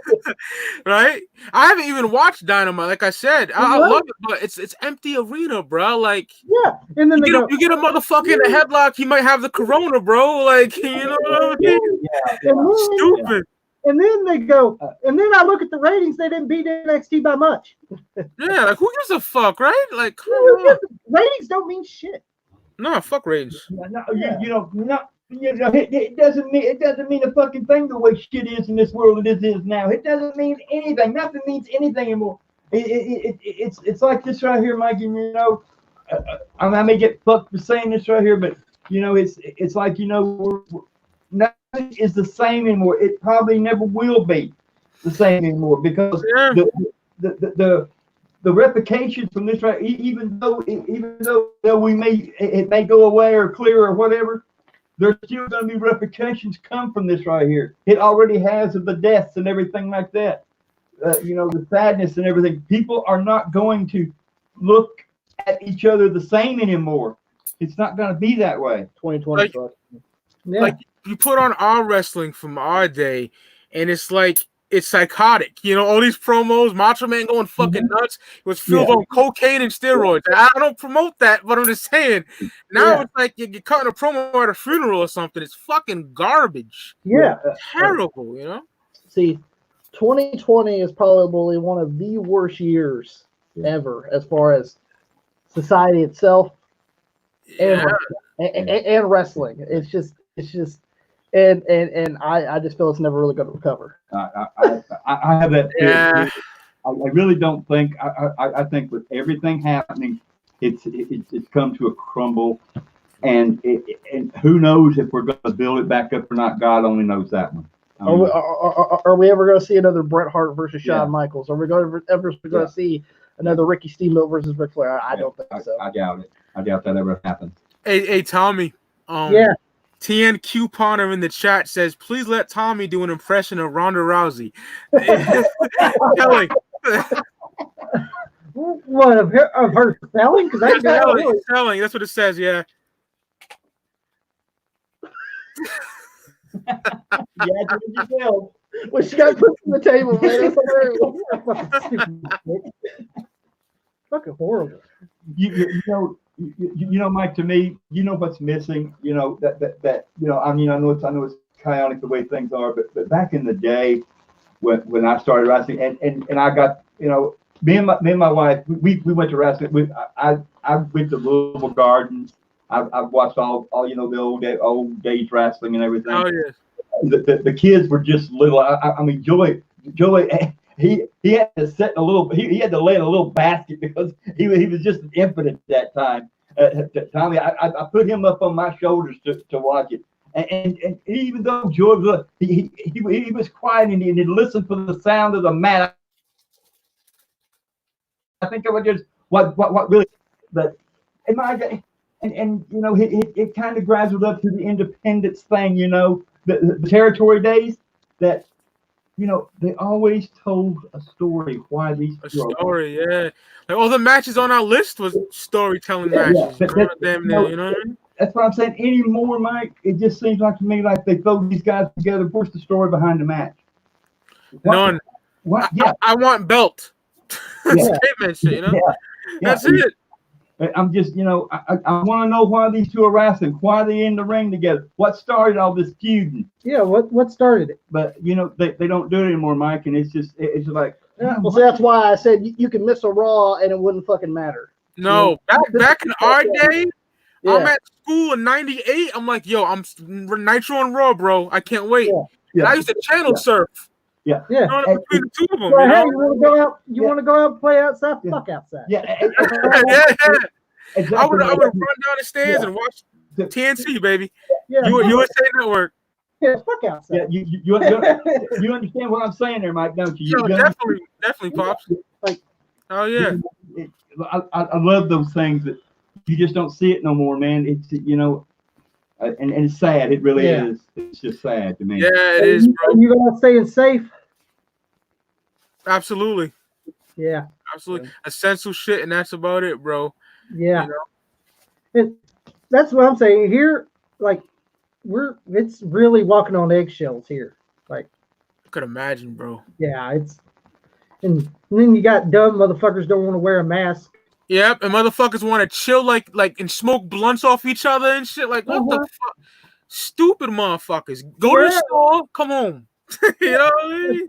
Right? I haven't even watched Dynamite. Like I said, I love it, but it's empty arena, bro. Like, yeah. And then you get a motherfucker in a headlock, he might have the corona, bro. Like, you know what I mean? Yeah. Stupid. And then they go, and then I look at the ratings. They didn't beat NXT by much. Yeah, like who gives a fuck, right? Like, come on. Ratings don't mean shit. No, fuck ratings. It doesn't mean a fucking thing the way shit is in this world it is now. It doesn't mean anything. Nothing means anything anymore. It's like this right here, Mikey. I may get fucked for saying this right here, but it's like nothing is the same anymore. It probably never will be the same anymore because the replication from this right, even though it may go away or clear or whatever. There's still going to be repercussions come from this right here. It already has of the deaths and everything like that. The sadness and everything. People are not going to look at each other the same anymore. It's not going to be that way. 2020. Like you put on our wrestling from our day, and it's like it's psychotic. All these promos, Macho Man going fucking nuts. It was filled on cocaine and steroids. I don't promote that, but I'm just saying. Now it's like you're cutting a promo at a funeral or something. It's fucking garbage. Yeah. Terrible, See, 2020 is probably one of the worst years ever as far as society itself and wrestling. It's just. And I just feel it's never really going to recover. I have that. Yeah. I really don't think. I think with everything happening, it's come to a crumble, and who knows if we're going to build it back up or not? God only knows that one. Are we ever going to see another Bret Hart versus Shawn Michaels? Are we ever going to see another Ricky Steamboat versus Ric Flair? I don't think so. I doubt it. I doubt that ever happens. Hey, Tommy. TN Couponer in the chat says, please let Tommy do an impression of Ronda Rousey. Kelly. What, of her selling? Because that's selling. That's what it says, yeah. Well, she got put on the table, man. Fucking horrible. Mike, to me, what's missing, I know it's chaotic the way things are, but back in the day when I started wrestling and I got, me and my wife, we went to wrestling. I went to Louisville Gardens. I've watched all the old days wrestling and everything. Oh, yes. The kids were just little. I mean, Joey, he had to set a little. He had to lay in a little basket because he was just an infant at that time. Tommy, I put him up on my shoulders to watch it, and even though George he was quiet and he'd listen for the sound of the mat. I think it was just what really, but it kind of graduated up to the independence thing, the territory days that. They always told a story why these story, yeah. Like all the matches on our list was storytelling matches. Yeah, you know what I mean? That's what I'm saying. Anymore, Mike, it just seems like to me like they throw these guys together. What's the story behind the match? None. What? Yeah. I want belt. Statement shit, you know? That's it. I'm just, I want to know why these two are wrestling. Why are they in the ring together? What started all this feuding? Yeah, what started it? But, they don't do it anymore, Mike, and it's just like. Yeah, well, see, that's why I said you can miss a Raw and it wouldn't fucking matter. No, back in our day, I'm at school in '98. I'm like, yo, I'm Nitro and Raw, bro. I can't wait. And I used to channel surf. Yeah. Between the two of them. Well, hey, you want to go out? You want to go out and play outside? Fuck outside. Yeah. Exactly. I would run down the stairs and watch TNC, baby. Yeah. USA Network. Yeah, fuck outside. Yeah, you understand what I'm saying there, Mike, don't you? Yo, definitely, Pops. Oh yeah. I love those things that you just don't see it no more, man. It's and it's sad. It really is. It's just sad to me. Yeah, it is, bro. You gonna staying safe? Absolutely. Yeah. Absolutely. Essential shit, and that's about it, bro. Yeah. And that's what I'm saying here. Like, it's really walking on eggshells here. Like, I could imagine, bro. Yeah, and then you got dumb motherfuckers don't want to wear a mask. Yep, and motherfuckers want to chill like and smoke blunts off each other and shit. Like, what the fuck? Stupid motherfuckers. Go to the store, come home. You know what I mean?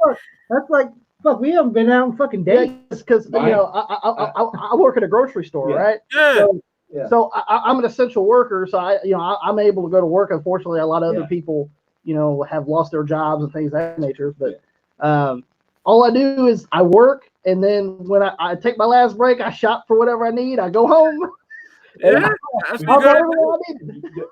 That's like, fuck, we haven't been out in fucking days. Because I work at a grocery store, right? Yeah. So I'm an essential worker, so I'm able to go to work. Unfortunately, a lot of other people, have lost their jobs and things of that nature. But all I do is I work, and then when I take my last break, I shop for whatever I need. I go home. That's what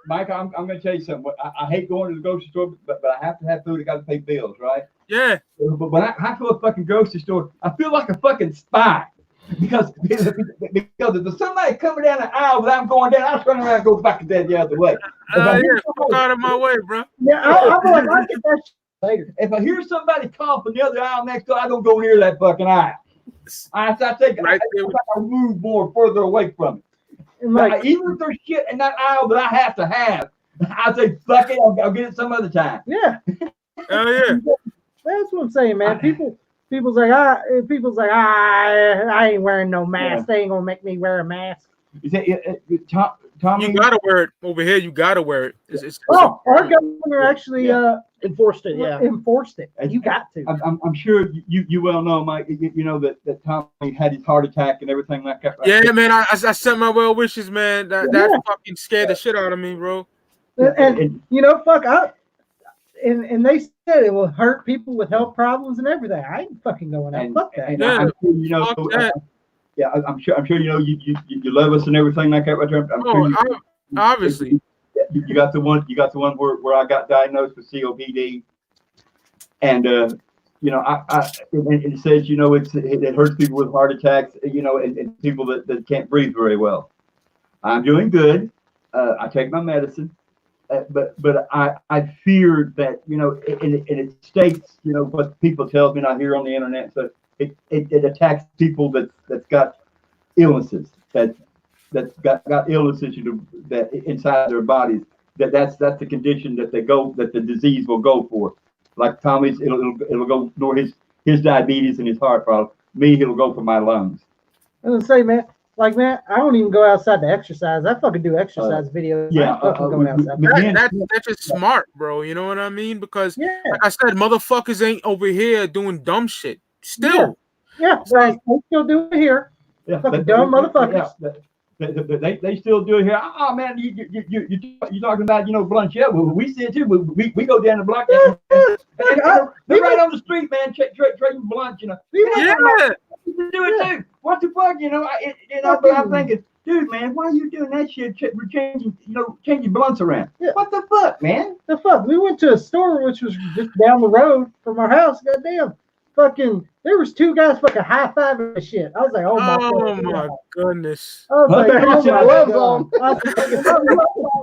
Mike, I'm going to tell you something. I hate going to the grocery store, but I have to have food. I got to pay bills, right? Yeah. But when I go to a fucking grocery store, I feel like a fucking spy. Because if there's somebody coming down the aisle without going down, I turn around and go back the other way. Fuck out of my way, bro. Yeah, I'll get that shit later. If I hear somebody cough in the other aisle next door, I don't go near that fucking aisle. I move more further away from it. Like, even if there's shit in that aisle that I have to have, I say, fuck it, I'll get it some other time. Yeah. Hell yeah. That's what I'm saying, man. People's like, I ain't wearing no mask. They ain't gonna make me wear a mask. Tommy, you gotta wear it over here. You gotta wear it. Our governor actually enforced it. Yeah, enforced it. You got to. I'm sure you well know, Mike. You know that Tommy had his heart attack and everything like that. Right? Yeah, man. I sent my well wishes, man. That fucking scared the shit out of me, bro. And fuck, and they said it will hurt people with health problems and everything. I ain't fucking going out. Fuck that. I'm sure you love us and everything like that. Right there. Obviously. You got the one where I got diagnosed with COPD, and it says it hurts people with heart attacks, and people that can't breathe very well. I'm doing good. I take my medicine. But I fear that and it states what people tell me and I hear on the internet, so it attacks people that's got illnesses that's got illnesses that inside their bodies, that's the condition that the disease will go for. Like Tommy's, it'll go nor his diabetes and his heart problem. Me, it'll go for my lungs. I was gonna say, man. Like, man, I don't even go outside to exercise. I fucking do exercise videos. Yeah, that's just smart, bro. You know what I mean? Because, like I said, motherfuckers ain't over here doing dumb shit. Still. Yeah, they still do it here. Yeah, fucking dumb motherfuckers. They still do it here. Oh man, you talking about blunts? Yeah, well, we see it too. We go down the block. They're right on the street, man. Trading blunts. Yeah. You do it too. What the fuck? But I'm thinking, dude, man, why are you doing that shit? We're changing blunts around. Yeah. What the fuck, man? The fuck? We went to a store which was just down the road from our house. Goddamn, fucking, there was two guys fucking high-fiving the shit. I was like, oh my goodness. I was like, oh my gloves on. I was like,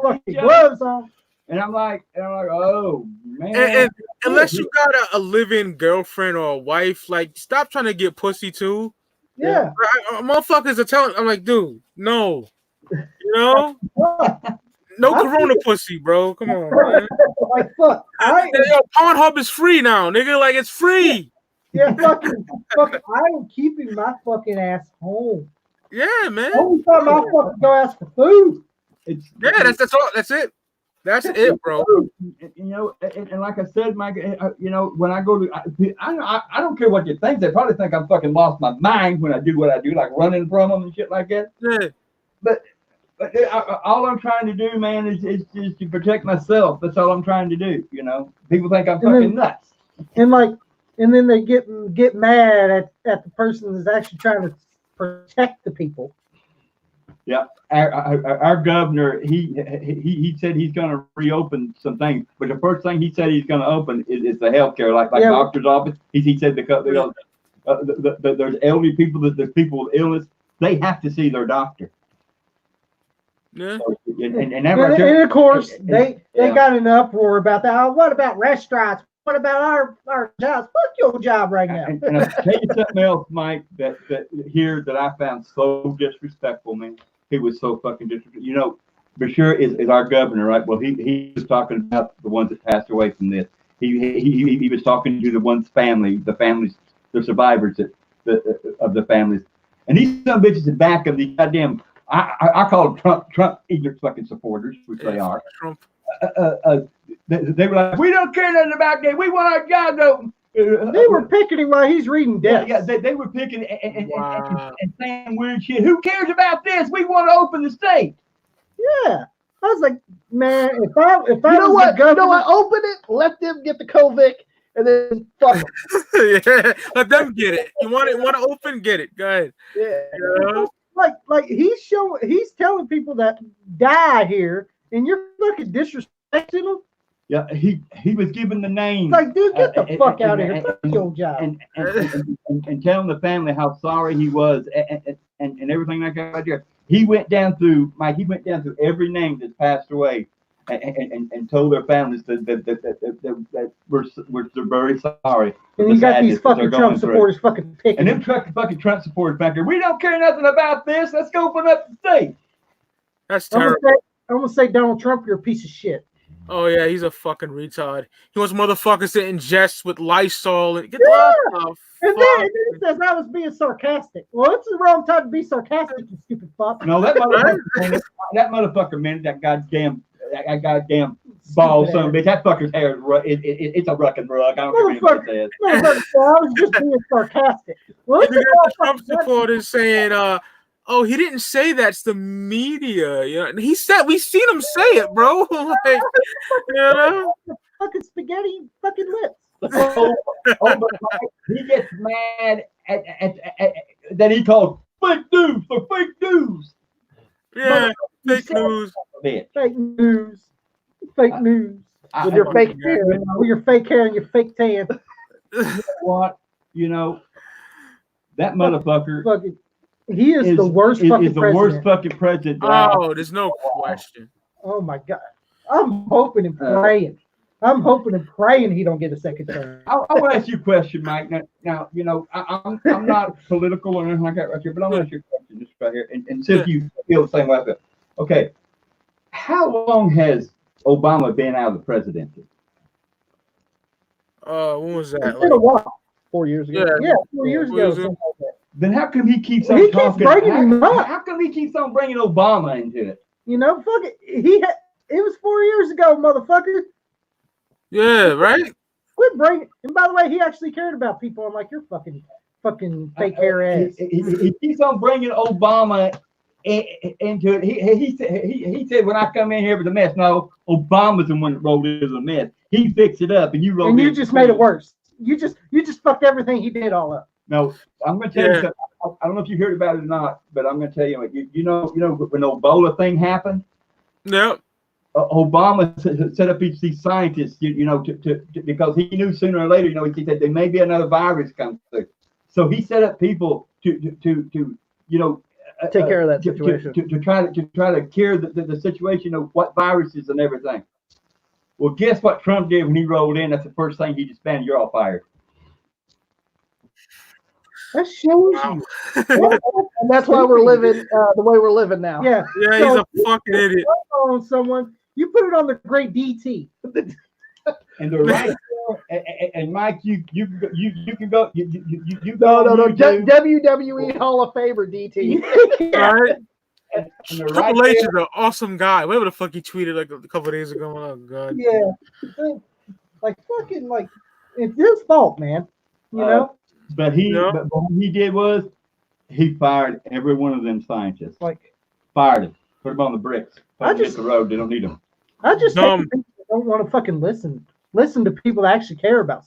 fucking gloves on. And I'm like, oh man. And unless you got a living girlfriend or a wife, like, stop trying to get pussy too. Yeah. Motherfuckers are telling. I'm like, dude, no. No Corona pussy, bro. Come on, man. Like, fuck. Yo, Pornhub is free now, nigga. Like, it's free. Yeah, fucking. I am keeping my fucking ass home. Yeah, man. Only time I fucking go ask for food. That's all. That's it. That's it, bro. You know, and like I said, Mike, you know, when I go to, I don't care what you think. They probably think I'm fucking lost my mind when I do what I do, like running from them and shit like that. Yeah. But all I'm trying to do, man, is to protect myself. That's all I'm trying to do. You know, people think I'm fucking nuts. And then they get mad at the person that's actually trying to protect the people. Yeah, our governor, he said he's going to reopen some things, but the first thing he said he's going to open is the healthcare, like doctor's office. He said because there's elderly people, there's people with illness, they have to see their doctor. Yeah, and of course they got an uproar about that. Oh, what about restaurants? What about our jobs? Fuck your job right now. And I'll tell you something else, Mike, that I found so disrespectful, man. He was so fucking disrespectful. You know, Bashir is our governor, right? Well, he was talking about the ones that passed away from this. He was talking to the one's family, the survivors of the families. And these some bitches in back of the goddamn, I call them Trump ignorant fucking supporters, which they are. Trump. They were like, we don't care nothing about that. We want our jobs open. They were picketing while he's reading death. Yeah, they were picking and saying weird shit. Who cares about this? We want to open the state. Yeah. I was like, man, if I you know what? Open it, let them get the COVID, and then fuck them. Yeah, let them get it. You want to open, get it. Go ahead. Yeah. Like he's telling people that die here, and you're fucking disrespecting them. Yeah, he was given the name. Like, dude, get the fuck out of here. Fuck your job. And telling the family how sorry he was and everything like that right there. He went down through every name that's passed away and told their families that we're very sorry. And you got these fucking Trump supporters fucking picking. And them fucking Trump supporters back there. We don't care nothing about this. Let's go open up the state. That's terrible. I'm gonna say Donald Trump, you're a piece of shit. Oh yeah, he's a fucking retard. He wants motherfuckers to ingest with Lysol and get the And then he says I was being sarcastic. Well, it's the wrong time to be sarcastic, you stupid fuck. No, that motherfucker meant that goddamn ball son of a bitch. That fucker's hair is it's a rucking rug. I don't care what it says. I was just being sarcastic. Well, you got the Trump supporters saying, "Oh, he didn't say that's the media." You know, he said we've seen him say it, bro. Like, you know, fucking spaghetti, fucking lips. He gets mad at that he called fake news for fake news. Yeah, fake news. Fake news. Fake news. With your fake hair, with your fake hair and your fake tan. You know what? You know that motherfucker. Fucking, he is the worst fucking president. The worst fucking president. Oh, there's no question. Oh my God. I'm hoping and praying. I'm hoping and praying he don't get a second term. I want to ask you a question, Mike. Now you know, I'm not political or anything like that right here, but I want to ask you a question just right here and see if you feel the same way I feel. Okay. How long has Obama been out of the presidency? When was that? It's been a while. 4 years ago. Yeah, 4 years ago. Then how come he keeps on talking? How come he keeps on bringing Obama into it? You know, fuck it. It was 4 years ago, motherfucker. Yeah, right. Quit bringing. And by the way, he actually cared about people. I'm like, you're fucking fake hair ass. He keeps on bringing Obama into it. He said when I come in here with a mess. No, Obama's the one that rolled it as a mess. He fixed it up, and you rolled. And you just made it worse. You just fucked everything he did all up. No, I'm going to tell you something. I don't know if you heard about it or not, but I'm going to tell you. You know when the Ebola thing happened. Yep. Obama set up these scientists, because he knew sooner or later, he said there may be another virus come through. So he set up people to take care of that situation, to try to cure the situation of what viruses and everything. Well, guess what Trump did when he rolled in? That's the first thing he disbanded. You're all fired. That shows you. And that's why we're living the way we're living now. Yeah. Yeah, he's a fucking idiot. on someone, you put it on the great DT. And the right and Mike, you can go. You No. WWE Hall of Famer DT. Right? And the Triple right H there, is an awesome guy. Whatever the fuck he tweeted like a couple of days ago. Oh god. Yeah. Like fucking like it's his fault, man. You know? but what he did was he fired every one of them scientists. Like Fired them. Put them on the bricks. I Put them just- hit the road. They don't need them. I just hate Dumb. people that don't want to fucking listen to people that actually care about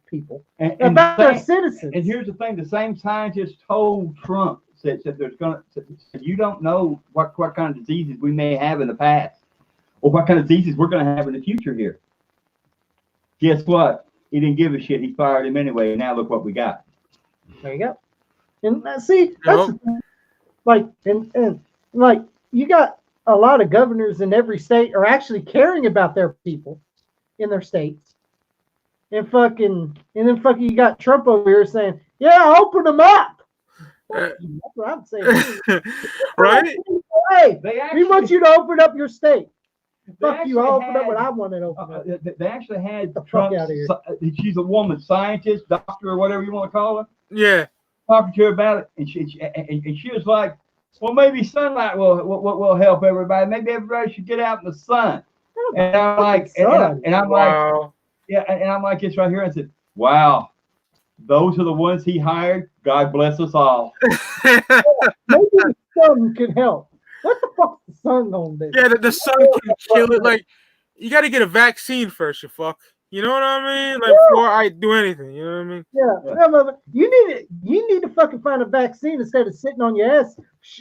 people. And About the their thing- citizens. And here's the thing: the same scientist told Trump said there's said you don't know what kind of diseases we may have in the past, or what kind of diseases we're going to have in the future here. Guess what? He didn't give a shit. He fired him anyway. And now look what we got. There you go. And see, that's like and like you got a lot of governors in every state are actually caring about their people in their states. And then you got Trump over here saying, "Yeah, open them up." That's what I'm saying. Right? Hey, They we actually, want you to open up your state. Fuck you! I'll actually open up what had- I want to open up. They actually had the fuck Trump. outta here. She's a woman, scientist, doctor, or whatever you want to call her. Yeah. Talking to her about it, and she was like, "Well, maybe sunlight will help everybody. Maybe everybody should get out in the sun." And I'm like, and I'm like, Wow. yeah, and I'm like this right here. I said, "Wow, those are the ones he hired. God bless us all." Maybe the sun can help. What the fuck is the sun gonna do? Yeah, the sun can kill it. Like, you got to get a vaccine first, you fuck. You know what I mean? Like, before I do anything, you know what I mean? Yeah, you need to fucking find a vaccine instead of sitting on your ass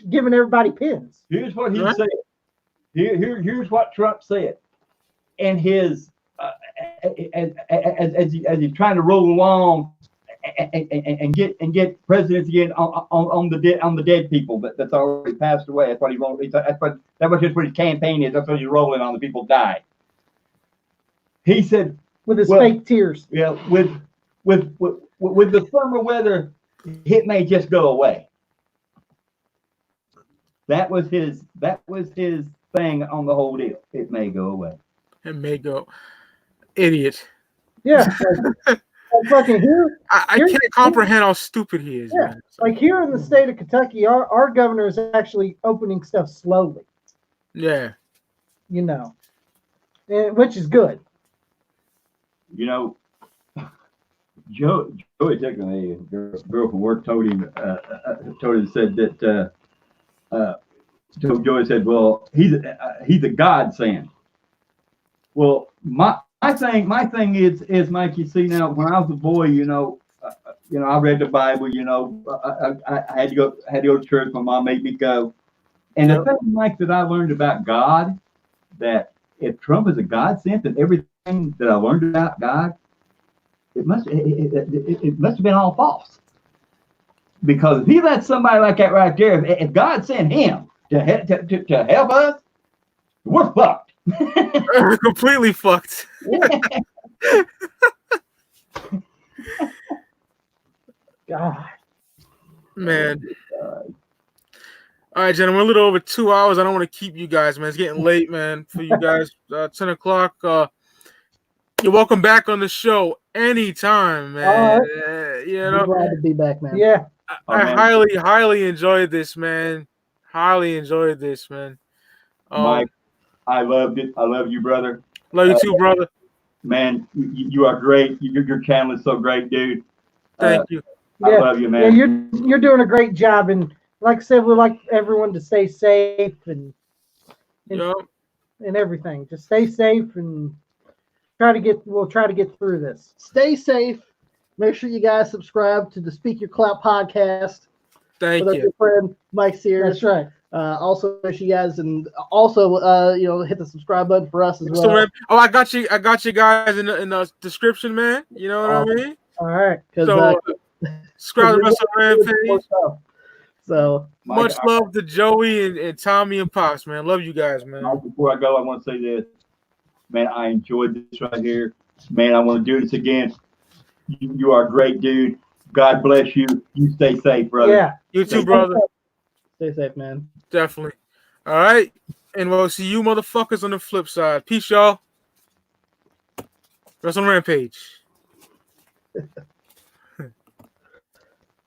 giving everybody pins. Here's what he Right. said. Here's what Trump said. And his as he's trying to roll along and get presidents again on the dead people that's already passed away. That's what he wrote. That's just what his campaign is. That's what he's rolling on. The people died. He said With his fake tears. Yeah, with the summer weather, it may just go away. That was his thing on the whole deal. It may go away. It may go. Idiot. Yeah. Like fucking here. I can't comprehend how stupid he is. Yeah. Man. Like here in the state of Kentucky, our governor is actually opening stuff slowly. Yeah. You know. Which is good. You know, Joey took me. A girl from work told him said that. Joey said, "Well, he's a godsend." Well, my thing is, Mike. You see now, when I was a boy, I read the Bible. I had to go to church. My mom made me go. And the thing, Mike, that I learned about God, that if Trump is a godsend, then everything that I learned about God, it must have been all false. Because if he let somebody like that right there, if God sent him to help us, we're fucked. Completely fucked. God. Man. All right, gentlemen, we're a little over 2 hours. I don't want to keep you guys, man. It's getting late, man, for you guys. 10 o'clock. You're welcome back on the show anytime, man. Glad to be back, man. Yeah. I highly enjoyed this, man. Highly enjoyed this, man. Mike, I loved it. I love you, brother. Love you too, brother. Man, you are great. Your channel is so great, dude. Thank you. I love you, man. Yeah, you're doing a great job, and like I said, we'd like everyone to stay safe and everything. Just stay safe and we'll try to get through this. Stay safe. Make sure you guys subscribe to the Speak Your Clout podcast. Thank with our you. good friend Mike Sears. That's right. Also, make sure you guys and also hit the subscribe button for us as well. Oh, I got you guys in the description, man. You know what I mean? All right. So subscribe to us on Rampage. So much love to Joey and Tommy and Pops, man. Love you guys, man. Before I go, I want to say this. Man, I enjoyed this right here. Man, I want to do this again. You are a great dude. God bless you. You stay safe, brother. Yeah. You too, brother. Stay safe, man. Definitely. All right. And we'll see you motherfuckers on the flip side. Peace, y'all. Wrestle Rampage.